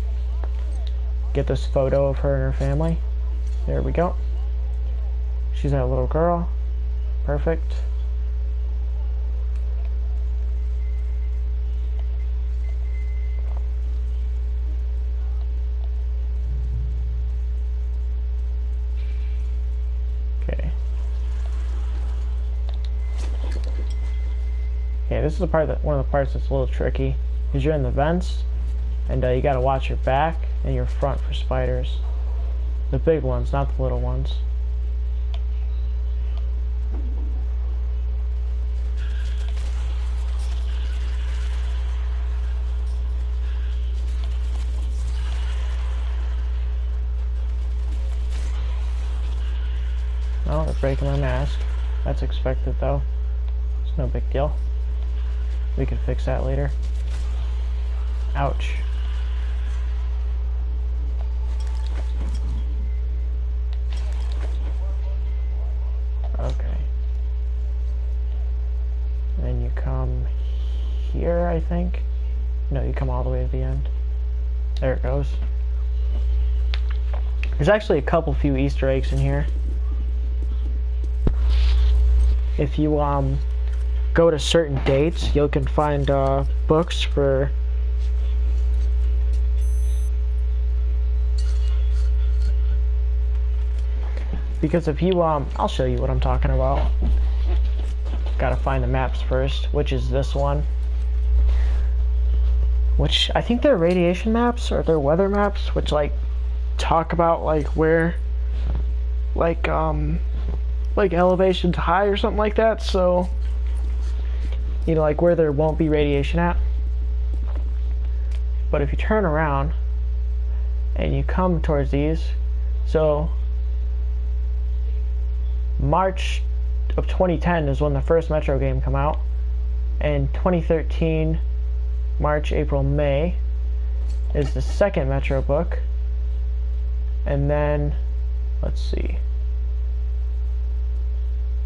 Get this photo of her and her family. There we go. She's that little girl. Perfect. Okay. Okay, this is the part one of the parts that's a little tricky, because you're in the vents, and you gotta watch your back and your front for spiders. The big ones, not the little ones. Oh, they're breaking my mask. That's expected, though. It's no big deal. We can fix that later. Ouch. Okay. Then you come here, I think. No, you come all the way to the end. There it goes. There's actually a few Easter eggs in here. If you go to certain dates, you can find books for because if you I'll show you what I'm talking about. Gotta find the maps first, which is this one, which I think they're radiation maps or they're weather maps, which like talk about like where like elevation's high or something like that, so you know, like where there won't be radiation at. But if you turn around and you come towards these, so March of 2010 is when the first Metro game come out. And 2013, March, April, May is the second Metro book. And then, let's see.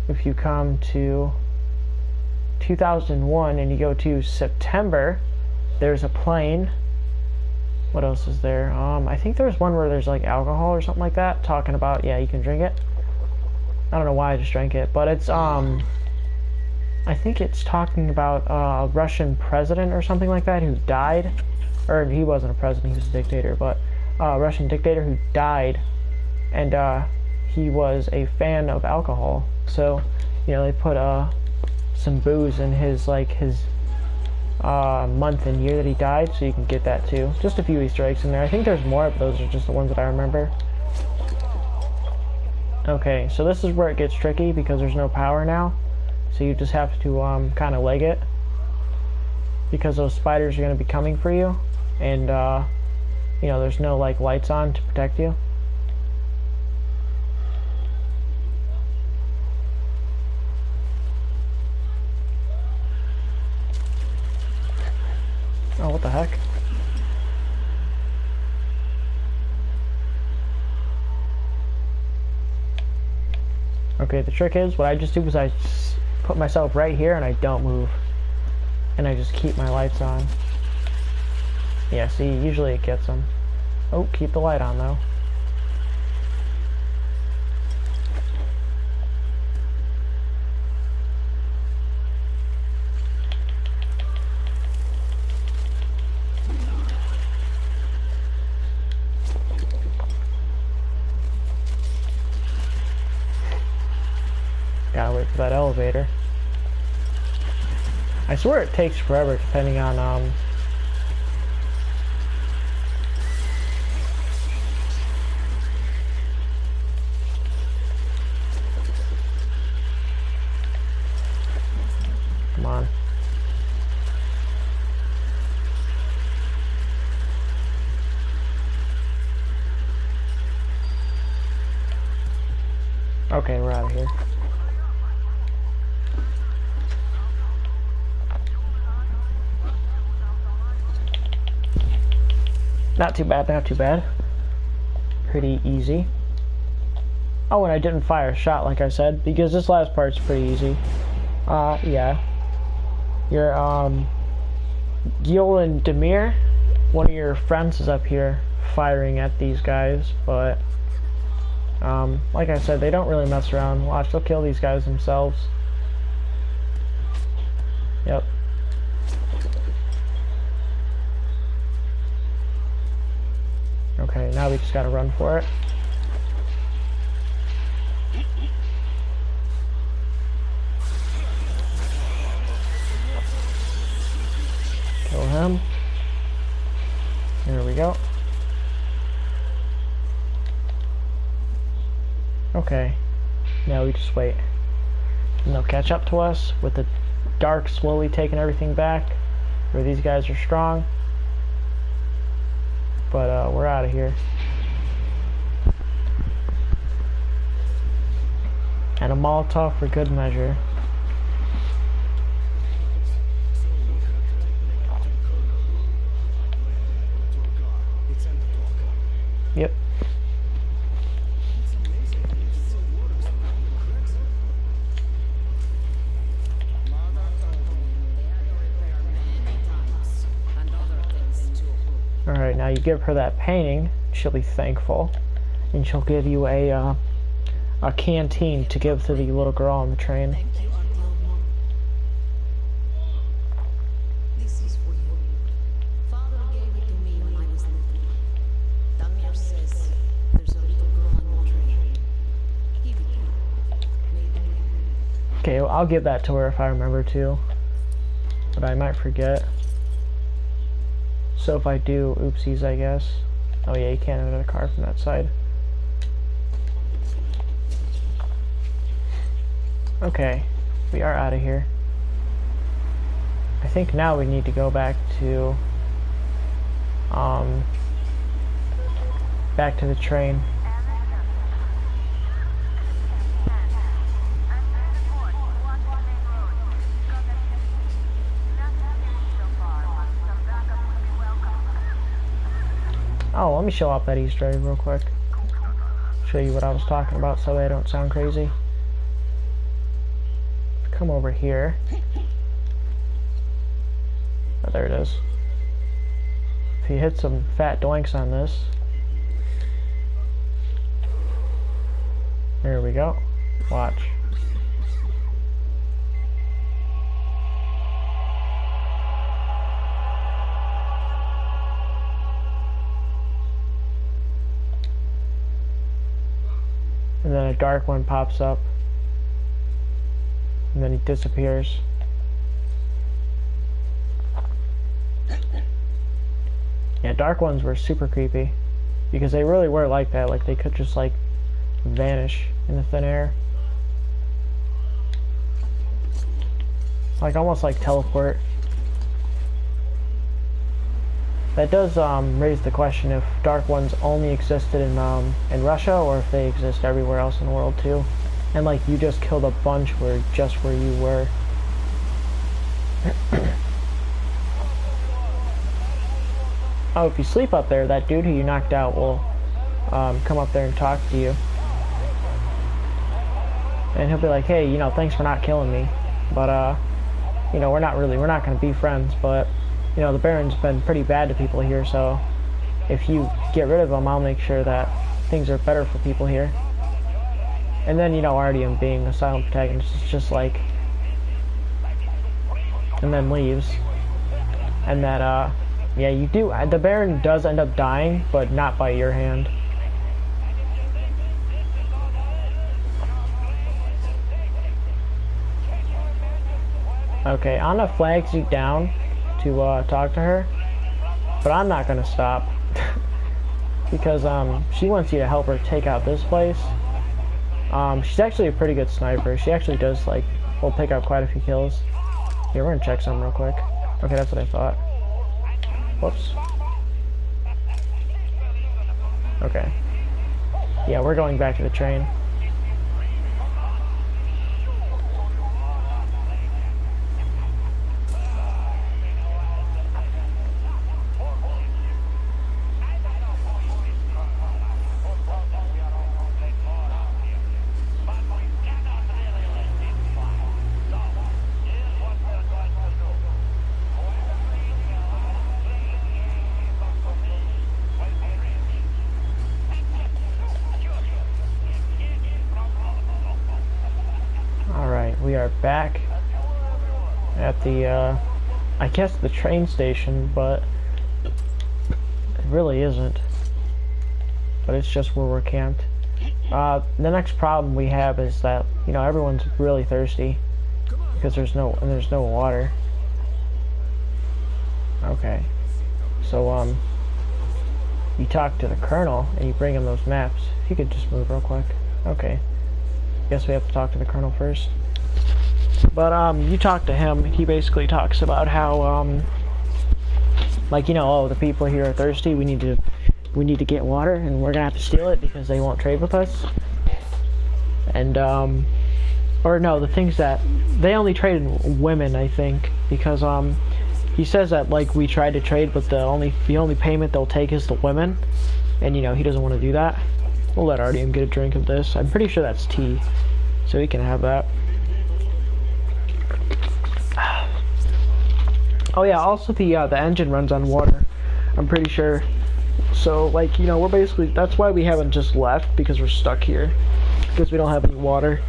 If you come to 2001 and you go to September, there's a plane. What else is there? I think there's one where there's like alcohol or something like that, talking about, yeah, you can drink it. I don't know why I just drank it, but it's I think it's talking about a Russian president or something like that who died, or he wasn't a president, he was a dictator, but a Russian dictator who died, and he was a fan of alcohol. So, you know, they put some booze in his month and year that he died, so you can get that too. Just a few Easter eggs in there. I think there's more, but those are just the ones that I remember. Okay, so this is where it gets tricky because there's no power now. So you just have to kind of leg it, because those spiders are going to be coming for you, and you know, there's no like lights on to protect you. Oh, what the heck? Okay, the trick is, what I just do is I put myself right here and I don't move. And I just keep my lights on. Yeah, see, usually it gets them. Oh, keep the light on though. Gotta wait for that elevator. I swear it takes forever depending on come on. Okay, we're out of here. Not too bad, not too bad. Pretty easy. Oh, and I didn't fire a shot like I said, because this last part's pretty easy. Yeah. Your, Gil and Demir, one of your friends is up here firing at these guys, but, like I said, they don't really mess around. Watch, they'll kill these guys themselves. Yep. Okay, now we just gotta run for it. Kill him. There we go. Okay, now we just wait. And they'll catch up to us with the dark slowly taking everything back, where these guys are strong. But we're out of here. And a Molotov for good measure. Yep. Alright, now you give her that painting, she'll be thankful, and she'll give you a canteen to give to the little girl on the train. Thank you, Auntie Alma. This is for you. Father gave it to me when I was little. Damir says there's a little girl on the train. Give it to her. Maybe. Okay, well, I'll give that to her if I remember to, but I might forget. So if I do, oopsies, I guess. Oh yeah, you can't enter the car from that side. Okay, we are out of here. I think now we need to go back to the train. Oh, let me show off that Easter egg real quick. Show you what I was talking about so I don't sound crazy. Come over here. Oh, there it is. If you hit some fat doinks on this. There we go. Watch. And then a dark one pops up. And then he disappears. Yeah, dark ones were super creepy. Because they really were like that. Like, they could just, like, vanish in the thin air. Like, almost like teleport. That does raise the question if dark ones only existed in Russia, or if they exist everywhere else in the world too. And like you just killed a bunch where you were. Oh, if you sleep up there, that dude who you knocked out will come up there and talk to you. And he'll be like, hey, you know, thanks for not killing me. But you know, we're not gonna be friends, but you know, the Baron's been pretty bad to people here, so if you get rid of him, I'll make sure that things are better for people here. And then, you know, Artyom being a silent protagonist is just like, and then leaves. And that, yeah, you do, the Baron does end up dying, but not by your hand. Okay, Anna flags you down to talk to her, but I'm not gonna stop because she wants you to help her take out this place. She's actually a pretty good sniper. She actually does will pick up quite a few kills. Here, we're gonna check some real quick. Okay, that's what I thought. Whoops. Okay. Yeah, we're going back to the train. We are back at the, I guess the train station, but it really isn't. But it's just where we're camped. The next problem we have is that, you know, everyone's really thirsty because there's no water. Okay. So, you talk to the Colonel and you bring him those maps. If you could just move real quick. Okay. Guess we have to talk to the Colonel first. But, you talk to him, he basically talks about how, like, you know, oh, the people here are thirsty, we need to get water, and we're gonna have to steal it because they won't trade with us. And, or no, the things that, they only trade in women, I think, because, he says that, like, we tried to trade, but the only payment they'll take is the women, and, you know, he doesn't want to do that. We'll let Artyom get a drink of this. I'm pretty sure that's tea, so he can have that. Oh yeah, also the engine runs on water, I'm pretty sure. So, like, you know, we're basically, that's why we haven't just left, because we're stuck here. Because we don't have any water.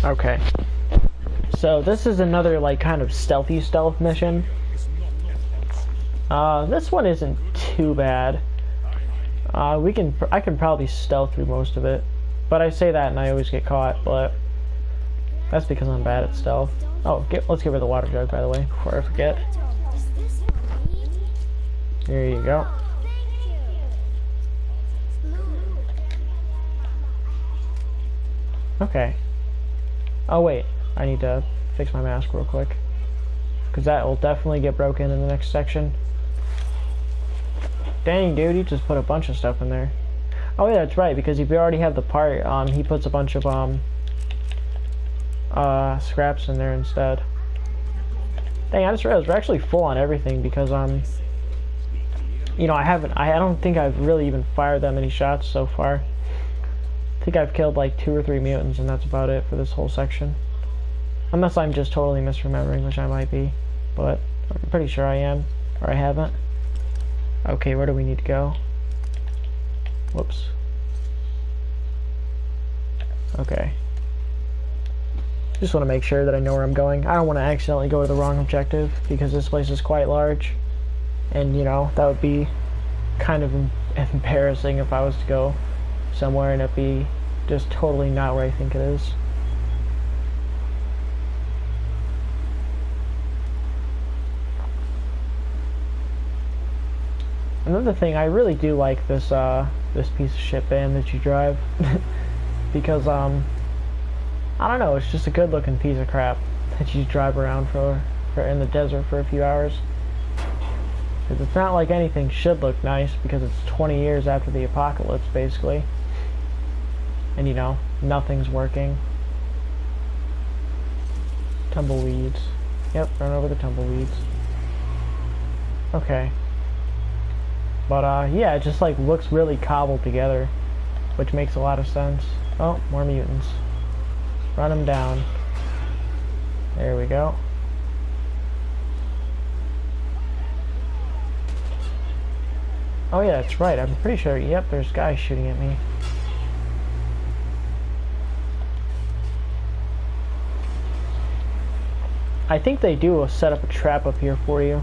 Okay. So this is another, like, kind of stealth mission. This one isn't too bad. I can probably stealth through most of it. But I say that and I always get caught, but that's because I'm bad at stealth. Oh, let's give her the water jug, by the way, before I forget. There you go. Okay. Oh wait, I need to fix my mask real quick. because that will definitely get broken in the next section. Dang, dude, he just put a bunch of stuff in there. Oh yeah, that's right, because if you already have the part, he puts a bunch of scraps in there instead. Dang, I just realized we're actually full on everything because you know, I don't think I've really even fired that many shots so far. I think I've killed like 2 or 3 mutants, and that's about it for this whole section. Unless I'm just totally misremembering, which I might be, but I'm pretty sure I am, or I haven't. Okay, where do we need to go? Whoops. Okay. Just want to make sure that I know where I'm going. I don't want to accidentally go to the wrong objective, because this place is quite large. And, you know, that would be kind of embarrassing if I was to go somewhere and it be just totally not where I think it is. Another thing, I really do like this this piece of shit van that you drive, because I don't know, it's just a good looking piece of crap that you drive around for in the desert for a few hours. Because it's not like anything should look nice, because it's 20 years after the apocalypse basically, and you know, nothing's working. Tumbleweeds. Yep, run over the tumbleweeds. Okay. But yeah, it just like looks really cobbled together, which makes a lot of sense. Oh, more mutants. Run them down. There we go. Oh yeah, that's right. I'm pretty sure, yep, there's guys shooting at me. I think they do set up a trap up here for you.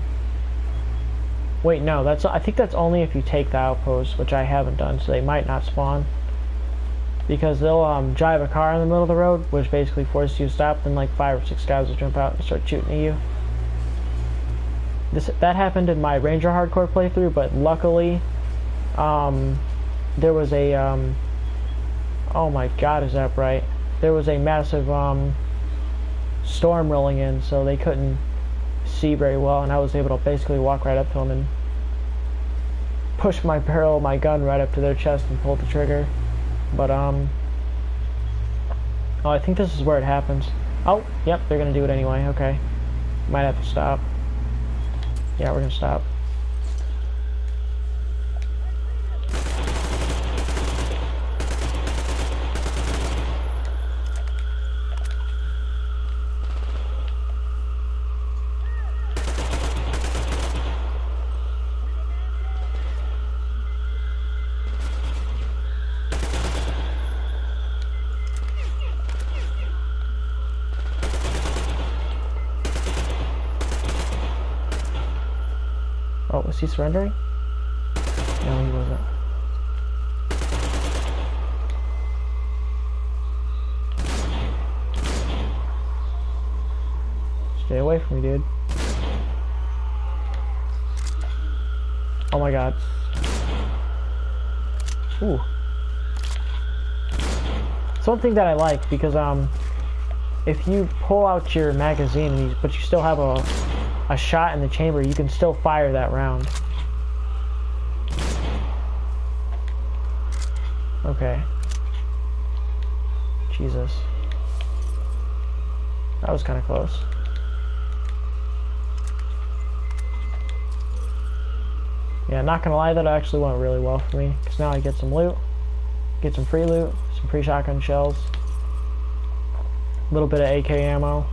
Wait, no, I think that's only if you take the outpost, which I haven't done, so they might not spawn. Because they'll drive a car in the middle of the road, which basically forces you to stop, then like 5 or 6 guys will jump out and start shooting at you. That happened in my Ranger Hardcore playthrough, but luckily, there was a, oh my god, is that bright? There was a massive, storm rolling in, so they couldn't see very well, and I was able to basically walk right up to them and push my barrel of my gun right up to their chest and pull the trigger. But oh, I think this is where it happens. Oh, yep, they're gonna do it anyway. Okay, might have to stop. Yeah, we're gonna stop. Oh, was he surrendering? No, he wasn't. Stay away from me, dude. Oh my god. Ooh. Something that I like, because if you pull out your magazine but you still have a shot in the chamber, you can still fire that round. Okay. Jesus. That was kind of close. Yeah, not gonna lie, that actually went really well for me, because now I get some loot, get some free loot, some free shotgun shells, a little bit of AK ammo.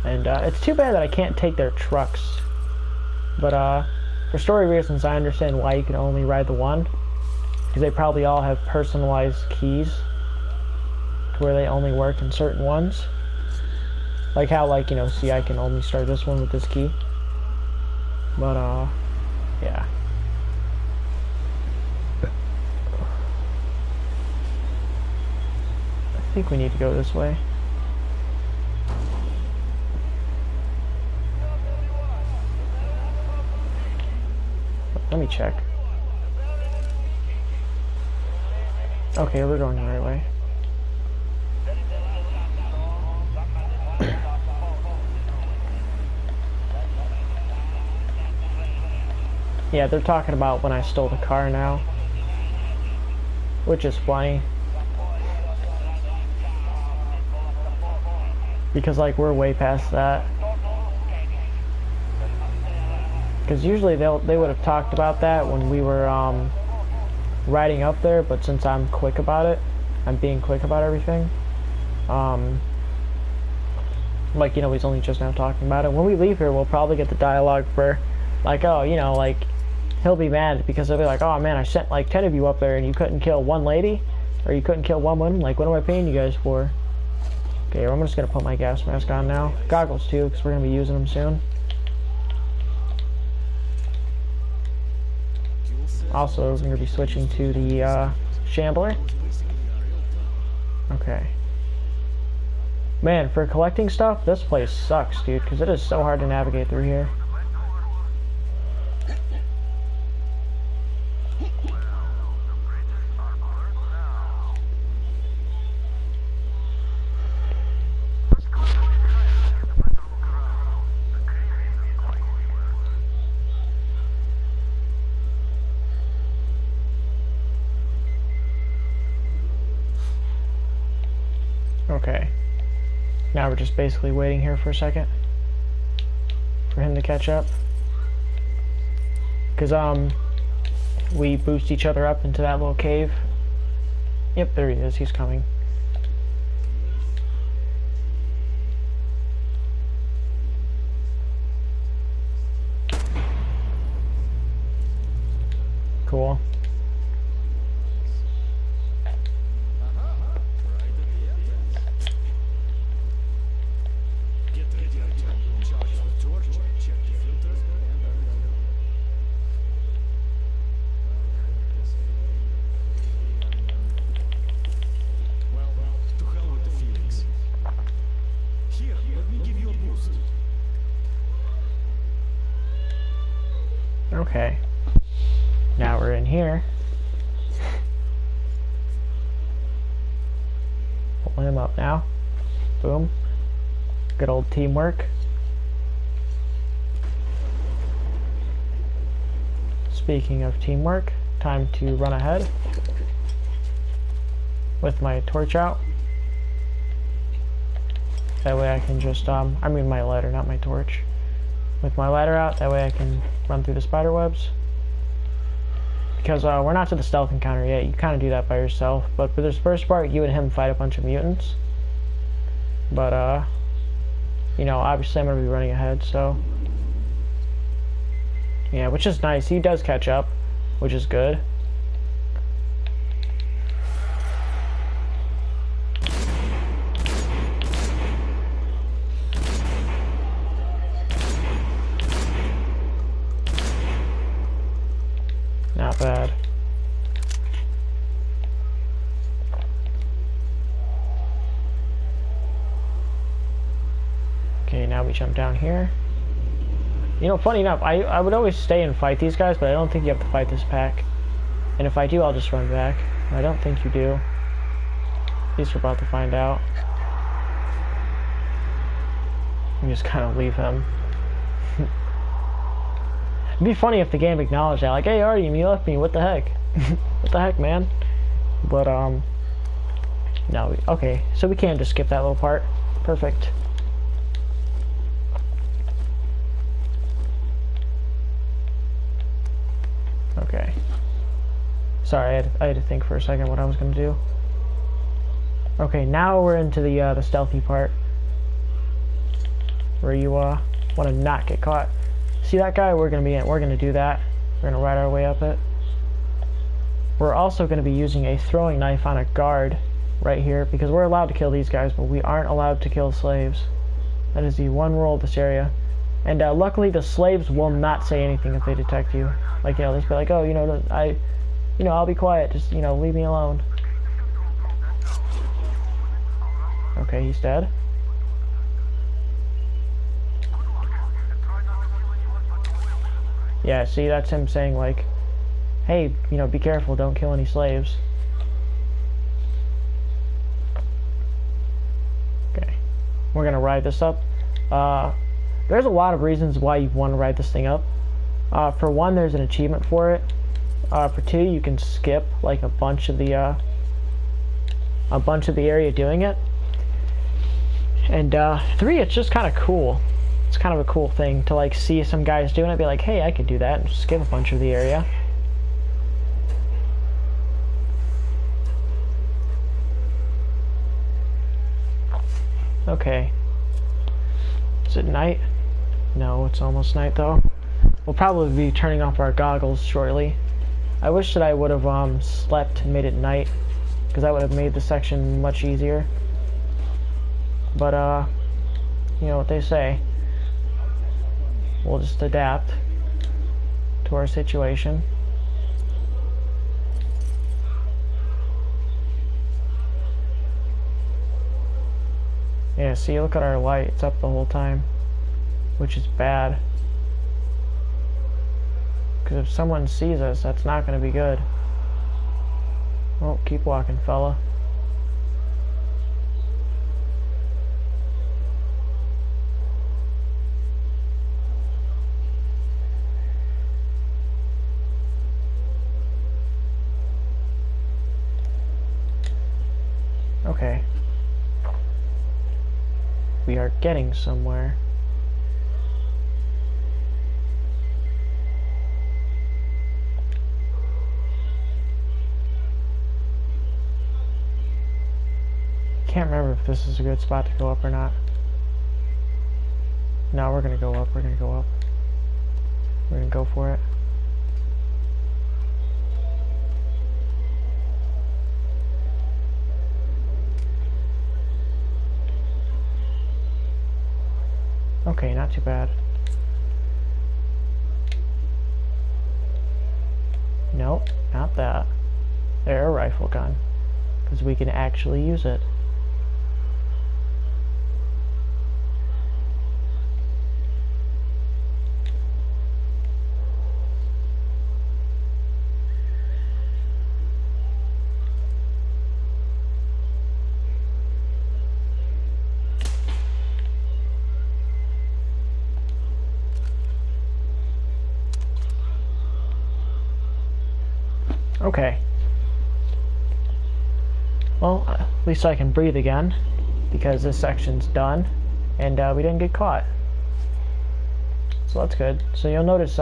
And it's too bad that I can't take their trucks. But for story reasons, I understand why you can only ride the one. Because they probably all have personalized keys to where they only work in certain ones. Like how, like, you know, see, I can only start this one with this key. But, yeah. I think we need to go this way. Let me check. Okay, we're going the right way. Yeah, they're talking about when I stole the car now. Which is funny. Because, like, we're way past that. Because usually they would have talked about that when we were, riding up there, but since I'm quick about it, I'm being quick about everything. Like, you know, he's only just now talking about it. When we leave here, we'll probably get the dialogue for, like, oh, you know, like, he'll be mad because he'll be like, oh man, I sent like 10 of you up there and you couldn't kill one lady, or you couldn't kill one woman. Like, what am I paying you guys for? Okay, I'm just gonna put my gas mask on now. Goggles too, because we're gonna be using them soon. Also, we're gonna be switching to the Shambler. Okay. Man, for collecting stuff, this place sucks, dude, because it is so hard to navigate through here. Okay. Now we're just basically waiting here for a second for him to catch up. Because, we boost each other up into that little cave. Yep, there he is. He's coming. Cool. Okay. Now we're in here. Pulling him up now. Boom. Good old teamwork. Speaking of teamwork, time to run ahead with my torch out. That way I can just, I mean my ladder, not my torch. With my ladder out, that way I can run through the spider webs. Because we're not to the stealth encounter yet. You kind of do that by yourself. But for this first part, you and him fight a bunch of mutants. But, you know, obviously I'm going to be running ahead, so... Yeah, which is nice. He does catch up, which is good. Not bad. Okay, now we jump down here. You know, funny enough, I would always stay and fight these guys, but I don't think you have to fight this pack. And if I do, I'll just run back. I don't think you do. At least we're about to find out. We just kind of leave him. It'd be funny if the game acknowledged that, like, hey Artyom, you left me, what the heck? What the heck, man? But, no, okay, so we can just skip that little part. Perfect. Okay. Sorry, I had to think for a second what I was gonna do. Okay, now we're into the stealthy part. Where you, want to not get caught. See that guy? We're gonna do that. We're gonna ride our way up it. We're also gonna be using a throwing knife on a guard right here because we're allowed to kill these guys, but we aren't allowed to kill slaves. That is the one rule of this area. And luckily, the slaves will not say anything if they detect you. Like, you know, they'll just be like, oh, you know, I'll be quiet. Just, you know, leave me alone. Okay, he's dead. Yeah, see, that's him saying, like, hey, you know, be careful, don't kill any slaves. Okay, we're gonna ride this up. There's a lot of reasons why you want to ride this thing up. For one, there's an achievement for it. For two, you can skip like a bunch of the area doing it. And three, it's just kind of cool. It's kind of a cool thing to like see some guys doing it, be like, hey, I could do that, and skip a bunch of the area. Okay. Is it night? No, it's almost night though. We'll probably be turning off our goggles shortly. I wish that I would have slept and made it night, because that would have made the section much easier. But you know what they say. We'll just adapt to our situation. Yeah, see, look at our light. It's up the whole time, which is bad. Because if someone sees us, that's not going to be good. Oh, keep walking, fella. Okay. We are getting somewhere. Can't remember if this is a good spot to go up or not. No, we're gonna go up, we're gonna go up. We're gonna go for it. Okay, not too bad. Nope, not that. They're a rifle gun, because we can actually use it. Okay. Well, at least I can breathe again, because this section's done, and we didn't get caught. So that's good. So you'll notice,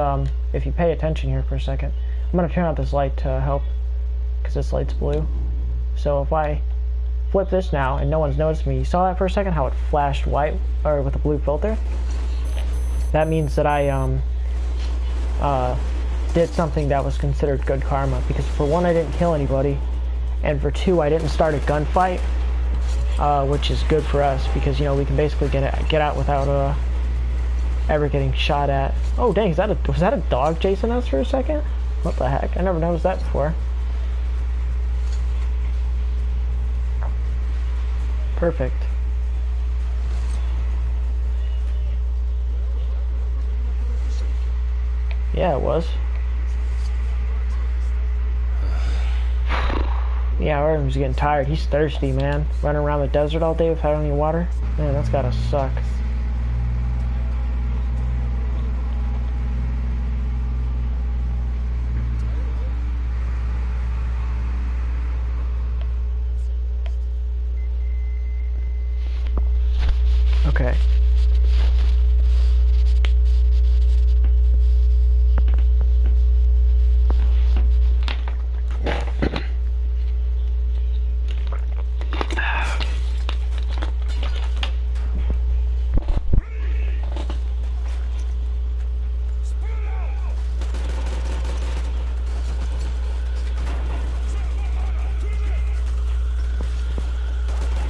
if you pay attention here for a second, I'm going to turn out this light to help, because this light's blue. So if I flip this now, and no one's noticed me, you saw that for a second, how it flashed white, or with a blue filter? That means that I, did something that was considered good karma, because for one, I didn't kill anybody, and for two, I didn't start a gunfight, which is good for us, because, you know, we can basically get out without ever getting shot at. Oh dang, was that a dog chasing us for a second? What the heck? I never noticed that before. Perfect. Yeah, it was. Yeah, Artem's getting tired. He's thirsty, man. Running around the desert all day without any water. Man, that's gotta suck. Okay.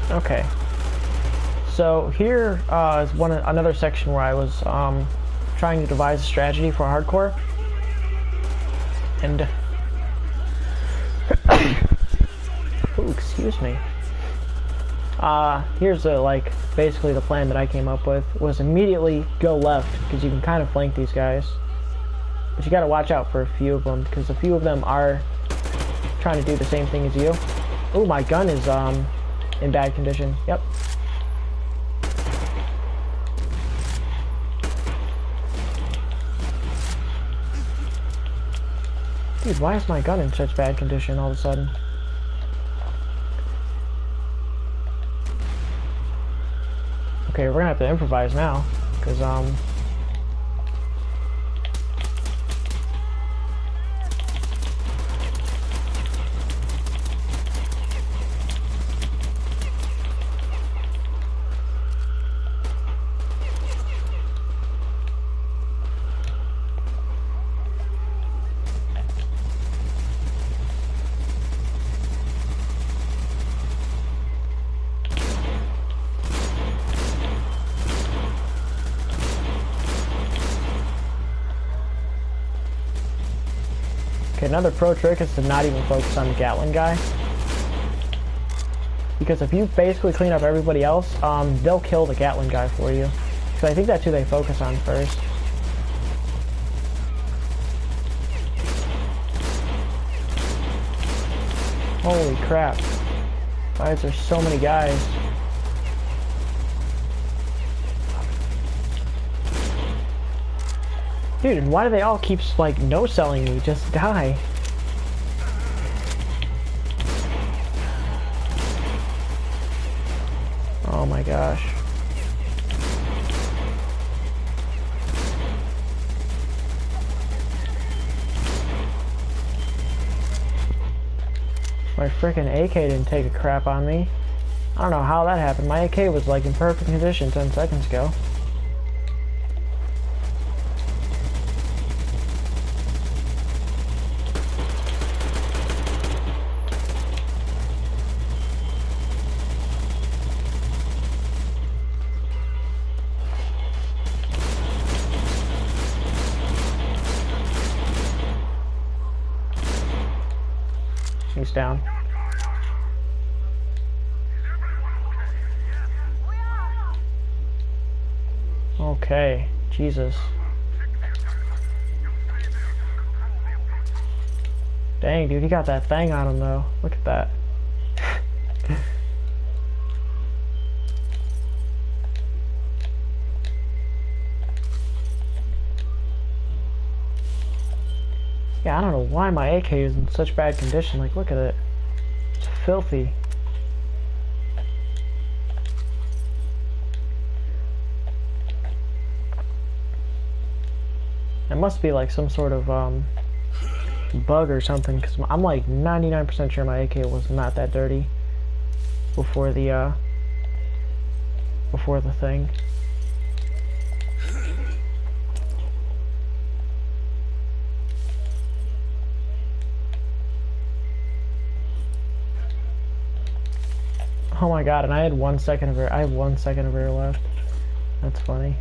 Okay. So here is another section where I was trying to devise a strategy for hardcore, and ooh, excuse me. Here's basically the plan that I came up with was immediately go left, because you can kind of flank these guys, but you got to watch out for a few of them, because a few of them are trying to do the same thing as you. Oh, my gun is in bad condition. Yep. Dude, why is my gun in such bad condition all of a sudden? Okay, we're gonna have to improvise now, because, okay, another pro trick is to not even focus on the Gatling guy. Because if you basically clean up everybody else, they'll kill the Gatling guy for you. So I think that's who they focus on first. Holy crap. Why is there so many guys? Dude, and why do they all keep, like, no-selling me? Just die. Oh my gosh. My freaking AK didn't take a crap on me. I don't know how that happened. My AK was, like, in perfect condition 10 seconds ago. He's down. Okay, Jesus. Dang, dude, he got that thing on him though. Look at that. Yeah, I don't know why my AK is in such bad condition. Like, look at it. It's filthy. It must be like some sort of bug or something, because I'm like 99% sure my AK was not that dirty before the thing. Oh my god, and I had 1 second of air. I have 1 second of air left. That's funny.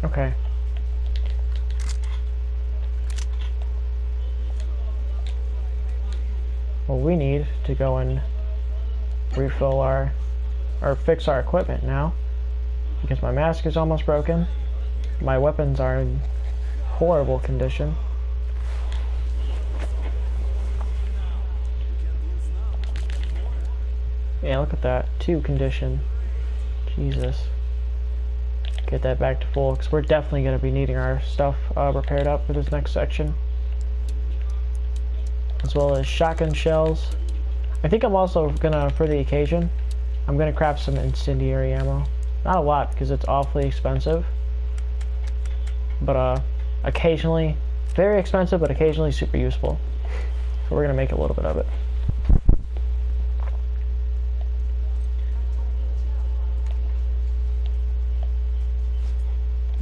Okay. Well, we need to go and refill our, or fix our equipment now. Because my mask is almost broken. My weapons are in horrible condition. Yeah, look at that. 2 condition. Jesus. Get that back to full, because we're definitely going to be needing our stuff repaired up for this next section. As well as shotgun shells. I think I'm also going to, for the occasion, I'm going to craft some incendiary ammo. Not a lot, because it's awfully expensive. But, occasionally, very expensive, but occasionally super useful. So we're going to make a little bit of it.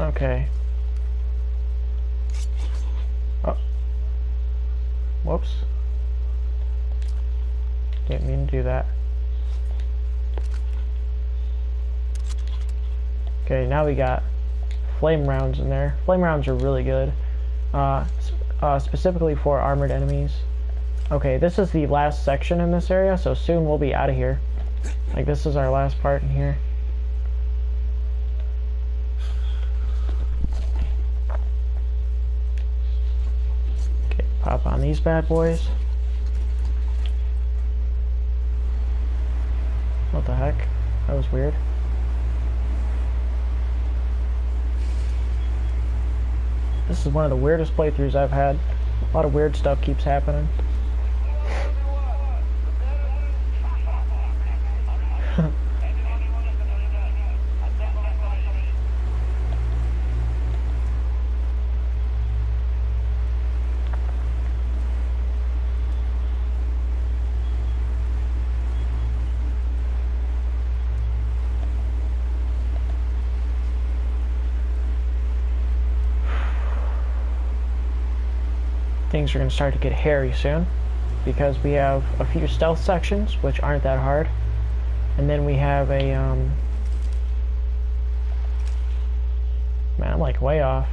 Okay. Oh. Whoops. Didn't mean to do that. Okay, now we got flame rounds in there. Flame rounds are really good, specifically for armored enemies. Okay, this is the last section in this area, so soon we'll be out of here. Like, this is our last part in here. Okay, pop on these bad boys. What the heck? That was weird. This is one of the weirdest playthroughs I've had. A lot of weird stuff keeps happening. Things are going to start to get hairy soon because we have a few stealth sections which aren't that hard, and then we have a man, I'm like way off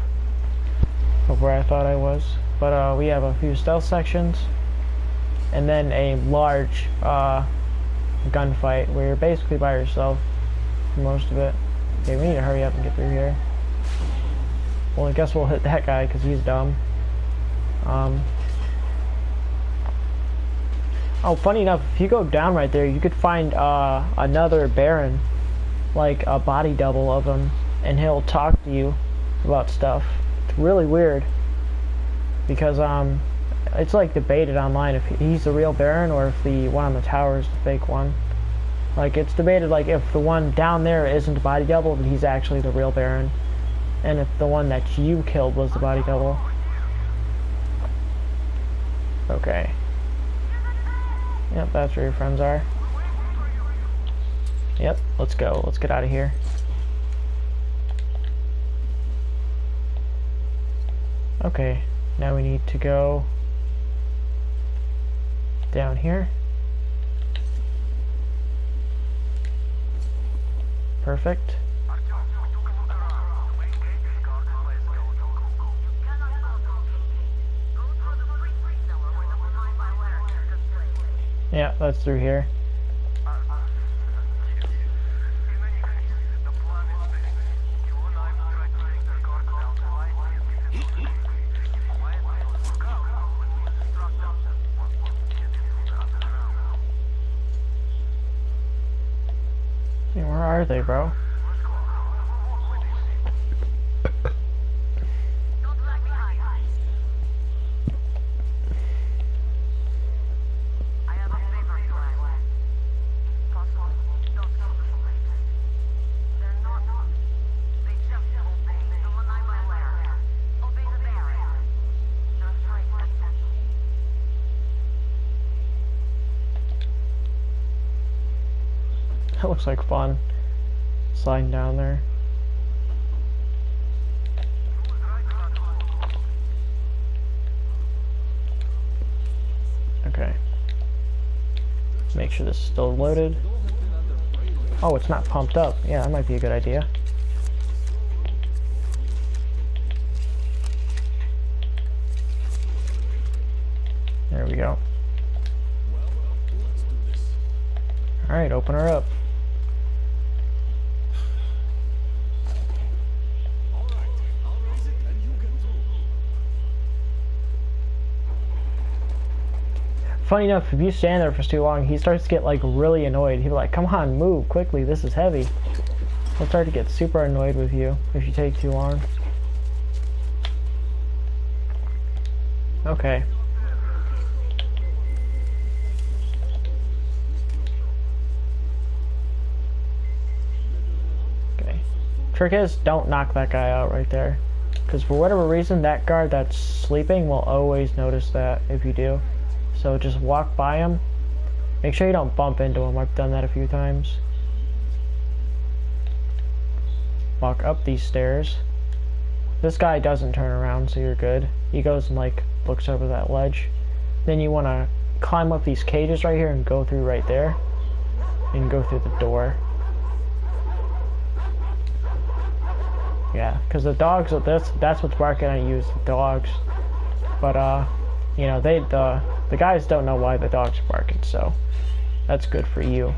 of where I thought I was, but we have a few stealth sections and then a large gunfight where you're basically by yourself for most of it. Okay, we need to hurry up and get through here. Well, I guess we'll hit that guy because he's dumb. Oh, funny enough, if you go down right there, you could find another Baron, like a body double of him, and he'll talk to you about stuff. It's really weird because it's like debated online if he's the real Baron or if the one on the tower is the fake one. Like, it's debated, like, if the one down there isn't a body double, then he's actually the real Baron, and if the one that you killed was the body double. Okay. Yep, that's where your friends are. Yep, let's go. Let's get out of here. Okay, now we need to go down here. Perfect. Yeah, that's through here. Hey, where are they, bro? That looks like fun. Sliding down there. Okay. Make sure this is still loaded. Oh, it's not pumped up. Yeah, that might be a good idea. There we go. Alright, open her up. Funny enough, if you stand there for too long, he starts to get like really annoyed. He'll be like, come on, move quickly, this is heavy. He'll start to get super annoyed with you if you take too long. Okay. Okay. Trick is, don't knock that guy out right there. Because for whatever reason, that guard that's sleeping will always notice that if you do. So just walk by him. Make sure you don't bump into him. I've done that a few times. Walk up these stairs. This guy doesn't turn around, so you're good. He goes and like looks over that ledge. Then you want to climb up these cages right here and go through right there. And go through the door. Yeah, because the dogs, that's what's barking at you, is the dogs. But you know, the guys don't know why the dogs are barking, so that's good for you.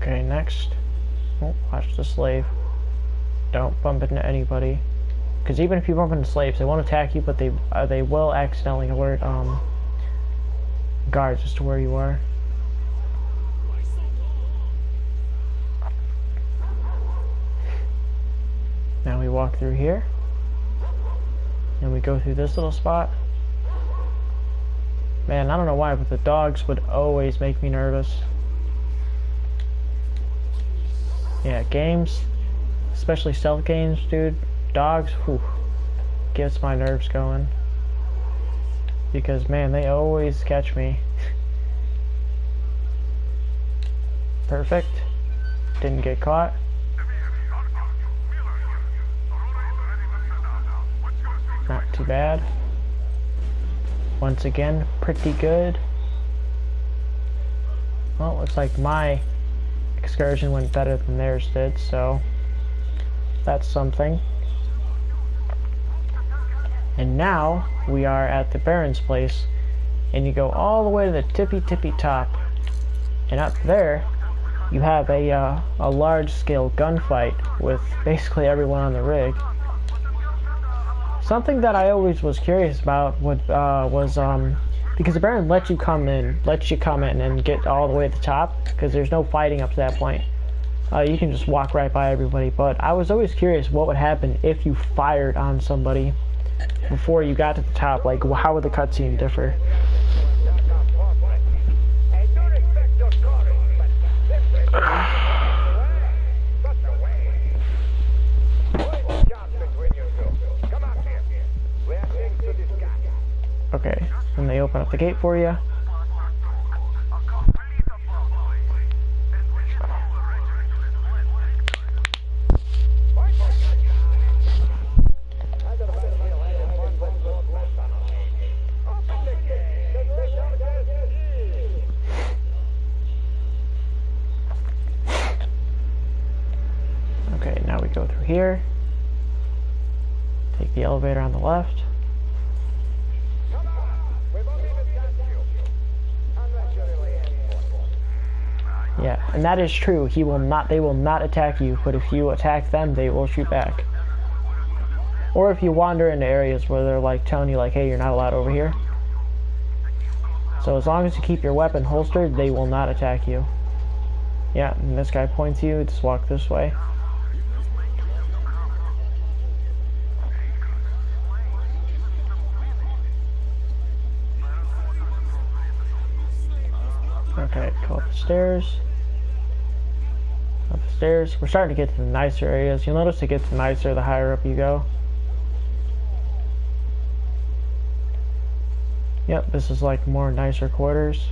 Okay, next. Oh, watch the slave. Don't bump into anybody. Because even if you bump into slaves, they won't attack you, but they will accidentally alert guards as to where you are. Now we walk through here. And we go through this little spot. Man, I don't know why, but the dogs would always make me nervous. Yeah, games, especially stealth games, dude. Dogs, whew, gets my nerves going. Because, man, they always catch me. Perfect. Didn't get caught. Not too bad. Once again, pretty good. Well, looks like my excursion went better than theirs did, so that's something. And now we are at the Baron's place, and you go all the way to the tippy top, and up there you have a large-scale gunfight with basically everyone on the rig. Something that I always was curious about was because the Baron lets you come in and get all the way to the top, because there's no fighting up to that point. You can just walk right by everybody, but I was always curious what would happen if you fired on somebody before you got to the top. Like, how would the cutscene differ? Okay, and they open up the gate for you. Okay, now we go through here. Take the elevator on the left. Yeah, and that is true. They will not attack you, but if you attack them, they will shoot back. Or if you wander into areas where they're like telling you like, hey, you're not allowed over here. So as long as you keep your weapon holstered, they will not attack you. Yeah, and this guy points you, just walk this way. Okay, go up the stairs. Up the stairs. We're starting to get to the nicer areas. You'll notice it gets nicer the higher up you go. Yep, this is like more nicer quarters.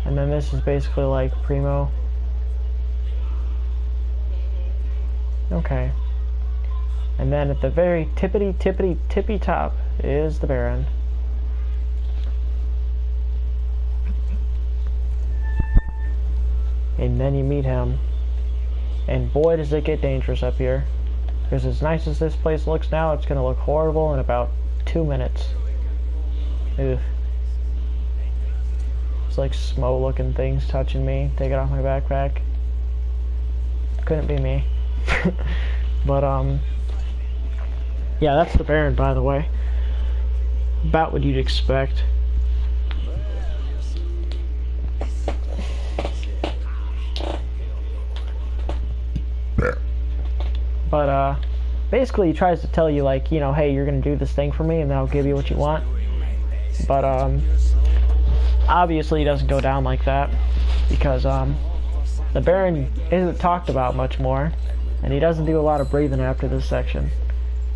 And then this is basically like Primo. Okay. And then at the very tippy top is the Baron. And then you meet him. And boy does it get dangerous up here. Because as nice as this place looks now, it's going to look horrible in about 2 minutes. Ugh. It's like Smo looking things touching me. Take it off my backpack. Couldn't be me. But yeah, that's the Baron, by the way. About what you'd expect. But basically he tries to tell you like, you know, hey, you're gonna do this thing for me and then I'll give you what you want. But obviously it doesn't go down like that, because the Baron isn't talked about much more, and he doesn't do a lot of breathing after this section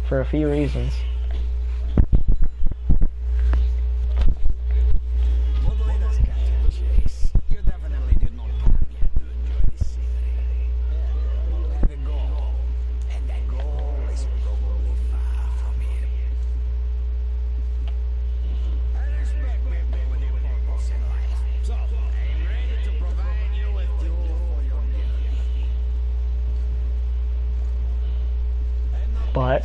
for a few reasons. But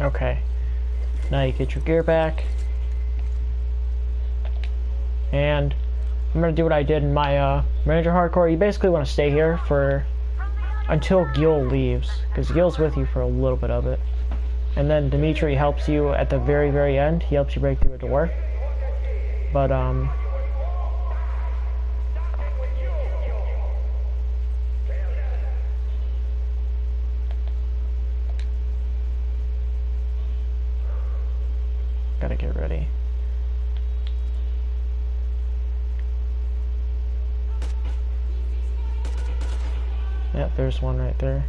Okay. Now you get your gear back. And I'm gonna do what I did in my Ranger Hardcore. You basically want to stay here for until Gil leaves, because Gil's with you for a little bit of it. And then Dimitri helps you at the very, very end. He helps you break through a door. But gotta get ready. Yep, there's one right there.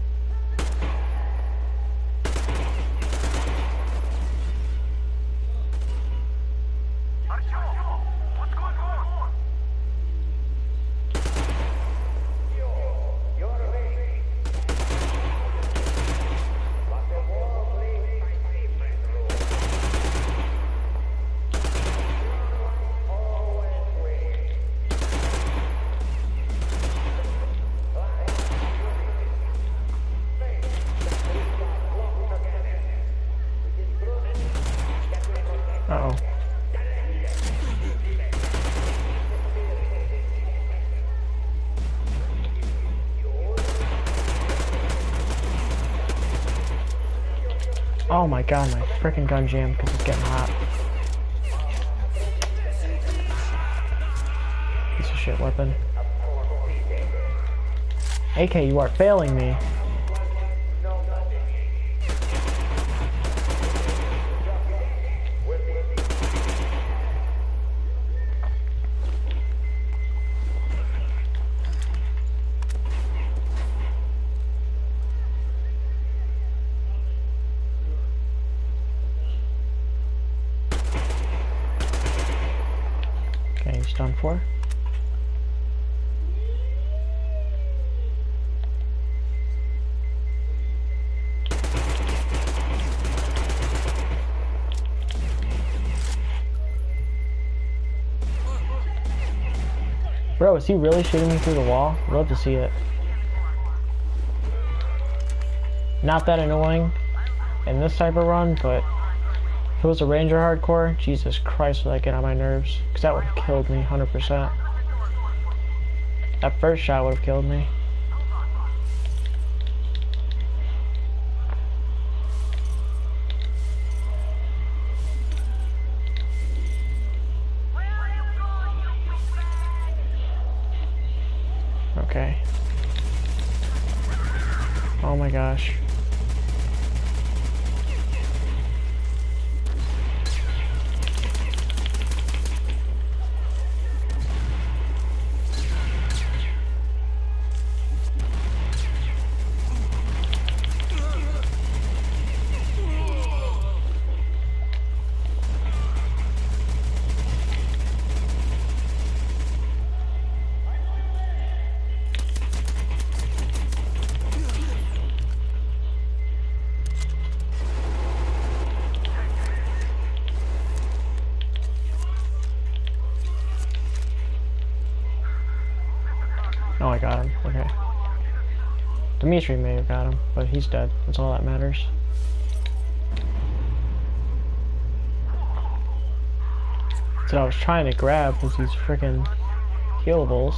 Uh-oh. Oh my god, my freaking gun jammed because it's getting hot. Piece of shit weapon. AK, you are failing me. Okay, he's done for. Bro, is he really shooting me through the wall? I'd love to see it. Not that annoying in this type of run, but if it was a Ranger Hardcore, Jesus Christ, would that get on my nerves? Because that would have killed me, 100%. That first shot would have killed me. Okay. Oh my gosh. Oh, I got him. Okay. Dimitri may have got him, but he's dead. That's all that matters. So I was trying to grab was these freaking healables.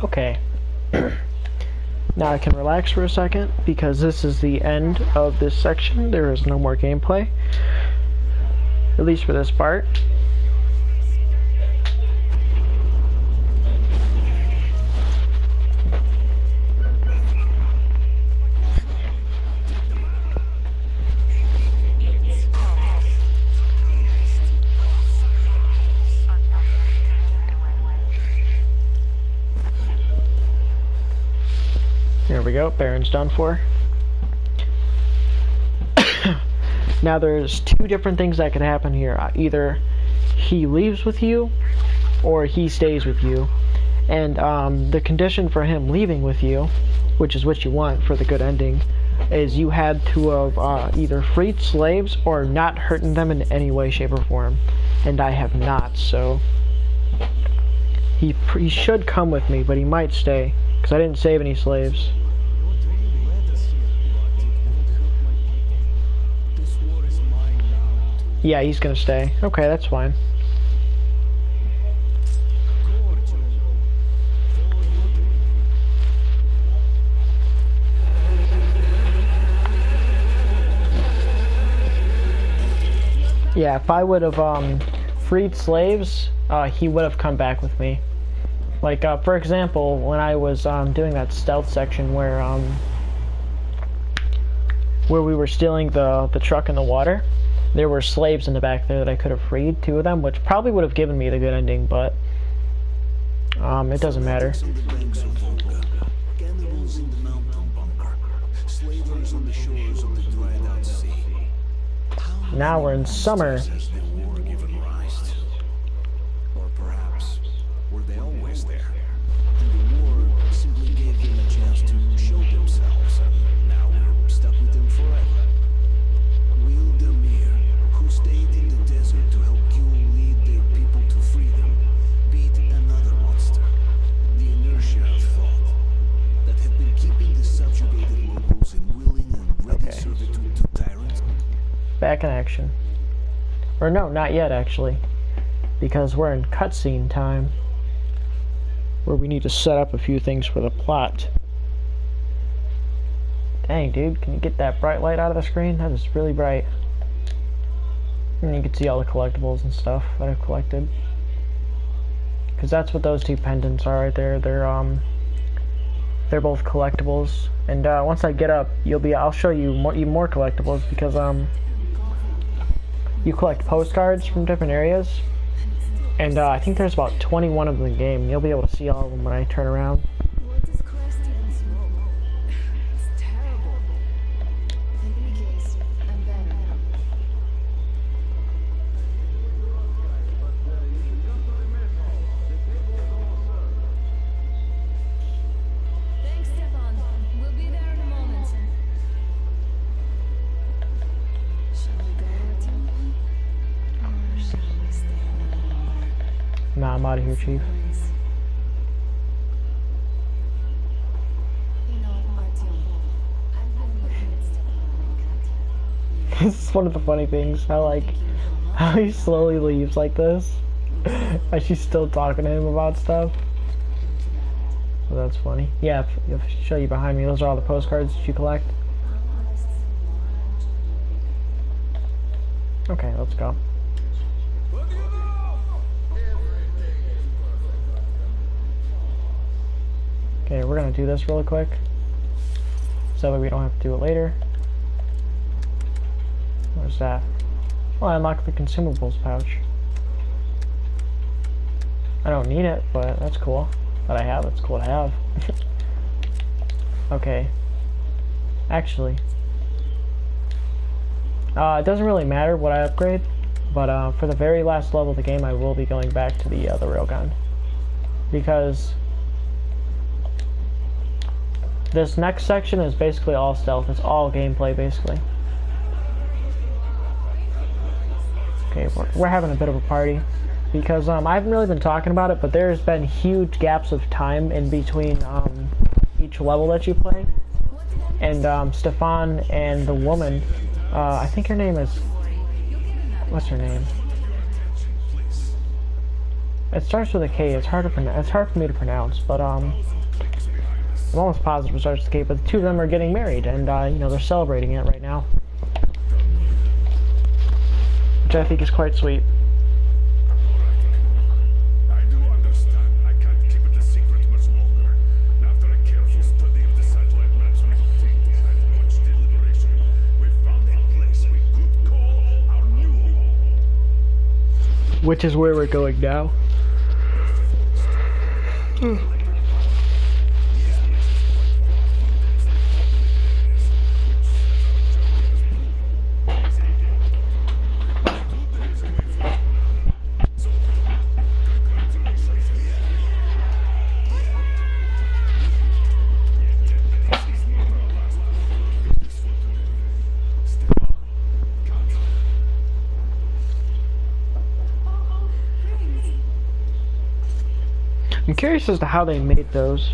Okay. Now I can relax for a second because this is the end of this section. There is no more gameplay. At least for this part. There we go, Baron's done for. Now there's two different things that could happen here. Either he leaves with you, or he stays with you. And the condition for him leaving with you, which is what you want for the good ending, is you had to have either freed slaves or not hurting them in any way, shape, or form. And I have not, so he should come with me, but he might stay, because I didn't save any slaves. Yeah, he's gonna stay. Okay, that's fine. Yeah, if I would have freed slaves, he would have come back with me. Like, for example, when I was doing that stealth section where we were stealing the truck in the water, there were slaves in the back there that I could have freed, 2 of them, which probably would have given me the good ending, but it doesn't matter. On the banks of Volga, cannibals in the mountain bunker, slavers on the shores of the dried out sea. Now we're in summer. Has the war given rise to? Or perhaps were they always there? And the war simply gave them a chance to show themselves, and now we're stuck with them forever. Wildemir, who stayed in the desert to help Yule lead their people to freedom, beat another monster. The inertia of thought that had been keeping the subjugated locals in willing and ready servitude to tyrants. Back in action. Or no, not yet actually. Because we're in cutscene time. Where we need to set up a few things for the plot. Dang, dude, can you get that bright light out of the screen? That is really bright. And you can see all the collectibles and stuff that I've collected. Because that's what those 2 pendants are right there. They're both collectibles. And once I get up, I'll show you even more collectibles because you collect postcards from different areas, and I think there's about 21 of them in the game. You'll be able to see all of them when I turn around. What does Crest even smoke? It's terrible. In any case, I'm better now. Thanks, Stefan. We'll be there in a moment. Shall we go, Artyom? Or shall we stay a little longer? Nah, I'm out of here, Chief. You know, Artyom, I've been looking at Stefan and Katya. This is one of the funny things. How he slowly leaves like this, and she's still talking to him about stuff. So that's funny. Yeah, I'll show you behind me. Those are all the postcards that you collect. Okay, let's go. Okay, we're gonna do this really quick, so that we don't have to do it later. Where's that? Oh, I unlocked the consumables pouch. I don't need it, but that's cool. That I have, it's cool to have. Okay. Actually, it doesn't really matter what I upgrade, but for the very last level of the game, I will be going back to the railgun, because this next section is basically all stealth. It's all gameplay, basically. Okay, we're having a bit of a party, because I haven't really been talking about it, but there's been huge gaps of time in between each level that you play. And Stefan and the woman, I think her name is, what's her name? It starts with a K. It's hard for me to pronounce, but I'm almost positive it starts with a K. But the 2 of them are getting married, and you know, they're celebrating it right now, which I think is quite sweet. I do understand. I can't keep it a secret much longer. After a careful study of the satellite maps we obtained and much deliberation, we found a place we could call our new home. Which is where we're going now. I'm curious as to how they made those,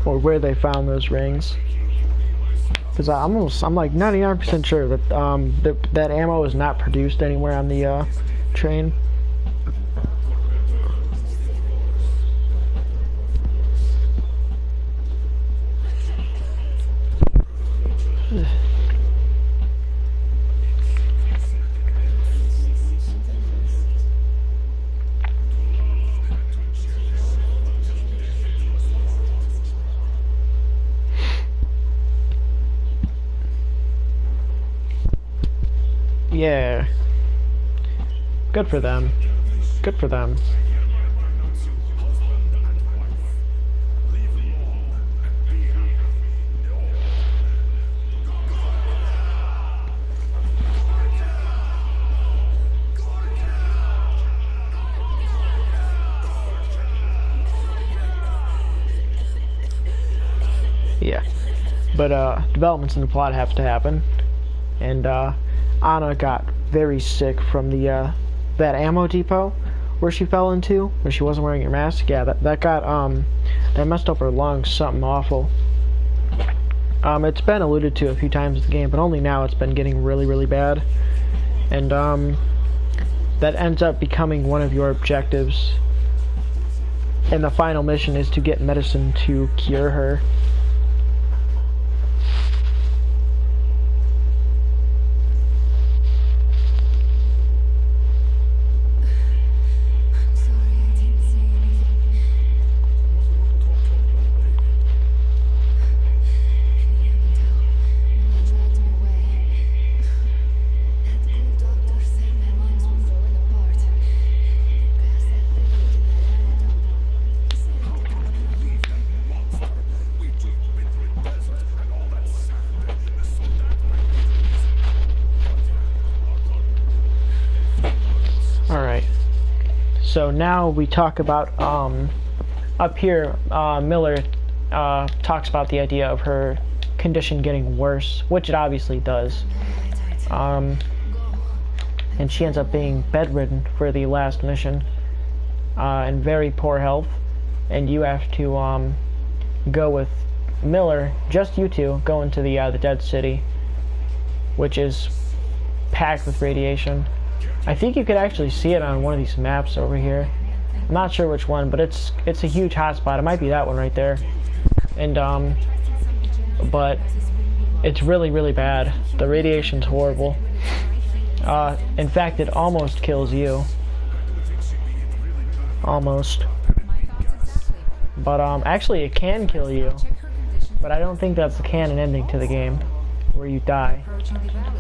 or where they found those rings. Because I'm like 99% sure that that ammo is not produced anywhere on the train. Yeah. Good for them. Good for them. Yeah. But developments in the plot have to happen. And Anna got very sick from the that ammo depot where she fell into, where she wasn't wearing her mask. Yeah, that got that messed up her lungs, something awful. It's been alluded to a few times in the game, but only now it's been getting really, really bad. And that ends up becoming one of your objectives. And the final mission is to get medicine to cure her. So now we talk about up here Miller talks about the idea of her condition getting worse, which it obviously does, and she ends up being bedridden for the last mission, in very poor health, and you have to go with Miller, just you two, go into the Dead City, which is packed with radiation. I think you could actually see it on one of these maps over here. I'm not sure which one, but it's a huge hotspot. It might be that one right there. And but it's really, really bad. The radiation's horrible. In fact, it almost kills you. Almost. But actually it can kill you. But I don't think that's the canon ending to the game, where you die.